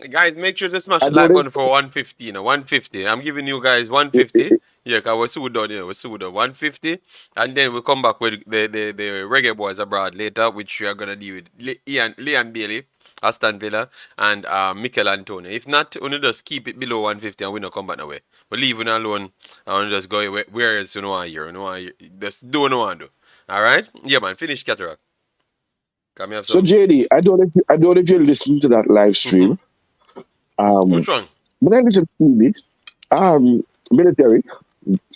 S1: Guys, make sure to smash
S7: I
S1: the like
S7: don't
S1: button for 150. You know, 150. I'm giving you guys 150. Yeah, because we're so done. We're so done. 150. And then we'll come back with the Reggae Boyz abroad later, which we are going to deal with Leon Bailey, Aston Villa, and Mikel Antonio. If not, we'll just keep it below 150 and we don't come back away. We'll leave it alone and we'll just go where else you know want to hear. You know, just do what you want to do. All right? Yeah, man. Finish Cataract. Come here.
S7: So JD, I don't know if you listen to that live stream.
S1: Which one?
S7: But I listen to this. Military,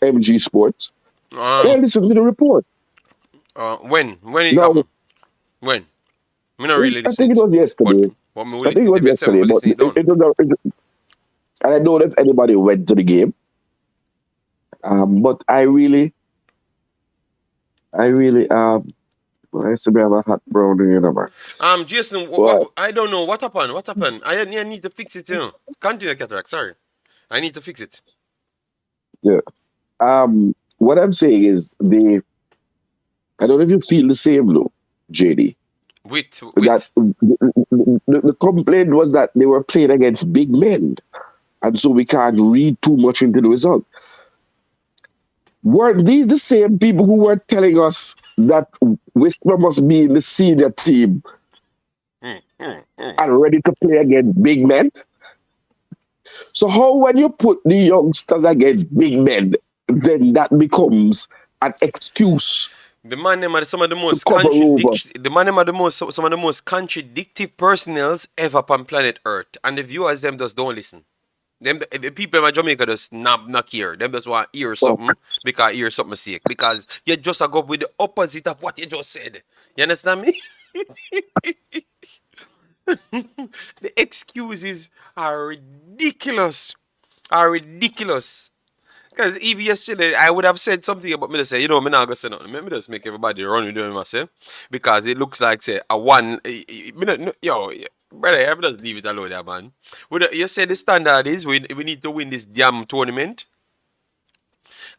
S7: MG Sports. I listen to the report.
S1: When it
S7: No,
S1: happened? When? Me not really
S7: I
S1: listen.
S7: think it was yesterday.
S1: What me
S7: I think it was yesterday, but and I don't know if anybody went to the game. But I really, I used to have a hot brown in the man.
S1: Jason,
S7: What?
S1: I don't know what happened. What happened? I need to fix it. You know. Continue, Cataract. Sorry, I need to fix it.
S7: Yeah. What I'm saying is I don't know if you feel the same though, JD. That the complaint was that they were playing against big men, and so we can't read too much into the result. Were these the same people who were telling us that Whisper must be in the senior team and ready to play against big men? So how when you put the youngsters against big men, then that becomes an excuse?
S1: The man them are some of the most
S7: some of
S1: the most contradictive personnels ever on planet Earth, and the viewers them just don't listen. Them the people in Jamaica just not care. Them just want to hear something because hear something sick. Because you just go with the opposite of what you just said. You understand me? The excuses are ridiculous. Because even yesterday, I would have said something about me to say, you know, I'm not going to say nothing. Let me just make everybody run with doing myself. Because it looks like, say, a one. Yo, brother, I'm just leave it alone there, man. You said the standard is we need to win this damn tournament.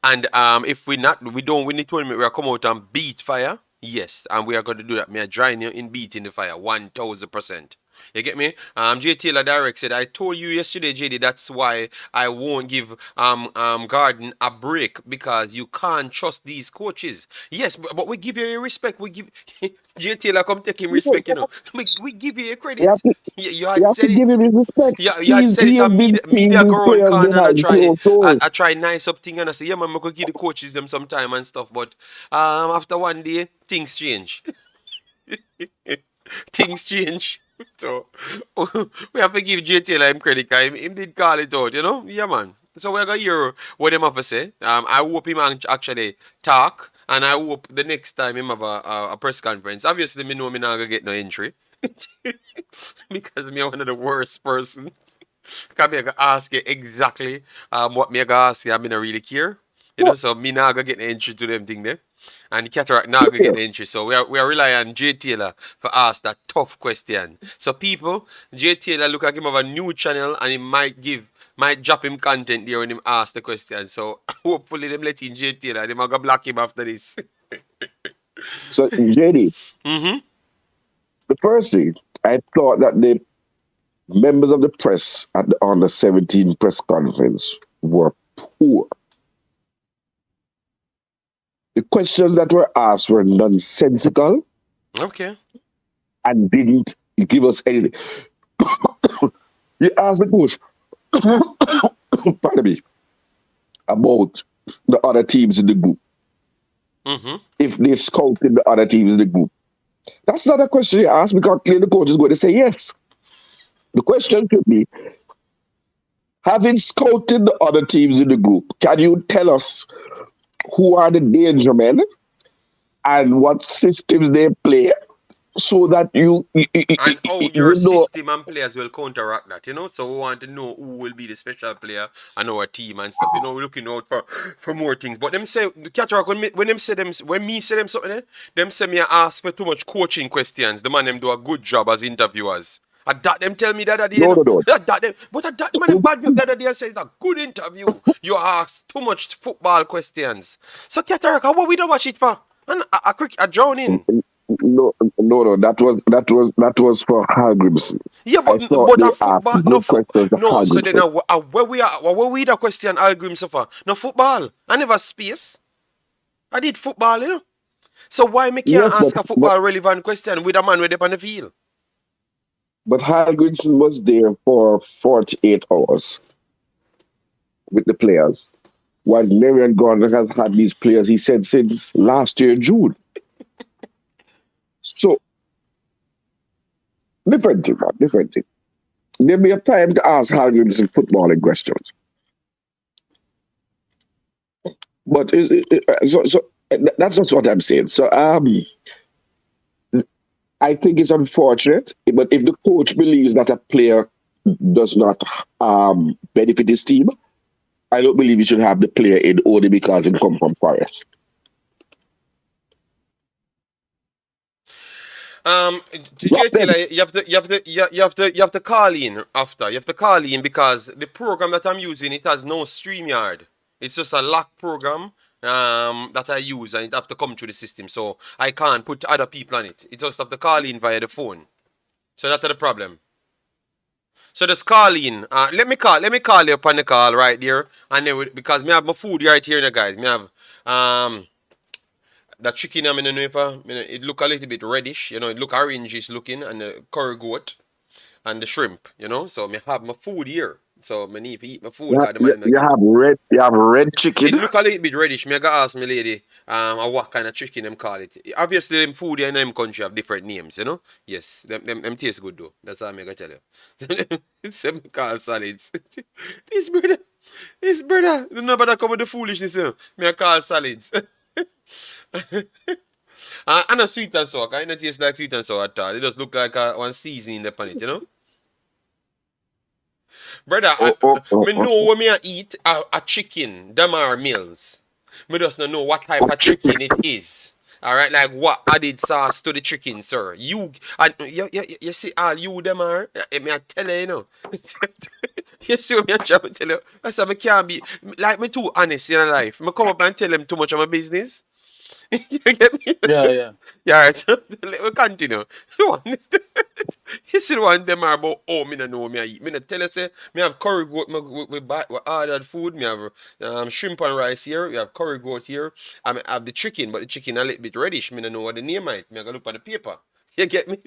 S1: And if we don't win the tournament, we'll come out and beat Fire. Yes, and we are going to do that. Me join you in beating the Fire 1000%. You get me? J. Taylor Direct said, I told you yesterday, JD, that's why I won't give Garden a break because you can't trust these coaches. Yes, but we give you a respect. We give J. Taylor come take him respect, you know. We give you a credit. You
S7: have to give him his respect.
S1: You had said it on media growing corner and I try nice up thing and I say, yeah man, I could give the coaches them some time and stuff, but after one day, things change. Things change. So we have to give J. Taylor him credit because him did call it out, you know? Yeah, man. So we're going to hear what him have to say. I hope him actually talk, and I hope the next time him have a press conference. Obviously, me know me not going to get no entry because me one of the worst person. Because me going to ask you exactly what me going to ask you. I mean, I really care. You know, so me not going to get no entry to them thing there. And the Cataract not going to get the entry. So we are relying on J. Taylor for ask that tough question. So people, J. Taylor look like him have a new channel and he might drop him content there when him ask the question. So hopefully them let in J. Taylor and they might go block him after this.
S7: So, JD,
S1: Mm-hmm.
S7: the first thing, I thought that the members of the press at the under 17 press conference were poor. The questions that were asked were nonsensical
S1: Okay.
S7: and didn't give us anything. You asked the coach, pardon me, about the other teams in the group.
S1: Mm-hmm.
S7: If they scouted the other teams in the group. That's not a question you ask because clearly the coach is going to say yes. The question should be, having scouted the other teams in the group, can you tell us who are the danger men and what systems they play so that
S1: And how your
S7: you know?
S1: system and players will counteract that, you know? So we want to know who will be the special player on our team and stuff. You know, we're looking out for more things. But them say, Cataract, when them say them, when me say them something, them say me I ask for too much coaching questions. The man them do a good job as interviewers. I that them tell me the other day, you
S7: No,
S1: know?
S7: no, no.
S1: That them, but I that man them bad me up the other day and say it's a good interview. You ask too much football questions. So Cataract, what we don't watch it for? And I drown in.
S7: No. That was for Hargreaves.
S1: Yeah,
S7: I thought
S1: but
S7: they
S1: a
S7: asked
S1: football, no
S7: good
S1: foot,
S7: questions of
S1: no. So then,
S7: Hargreaves.
S1: where we the question Algrim suffer? No football. I never space. I did football, you know. So why me can't
S7: Yes,
S1: ask a football relevant question with a man with up on the field?
S7: but Hargreaves was there for 48 hours with the players. While Marion Gordon has had these players, he said, since last year, June. So, different thing, man, different thing. There'll be a time to ask Hargreaves some footballing questions. But that's just what I'm saying. So, I think it's unfortunate, but if the coach believes that a player does not benefit his team, I don't believe he should have the player in only because it come from Forest. Drop
S1: JT,
S7: them.
S1: like, you have to call in after. You have to call in because the program that I'm using, it has no StreamYard. It's just a lock program that I use and it have to come through the system. So I can't put other people on it. It just have to call in via the phone. So that's the problem. So just call in. Let me call you up on the call right there. And then because me have my food right here, guys. Me have the chicken, I don't know if it look a little bit reddish, you know, it look orangish looking, and the curry goat and the shrimp, you know. So me have my food here. So me need to eat my food because the man
S7: You have red chicken.
S1: it look a little bit reddish. Me gotta ask me lady what kind of chicken them call it. Obviously them food in them country have different names, you know. Yes, them taste good though. That's all I'm gonna tell you. It's them call salads. this brother, nobody come with the foolishness, you know. Me I call salads. And a sweet and sour, it don't taste like sweet and sour at all. It just look like one seasoning in the pan it, you know. Brother, me know when me a eat a chicken, them are meals. Me just don't know what type of chicken it is. Alright, like what added sauce to the chicken, sir? You see all you them are, me I tell you, you know. You see what me I try to tell you? I said me can't be, like me too honest in life. Me come up and tell them too much of my business. You get me?
S5: Yeah.
S1: Yeah, right. So let me continue. You see the one them are about me no know me I eat. Me no tell you say me have curry goat we ordered food. Me have shrimp and rice here. We have curry goat here. I have the chicken, but the chicken a little bit reddish. Me no know what the name it. Me I go look on the paper. You get me?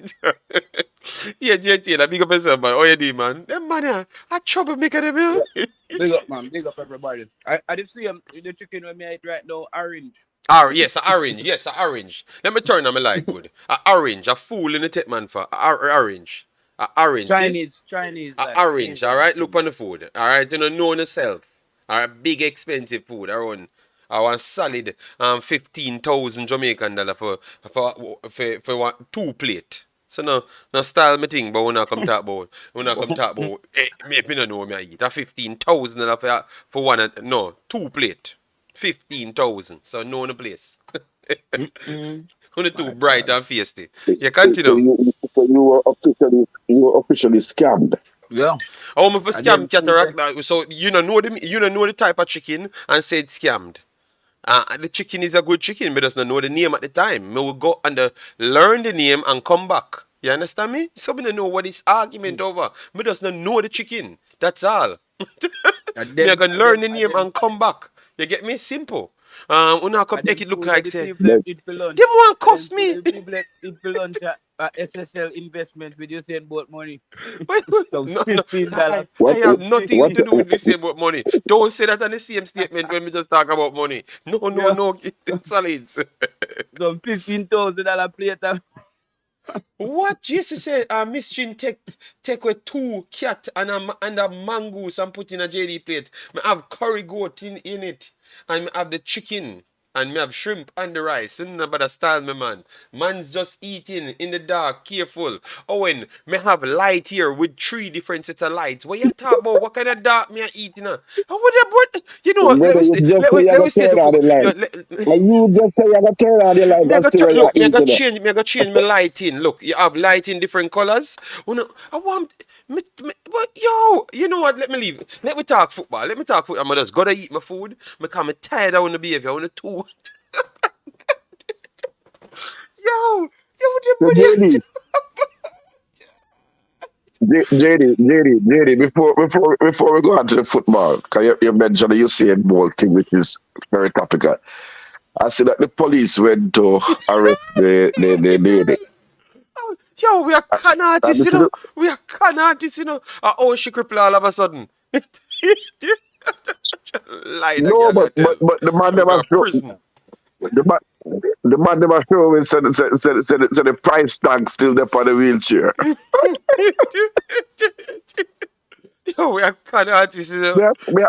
S1: Yeah, JT, that big up yourself, man. Oh, you do, man. Them man a troublemaker them here.
S5: Big up, man. Big up, everybody. I did see the chicken when me eat right now, orange.
S1: Yes, a orange. Yes, a orange. Let me turn on my light good. A orange. A fool in the tip man for orange. A orange.
S5: Chinese.
S1: A orange. All right. Look on the food. All right. You know yourself. All right. Big expensive food. Around. I want solid 15,000 Jamaican dollar for one, 2 plate. So no style me thing, but when I come talk about me don't know me I eat. A 15,000 dollar for one no 2 plate. 15,000. So know the place. Only too bright and feisty. You continue.
S7: So you were officially scammed.
S5: Yeah.
S1: How me for scam Cataract? So you don't know the type of chicken and say it's scammed. The chicken is a good chicken. Me does not know the name at the time. Me will go and learn the name and come back. You understand me? So me don't know what is argument over. Me does not know the chicken. That's all.
S5: And
S1: Me I
S5: then,
S1: can
S5: and
S1: learn
S5: then,
S1: the
S5: and
S1: name
S5: then,
S1: and come back. You get me? Simple. Una come
S5: and
S1: make
S5: then
S1: it look
S5: food that
S1: like
S5: the
S1: say
S5: people
S7: But,
S5: eat for lunch.
S1: them want
S5: And then
S1: cost
S5: food
S1: me.
S5: that the people eat for lunch at SSL investment with you saying about money. Some
S1: No, no.
S5: $15.
S1: I
S7: what
S1: have nothing
S7: what
S1: to do with this about money. Don't say that on the same statement when we just talk about money. No, no,
S5: Yeah.
S1: no. Solids.
S5: Some $15,000 plate.
S1: What Jesus said, Miss Chin take with 2 cat and a mangoes and put in a JD plate. Me have curry goat in it. And me have the chicken. And me have shrimp and the rice. You know about the style, me man. Man's just eating in the dark, careful. Owen, me have light here with 3 different sets of lights. What you talk about? What kind of dark me a eating? How would I, you know what? Let
S7: brother,
S1: me
S7: you
S1: stay.
S7: just say
S1: Let
S7: you're
S1: me
S7: gonna
S1: stay
S7: turn
S1: to
S7: on the light. And you just say you're gonna turn on the light
S1: me I
S7: and
S1: got
S7: see where you're
S1: look,
S7: eating it.
S1: me I got change my lighting. Look, you have lighting different colors. I want but yo, you know what? Let me leave. Let me talk football. Let me talk football. I'm just gotta eat my food. Me tired of the behavior. I want to yo,
S7: So
S1: what
S7: JD, JD, before we go on to the football, because you mentioned the Usain Bolt thing, which is very topical. I see that the police went to arrest the lady.
S1: yo, we are con
S7: And
S1: artists, you
S7: this is
S1: know. We are con artists, you know. Oh, she cripple all of a sudden. Lie the
S7: no,
S1: girl, I tell.
S7: but the man
S1: We
S7: never
S1: got
S7: show
S1: prison.
S7: the man the man never show me said the price tag still there on the wheelchair.
S1: Yo, we are con artists, you know.
S7: Me,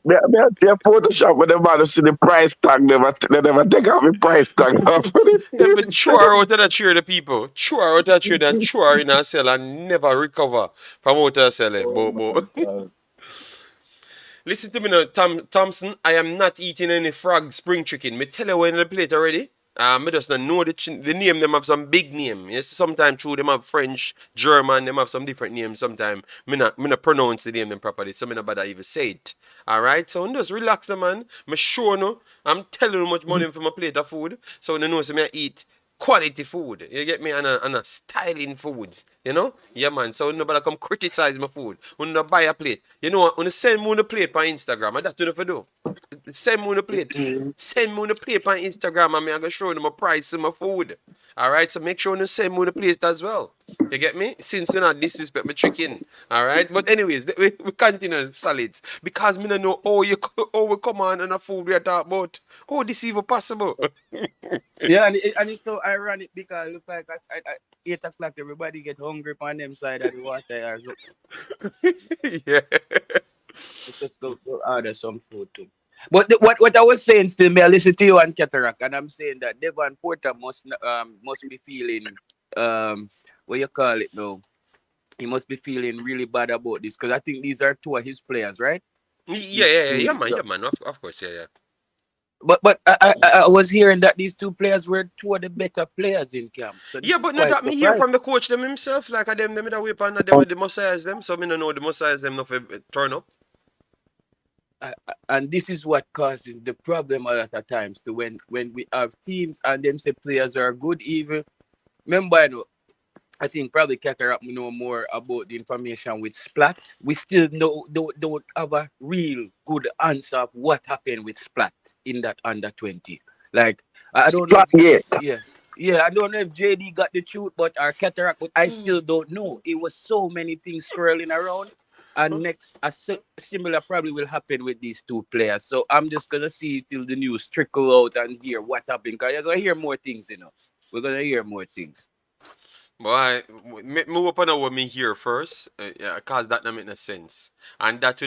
S7: me, me see a Photoshop when the man see the price tag they never take off the price tag off.
S1: Then we throw her out of the chair, the people. Throw her out of the chair and throw her in a cell and never recover from out of the cell.
S5: Oh my
S1: But
S5: God.
S1: listen to me now, Thompson. I am not eating any frog spring chicken. Me tell you when the plate already. Me just not know the name. Them have some big name. Yes, sometimes true them have French, German. Them have some different names. Sometimes me not pronounce the name them properly. So me not bother even say it. All right. So just relax, man. Me sure no. I'm telling you how much money for my plate of food. So you know, so me I eat quality food. You get me? And a styling foods. You know? Yeah, man. So nobody come criticize my food. When you buy a plate. You know what? When you send me the plate on Instagram, and that's what you do. Send me the plate. Send me the plate on Instagram and me I'm gonna show them my price of my food. Alright, so make sure you send me the plate as well. You get me? Since you not disrespect my chicken. Alright? But anyways, we continue solids. Because me don't know how we come on and a food we are talking about. Oh, this even possible.
S5: Yeah, and it's so ironic because it looks like at 8 o'clock everybody get hungry on them side of the water. So
S1: Yeah.
S5: let's just go order some food too. But what I was saying still, me I listen to you on Cataract, and I'm saying that Devon Porter must be feeling what you call it now. He must be feeling really bad about this because I think these are 2 of his players, right? These two.
S1: Yeah, man. Of course, yeah.
S5: But I was hearing that these 2 players were 2 of the better players in camp, so this
S1: Yeah,
S5: is
S1: but not
S5: quite
S1: that me hear
S5: surprising.
S1: from the coach them himself, like them that way on them the messiahs them, so me no know the messiahs them not turn up.
S5: And this is what causes the problem a lot of times to when we have teams and them say players are good even. Remember, I think probably Cataract know more about the information with Splat. We still don't have a real good answer of what happened with Splat in that under 20. Like I don't know
S7: Splat
S5: if
S7: gate.
S5: yeah, I don't know if JD got the truth, but our Cataract, but I still don't know. It was so many things swirling around. And next, similar probably will happen with these 2 players. So I'm just gonna see till the news trickle out and hear what happened. Cause you're gonna hear more things, We're gonna hear more things.
S1: Boy, me open up what me here first, yeah, cause that don't make no sense, and that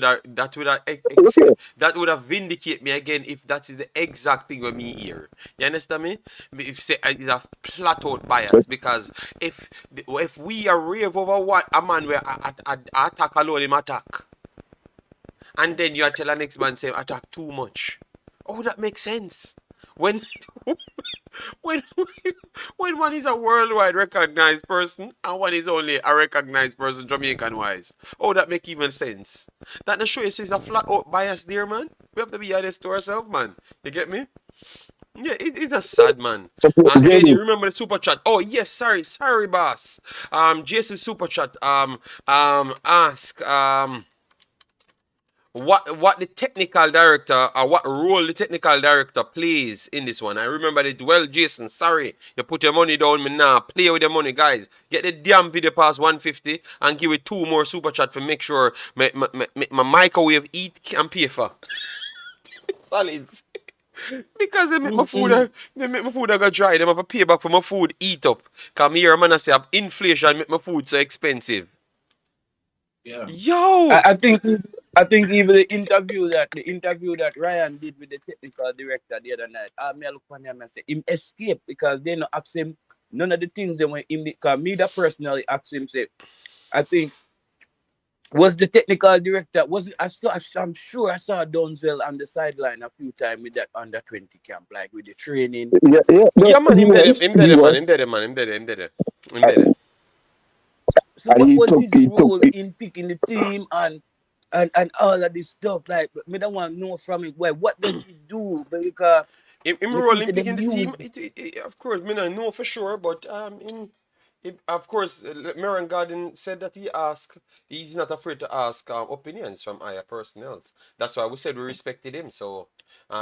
S1: would have vindicate me again if that is the exact thing what me hear. You understand me? If say it's a flat out bias because if we are rave over what a man where attack alone him attack, and then you tell the next man say attack too much, oh that makes sense when when when one is a worldwide recognized person and one is only a recognized person Jamaican wise. Oh, that make even sense. That the show is a flat out bias there, man. We have to be honest to ourselves, man. You get me? Yeah, it's a sad, man.
S7: So,
S1: JD,
S7: Jamie,
S1: remember the super chat? Oh yes, sorry, boss. Jason super chat. Ask what the technical director or what role the technical director plays in this one. I remember it well, Jason. Sorry, you put your money down. Me now play with your money, guys. Get the damn video past 150 and give it 2 more super chat for make sure my microwave eat and pay for. Solids. Because they make my food go dry. They have to pay back for my food eat up. Cause me here man I say inflation make my food so expensive.
S8: Yeah.
S1: Yo!
S8: I think even the interview that Ryan did with the technical director the other night, I look on him and say him escape because they not ask him none of the things they when him because me that personally asked him say, I think was the technical director was it, I'm sure I saw Donzel on the sideline a few times with that under 20 camp, like with the training.
S7: yeah,
S1: Yeah, man, him
S7: was,
S1: there, man, him there.
S8: So
S7: and
S8: what
S7: he
S8: was
S7: took,
S8: his
S7: he took,
S8: role in picking the team and all of this stuff? Like, me don't want to know from him. Well, what does he do? Because
S1: Him
S8: you
S1: rolling
S8: think
S1: picking
S8: them
S1: the team,
S8: use
S1: of course, me not know for sure, but of course, Marion Garden said that he's not afraid to ask opinions from higher personnel. That's why we said we respected him. So,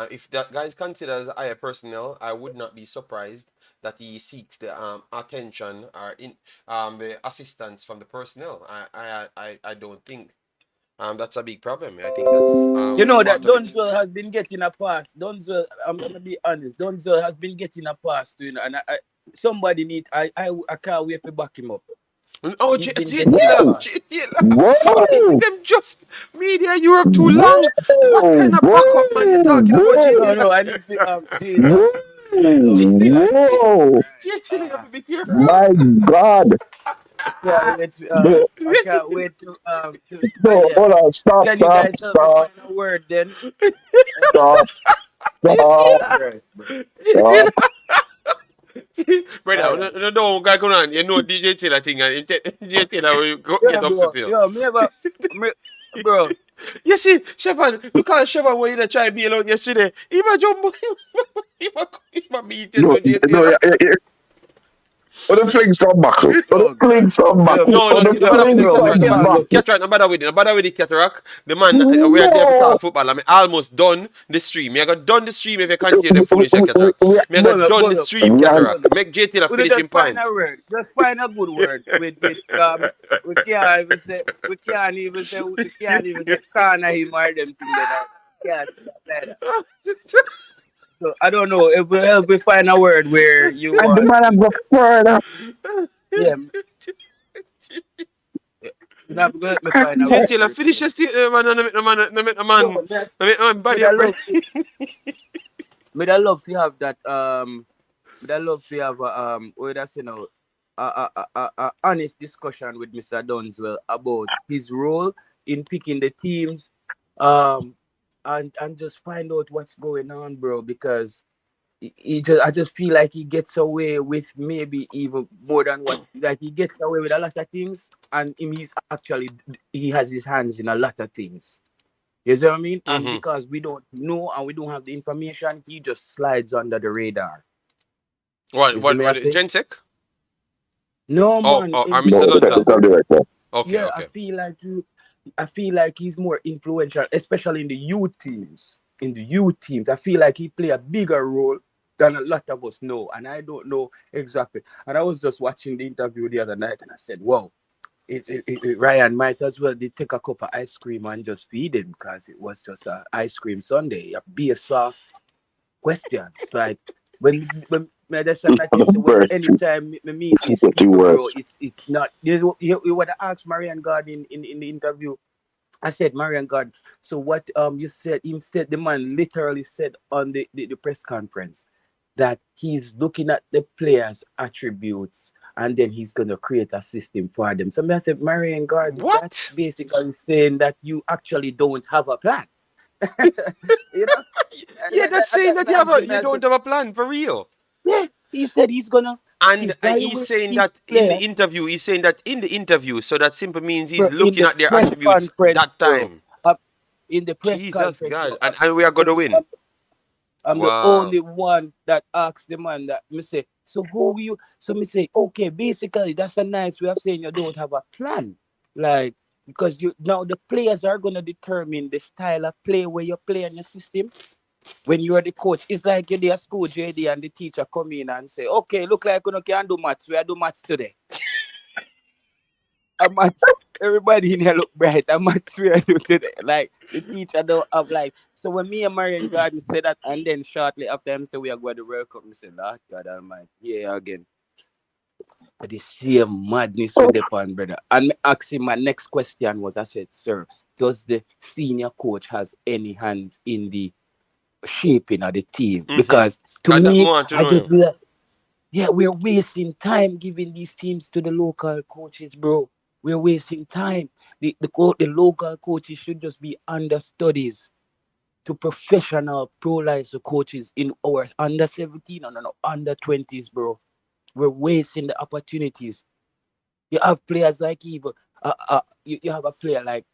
S1: if that guy is considered as higher personnel, I would not be surprised that he seeks the attention or the assistance from the personnel. I don't think that's a big problem. I think that's
S8: you know that
S1: part of it.
S8: Donzel has been getting a pass. Donzel, I'm gonna be honest. Donzel has been getting a pass to and somebody need. I can't wait to back him up.
S1: Oh,
S8: He's been
S1: J
S8: getting a
S1: Taylor,
S8: pass.
S1: J Taylor.
S7: whoa,
S1: Them just media Europe too long. What
S7: whoa,
S1: kind of backup man you talking about, J
S7: whoa,
S8: No,
S1: Taylor?
S8: I need to Jesus.
S7: whoa,
S1: J Taylor,
S7: whoa,
S1: J Taylor, you have to be careful.
S7: my God. No,
S8: I can't wait to well,
S7: no,
S8: yeah.
S7: hold on, stop,
S8: Can you
S7: stop,
S8: guys help me
S7: stop,
S8: find a word then?
S7: stop,
S1: J
S7: stop,
S1: Taylor,
S8: Right, bro.
S1: J
S7: stop.
S1: Taylor. Brother,
S8: All right.
S1: no don't guy going on. You know DJ Taylor thing and J Taylor will
S8: Yeah,
S1: get upset
S8: bro.
S1: with you.
S8: Yo, bro.
S1: You see, Shepard, look how Shepard when you try to be alone yesterday. He might jump, he might beat you
S7: No,
S1: to J
S7: no,
S1: Taylor.
S7: What the fling some back? What the
S8: Oh
S7: fling
S8: God.
S7: some back?
S8: Yo,
S1: No,
S7: What
S1: no,
S7: the
S1: no bother with
S7: fling
S1: the
S8: bro, we
S1: Cataract.
S7: some
S8: can't
S7: back?
S8: look.
S1: Cataract, no bother with the Cataract. The man, we are there to
S7: No,
S1: talk football. I mean, almost done the stream. Me I got done the stream if you continue them foolishness, Cataract.
S7: we,
S1: Me I got done the
S8: Bono,
S1: stream,
S7: we,
S1: Cataract.
S8: Bono.
S1: Make J Taylor
S8: We
S1: finish
S8: just
S1: in
S8: find
S1: point.
S8: a word. Just find a good word with we can't even say can him or them thing that can't say that like that. So I don't know if we help we find a word where you
S7: and the
S8: want
S7: man go further.
S8: yeah, you have to help me find a
S1: J
S8: word
S1: Taylor
S8: where
S1: finish the stream, man. No make no man, no make no man,
S8: yo,
S1: no make no man
S8: me
S1: body
S8: that
S1: up, brother.
S8: love me that love to have that me that love to have what I say now a honest discussion with Mr. Dunswell about his role in picking the teams um and just find out what's going on, bro, because I just feel like he gets away with maybe even more than what like he gets away with a lot of things and he's actually he has his hands in a lot of things. You see what I mean? And
S1: Mm-hmm.
S8: because we don't know and we don't have the information, he just slides under the radar. You see me I
S1: What,
S8: say?
S1: Gensek?
S8: No
S1: Oh,
S8: man,
S1: oh, or
S8: in
S1: Mr.
S7: No, the
S1: Dunzel?
S7: technical director.
S1: Okay,
S8: yeah,
S1: okay.
S8: I feel like he's more influential, especially in the youth teams. In the youth teams, I feel like he play a bigger role than a lot of us know, and I don't know exactly. And I was just watching the interview the other night, and I said, "Wow, Ryan might as well did take a cup of ice cream and just feed him because it was just a ice cream Sunday. Be a soft questions like when me just say like you say when
S7: Worst,
S8: anytime me meet these
S7: pretty
S8: people, bro,
S7: worst.
S8: it's not. You would ask Marian God in the interview. I said, Marian God, so what you said him said the man literally said on the press conference that he's looking at the players' attributes and then he's gonna create a system for them. So I said, Marian God, that's
S1: What?
S8: basically saying that you actually don't have a plan. you know?
S1: Yeah, that's saying that you
S8: That,
S1: you don't have a plan for real.
S8: Yeah, he said he's gonna
S1: And he's
S8: evaluate
S1: saying
S8: these
S1: that in the
S8: players,
S1: interview, so that simply means he's
S8: bro, in
S1: looking
S8: the
S1: at their
S8: press
S1: attributes
S8: conference,
S1: that
S8: bro.
S1: time.
S8: In the press
S1: Jesus
S8: conference,
S1: God.
S8: bro.
S1: And we are going to win.
S8: I'm the
S1: Wow.
S8: only one that asked the man that me say, so who you? So me say, okay, basically that's a nice way of saying you don't have a plan, like because you now the players are gonna determine the style of play where you play in your system. When you are the coach, it's like you're there at school, JD, and the teacher come in and say, okay, look like you can do maths. We are do maths today. A maths, everybody in here look bright. A maths we are do today. Like the teacher don't have like. So when me and Marion Garden said that, and then shortly after him say we are going to World Cup, me say, Lord God Almighty, yeah again. But the same madness with the pan, brother. And me asked him my next question was, I said, sir, does the senior coach has any hand in the shaping of the team?
S1: Mm-hmm.
S8: Because to
S1: That
S8: me,
S1: want to
S8: I
S1: know
S8: just
S1: you.
S8: be like, yeah, we're wasting time giving these teams to the local coaches, bro. We're wasting time. The local coaches should just be understudies to professional pro license coaches in our under 17 and under 20s, bro. We're wasting the opportunities. You have players like even you have a player like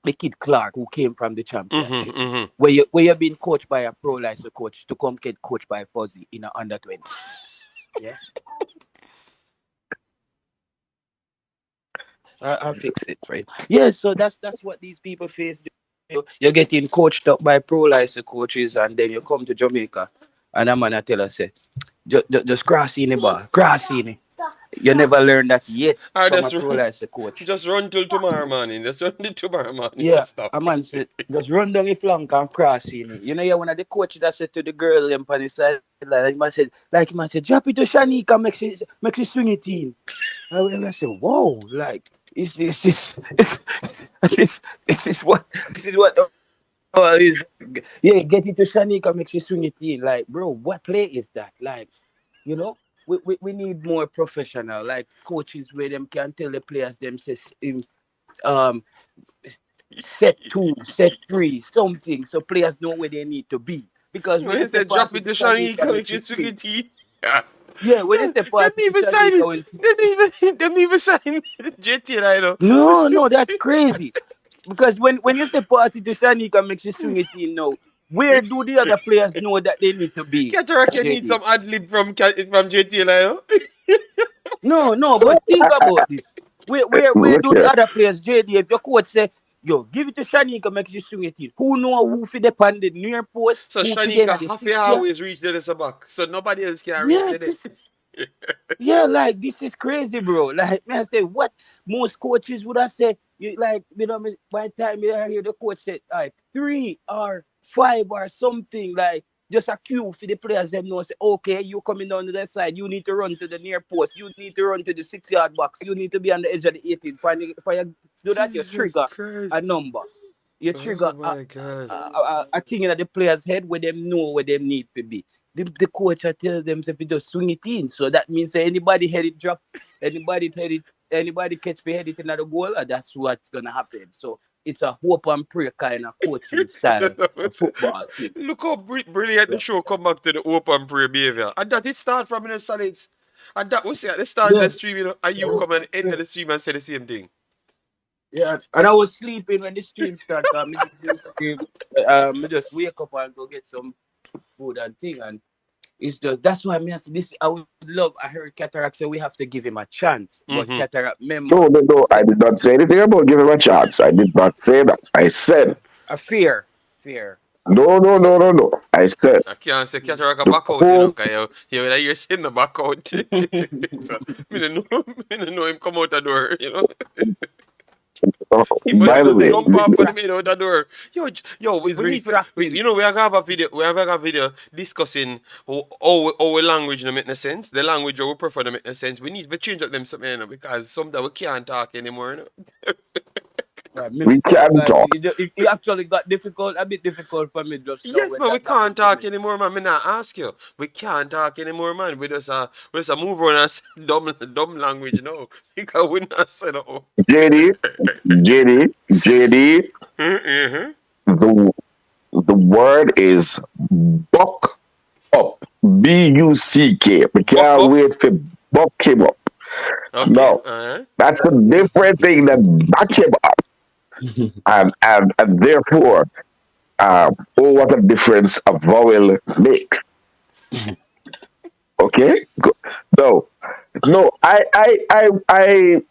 S8: the kid Clark who came from the
S1: Mm-hmm.
S8: championship,
S1: Mm-hmm.
S8: where you're being coached by a pro license coach to come get coached by Fuzzy in a under 20. Yeah, I'll fix it for you. Yeah, so that's what these people face. You're getting coached up by pro license coaches, and then you come to Jamaica, and a man I tell us say, just cross in the ball, cross in it. You never learn that yet
S1: I
S8: from a
S1: just
S8: pro
S1: run,
S8: license coach.
S1: just run till tomorrow morning. Just run till tomorrow morning and
S8: Yeah,
S1: stop.
S8: a man said, just run down the flank and cross in it. You know, yeah, one of the coaches that said to the girl them on the sideline, like man said, drop it to Shanika, make she swing it in. I said, whoa, like, is this, is this what is, yeah, get it to Shanika, make she swing it in. Like, bro, what play is that? Like, you know, we need more professional, like, coaches where them can tell the players them, says, um, set two, set three, something, so players know where they need to be. Because when
S1: When
S8: you
S1: you
S8: say
S1: say drop
S8: party
S1: it
S8: to
S1: to
S8: Shanika,
S1: Shanika,
S8: make
S1: make
S8: she
S1: it to
S8: swing.
S1: get tea. Yeah.
S8: Yeah, when you say
S1: Them
S8: party to
S1: even sign
S8: Shanika,
S1: it.
S8: when
S1: Them even sign JT right now.
S8: no, that's crazy. Because when you say party to Shanika makes you swing it in now, where do the other players know that they need to be,
S1: Cataract, you need
S8: JD?
S1: some ad lib from JT right now.
S8: No, but think about this. Where
S7: Look
S8: do the
S7: here.
S8: other players, JD, if your coach say, yo, give it to Shanika, makes you swing it in. Who know who fit the pan the near post,
S1: So
S8: who fit in
S1: Shanika
S8: at the
S1: have to
S8: 6 yard?
S1: always reach the back. So nobody else can reach
S8: Yeah,
S1: it.
S8: yeah, like this is crazy, bro. Like, man, I say what most coaches would have said. You like, by the time you hear the coach say like 3 or 5 or something, like just a cue for the players them know say, okay, you coming down to that side, you need to run to the near post, you need to run to the 6 yard box, you need to be on the edge of the 18. For you do that, you
S1: Jesus
S8: trigger a
S1: Christ.
S8: number. You
S1: Oh
S8: trigger
S1: my God.
S8: a thing in the players' head where them know where them need to be. The coach I tell them if you just swing it in. So that means that anybody head it drop, anybody catch the head it another goal, that's what's gonna happen. So it's a hope and pray kind of coaching style of football thing.
S1: Look how brilliant
S8: Yeah.
S1: the show come back to the open prayer behavior. And that it start from in the solids. And that was at the start of
S8: Yeah.
S1: the stream, and you come at the end of the stream and say the same thing.
S8: Yeah. And I was sleeping when the stream started. I just wake up and go get some food and thing. And it's just that's why I say this. I would love. I heard Cataract say we have to give him a chance, but
S1: Mm-hmm.
S8: Cataract member
S7: No, no, no. I
S8: said
S7: did not say anything about giving him a chance. I did not say that. I said,
S8: a fear.
S7: no, no, no, no, no. I said,
S1: I can't say cataract a
S7: the
S1: back out,
S7: coach,
S1: because you hear saying the back out. So, me don't know him come out the door. He must
S7: by the
S8: So
S1: just
S7: way,
S8: he's
S1: jump off on the
S8: retract.
S1: middle of the door. Yo,
S8: He's
S1: we need to,
S8: retracting.
S1: we have a video, discussing how language no make no sense. The language we prefer no make no sense. We need to change up them something, because sometimes we can't talk anymore.
S7: we can
S8: Because
S7: talk.
S8: it actually got a bit difficult for me just now
S1: Yes,
S8: when
S1: but we
S8: that
S1: can't
S8: happened to
S1: talk
S8: me.
S1: anymore, man. Me not ask you. We can't talk anymore, man. We just move on and say dumb language now. Because we not say no.
S7: JD, JD,
S1: Mm-hmm.
S7: the word is buck up. B-U-C-K. We
S1: Buck
S7: can't
S1: up.
S7: wait for buck him up.
S1: Okay.
S7: No,
S1: Alright.
S7: that's a different thing than back him up. And therefore, oh, what a difference a vowel makes. Okay? No, I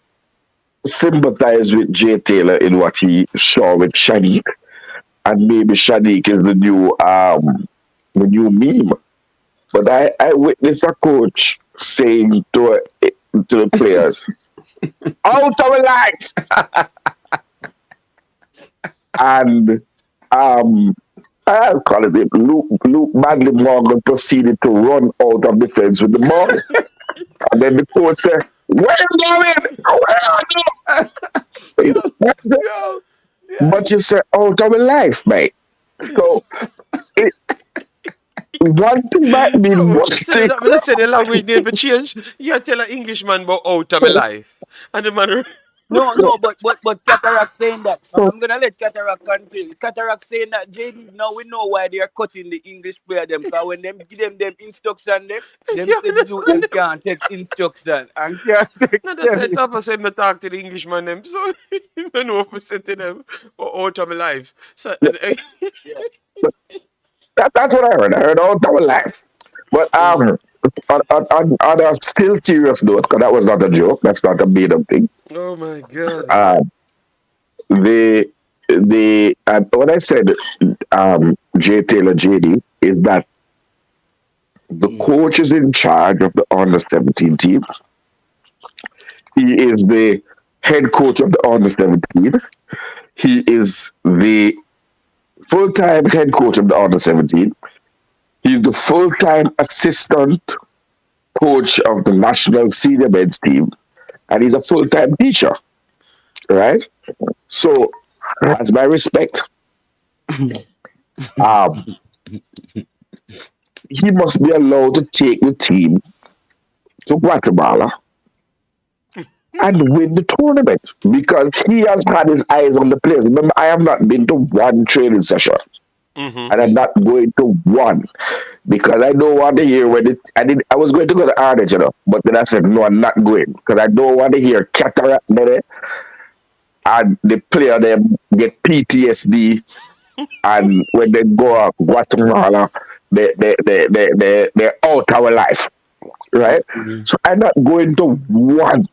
S7: sympathize with Jay Taylor in what he saw with Shanique, and maybe Shanique is the new meme. But I witnessed a coach saying to the players, "Out of light!" And I'll call it Luke Badley Morgan proceeded to run out of the fence with the ball. And then the coach said, "Where you going? Where are you?" But you said, "Out of life, mate." So it, one thing might mean
S1: So,
S7: one
S1: so
S7: thing.
S1: that when I say the language never change, you tell an Englishman about out of my life. And the man
S8: No, but Cataract saying that.
S7: So
S8: I'm gonna let Cataract continue. Cataract saying that JD, now we know why they are cutting the English player them, because when them give them instruction them
S1: can't
S8: say the youth them
S1: understand them.
S8: can't take instruction and can't take
S1: No, that's
S8: them.
S1: like top of say me talk to the Englishman them. So I know what to to them out of my life. So
S7: that's what I heard. I heard out of life. But on a still serious note, because that was not a joke, that's not a made up thing.
S1: oh my god.
S7: Uh, the when I said Jay Taylor JD is that the coach is in charge of the under 17 team. He is the head coach of the under 17. He is the full-time head coach of the under 17. He's the full-time assistant coach of the national senior men's team, and he's a full-time teacher. Right? So that's my respect. Um, he must be allowed to take the team to Guatemala and win the tournament because he has had his eyes on the players. Remember, I have not been to one training session,
S1: Mm-hmm.
S7: and I'm not going to one because I don't want to hear I was going to go to Ireland, but then I said no, I'm not going because I don't want to hear cataract there and the player them get PTSD, and when they go up Guatemala, they're out our life, right? So I'm not going to one.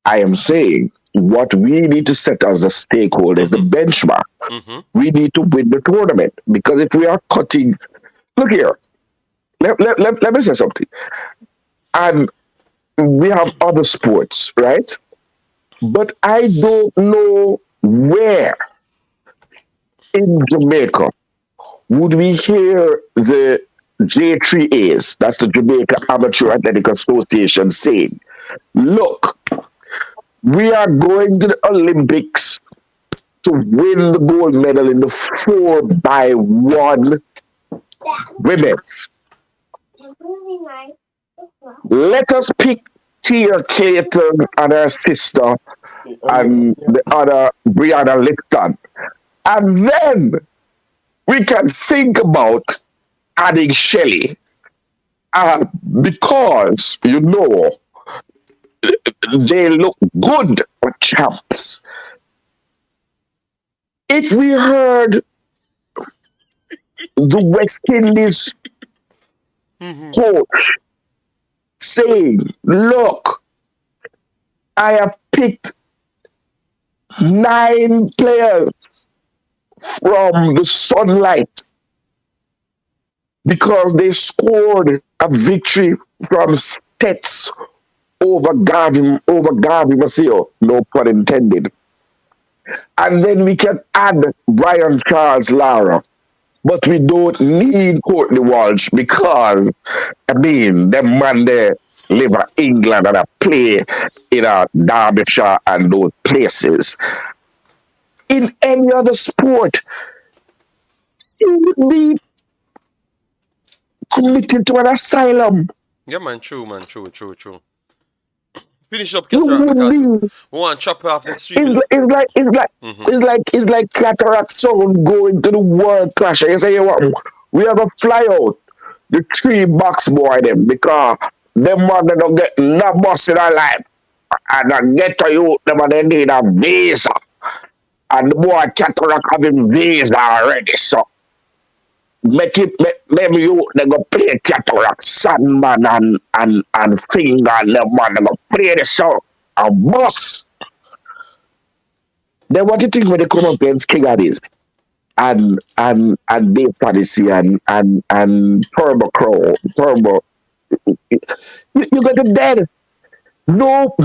S7: I am saying what we need to set as the stakeholders, the benchmark.
S1: Mm-hmm.
S7: We need to win the tournament because if we are cutting, look here, let me say something. And we have other sports, right? But I don't know where in Jamaica would we hear the J3As, that's the Jamaica Amateur Athletic Association, saying, look, we are going to the Olympics to win the gold medal in the 4x1 women's. Let us pick Tia Caton and her sister and the other Brianna Lipton. And then we can think about adding Shelley. Because, they look good at champs. If we heard the West Indies coach saying, look, I have picked 9 players from the Sunlight because they scored a victory from Stets over Garvey Maceo, no pun intended. And then we can add Brian Charles Lara. But we don't need Courtney Walsh because, them man there live in England and play in Derbyshire and those places. In any other sport, you would be committed to an asylum.
S1: Yeah, man, true, man, true. Finish up
S7: You
S1: cataract
S7: would
S1: because
S7: be.
S1: we want to chop off the stream.
S7: It's like cataract sound going to the world clash. You say you want We have to fly out the 3 box boy them because them man they don't get no bus in their life. And I get to you, them and they need a visa. And the boy Cataract have him visa already, so make it make them you they go play Cataract, Sandman and Finger and them man they go play the song and boss. Then what do you think when they come up against King Addies and Dave Fantasy and Turbo Crow, Turbo you got the dead. No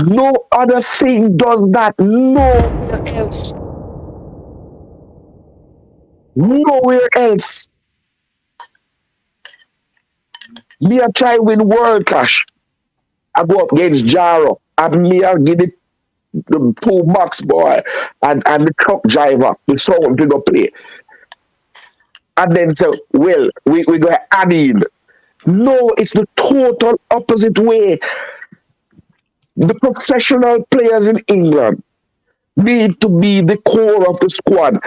S7: other thing does that. Nowhere else. Nowhere else. Me a try win World Clash. I go up against Jaro. And me a give it the 2 box boy and the truck driver. The someone to go play. And then say, well, we go add in. No, it's the total opposite way. The professional players in England need to be the core of the squad.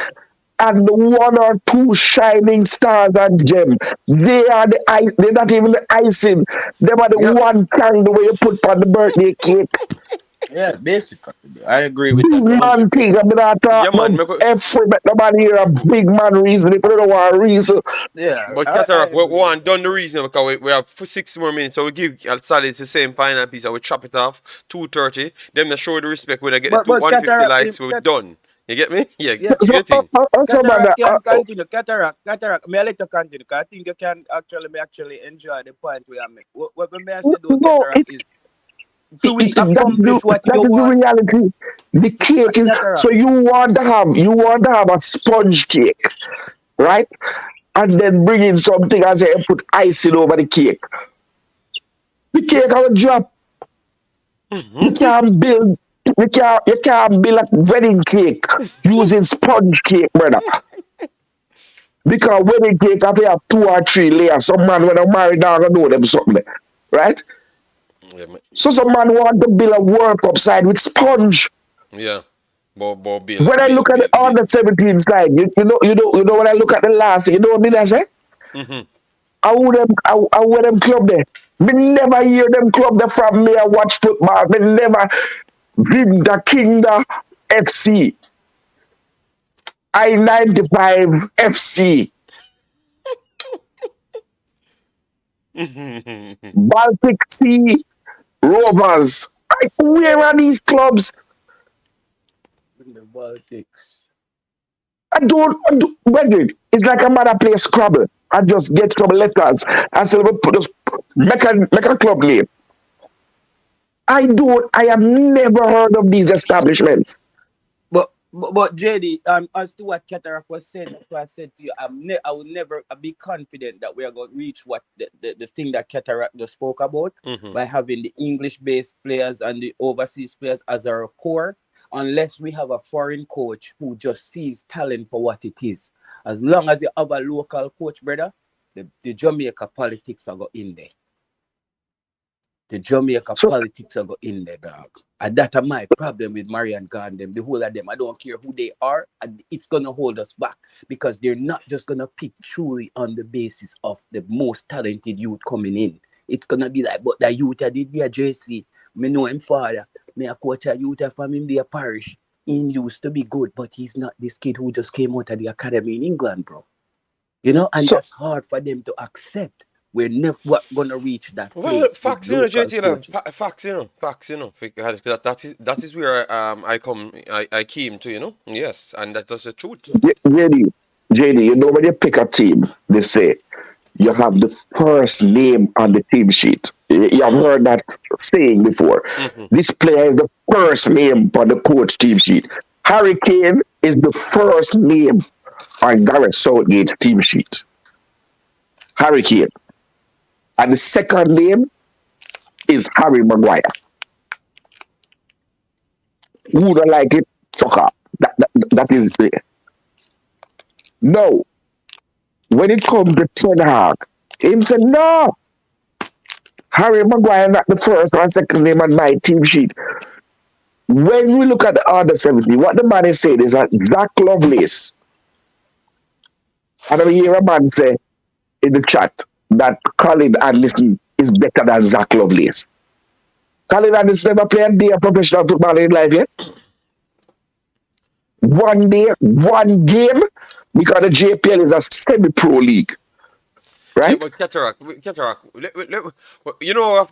S7: And the 1 or 2 shining stars and gems, they are they're not even the icing. They are the one candle where you put on the birthday cake.
S8: Yeah, basically. I agree with
S7: Big
S8: that.
S7: man thing. I mean, I
S1: Yeah,
S7: talk
S1: man.
S7: about every nobody here a big man reason if you don't want a reason.
S8: Yeah.
S1: But
S8: I
S1: Cataract, we
S8: agree.
S1: want done the reason because we have for 6 more minutes, so we give Solid the same final piece. And we chop it off 2:30. Them to show the respect when I get the
S8: But
S1: 150
S8: Cataract,
S1: likes, we're done. You get me? Yeah,
S8: yeah.
S1: do your thing.
S7: Also, man,
S8: Cataract can continue. Cataract. May I let you continue? Because I think you can actually enjoy the point we are making. What may I say though,
S7: no,
S8: Cataract, is to we
S7: that
S8: accomplish what
S7: that
S8: you
S7: is the
S8: want,
S7: reality. The cake is
S8: Cataract.
S7: so you want to have a sponge cake, right? And then bring in something and say put icing over the cake. The cake will drop. You can't build you can't build a wedding cake using sponge cake, brother. Because wedding cake have to have 2 or 3 layers. Some man when they married now gonna know them something. Right?
S1: Yeah, man.
S7: So some man want to build a work upside with sponge.
S1: Yeah. But Bill,
S7: When I look at the under 17 side, you know when I look at the last, you know what I say?
S1: Mm-hmm.
S7: I would them club there. Me never hear them club there from me. I watch football. Me never bring the Kinda FC, I-95 FC, Baltic Sea Rovers. Like, where are these clubs?
S8: In the Baltics.
S7: I don't Brethren, it's like a mother play Scrabble. I just get some letters and say, just make a club name. I have never heard of these establishments.
S8: But JD, as to what Cataract was saying, that's what I said to you. I will never be confident that we are going to reach what the thing that Cataract just spoke about by having the English-based players and the overseas players as our core, unless we have a foreign coach who just sees talent for what it is. As long as you have a local coach, brother, the Jamaica politics are go in there. The Jamaica politics are go in there, dog. And that's my problem with Marian Gardner, the whole of them. I don't care who they are, and it's gonna hold us back because they're not just gonna pick truly on the basis of the most talented youth coming in. It's gonna be like, but the youth I did their JC, me know him father, me a coach a youth from him their parish. He used to be good, but he's not this kid who just came out of the academy in England, bro. You know, and that's hard for them to accept. We're never gonna reach that.
S1: Well, facts, you know, JT, facts, you know, because that is where I came to, you know. Yes, and that's the truth.
S7: JD, you know when you pick a team, they say you have the first name on the team sheet. You have heard that saying before. This player is the first name on the coach team sheet. Harry Kane is the first name on Gareth Southgate's team sheet. Harry Kane. And the second name is Harry Maguire. Who don't like it? Soccer. That is there. No. When it comes to Ten Hag, him said, no. Harry Maguire not the first or second name on my team sheet. When we look at the other 70, what the man is saying is that Zach Lovelace, and I hear a man say, in the chat that Colin Anderson is better than Zach Lovelace. Colin Anderson never played a day of professional football in life yet. One day, one game, because the JPL is a semi-pro league.
S1: Yeah,
S7: Right?
S1: but Cataract, you know,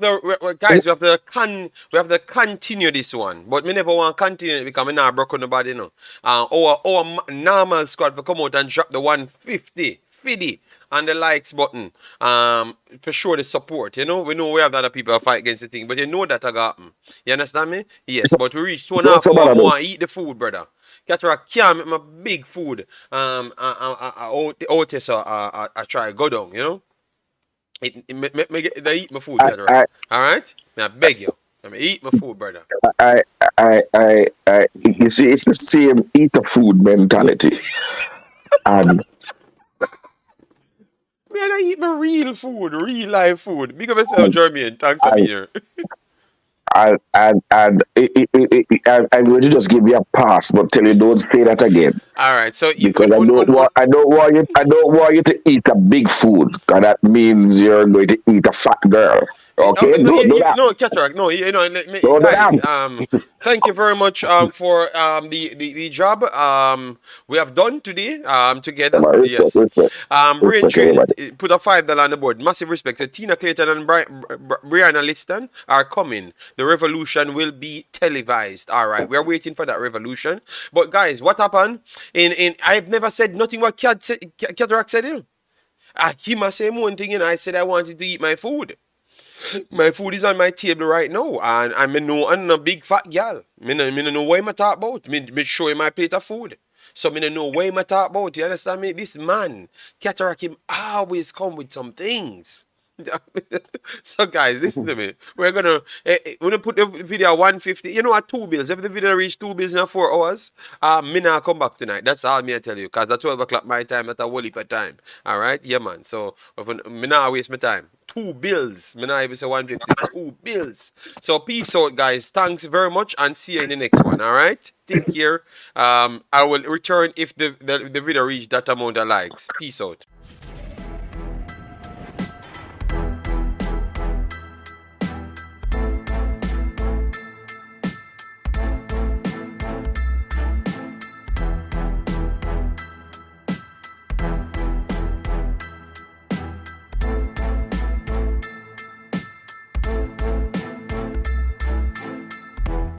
S1: guys, we have to continue this one. But me never want to continue it because me not broke on nobody, you know. Our normal squad will come out and drop the 150, 50 and the likes button. For sure the support, you know. We know we have other people that fight against the thing, but you know that I got them. You understand me? Yes, but we reach 2.5 hours more and eat the food, brother. Cataract can't make my big food. Out here, so I try go down, you know. They eat my food, Cataract. All right, now I beg you, let me eat my food, brother.
S7: You see, it's the same eat a food mentality. And
S1: Man, I eat my real food, real life food. Big of yourself, Jermaine. Thanks for being here.
S7: I'm going to just give you a pass, but tell you don't say that again.
S1: All right, so
S7: Because I don't want you to eat a big food, because that means you're going to eat a fat girl. Okay, don't do that.
S1: No, Cataract, no, you know,
S7: Don't do
S1: guys,
S7: that.
S1: thank you very much for the job we have done today together. Yes. Brain Train put a $5 on the board. Massive respect. So Tina Clayton and Brianna Liston are coming. The revolution will be televised. All right, we are waiting for that revolution. But guys, what happened? I've never said nothing what Cataract said. You know? He must say one thing, and I said I wanted to eat my food. My food is on my table right now, and I'm a big fat gal. Me no know what I talk about. Me show him my plate of food. So me no know what I talk about. You understand me? This man, Cataract, him always come with some things. So guys, listen to me. We're gonna put the video 150. You know what, 2 bills. If the video reach 2 bills in 4 hours, me not come back tonight. That's all me I tell you. Cause at 12 o'clock my time, that's a whole heap of time. Alright, yeah man. So me not waste my time. 2 bills. Me not even say 150. 2 bills. So peace out, guys. Thanks very much and see you in the next one. Alright? Take care. I will return if the video reach that amount of likes. Peace out.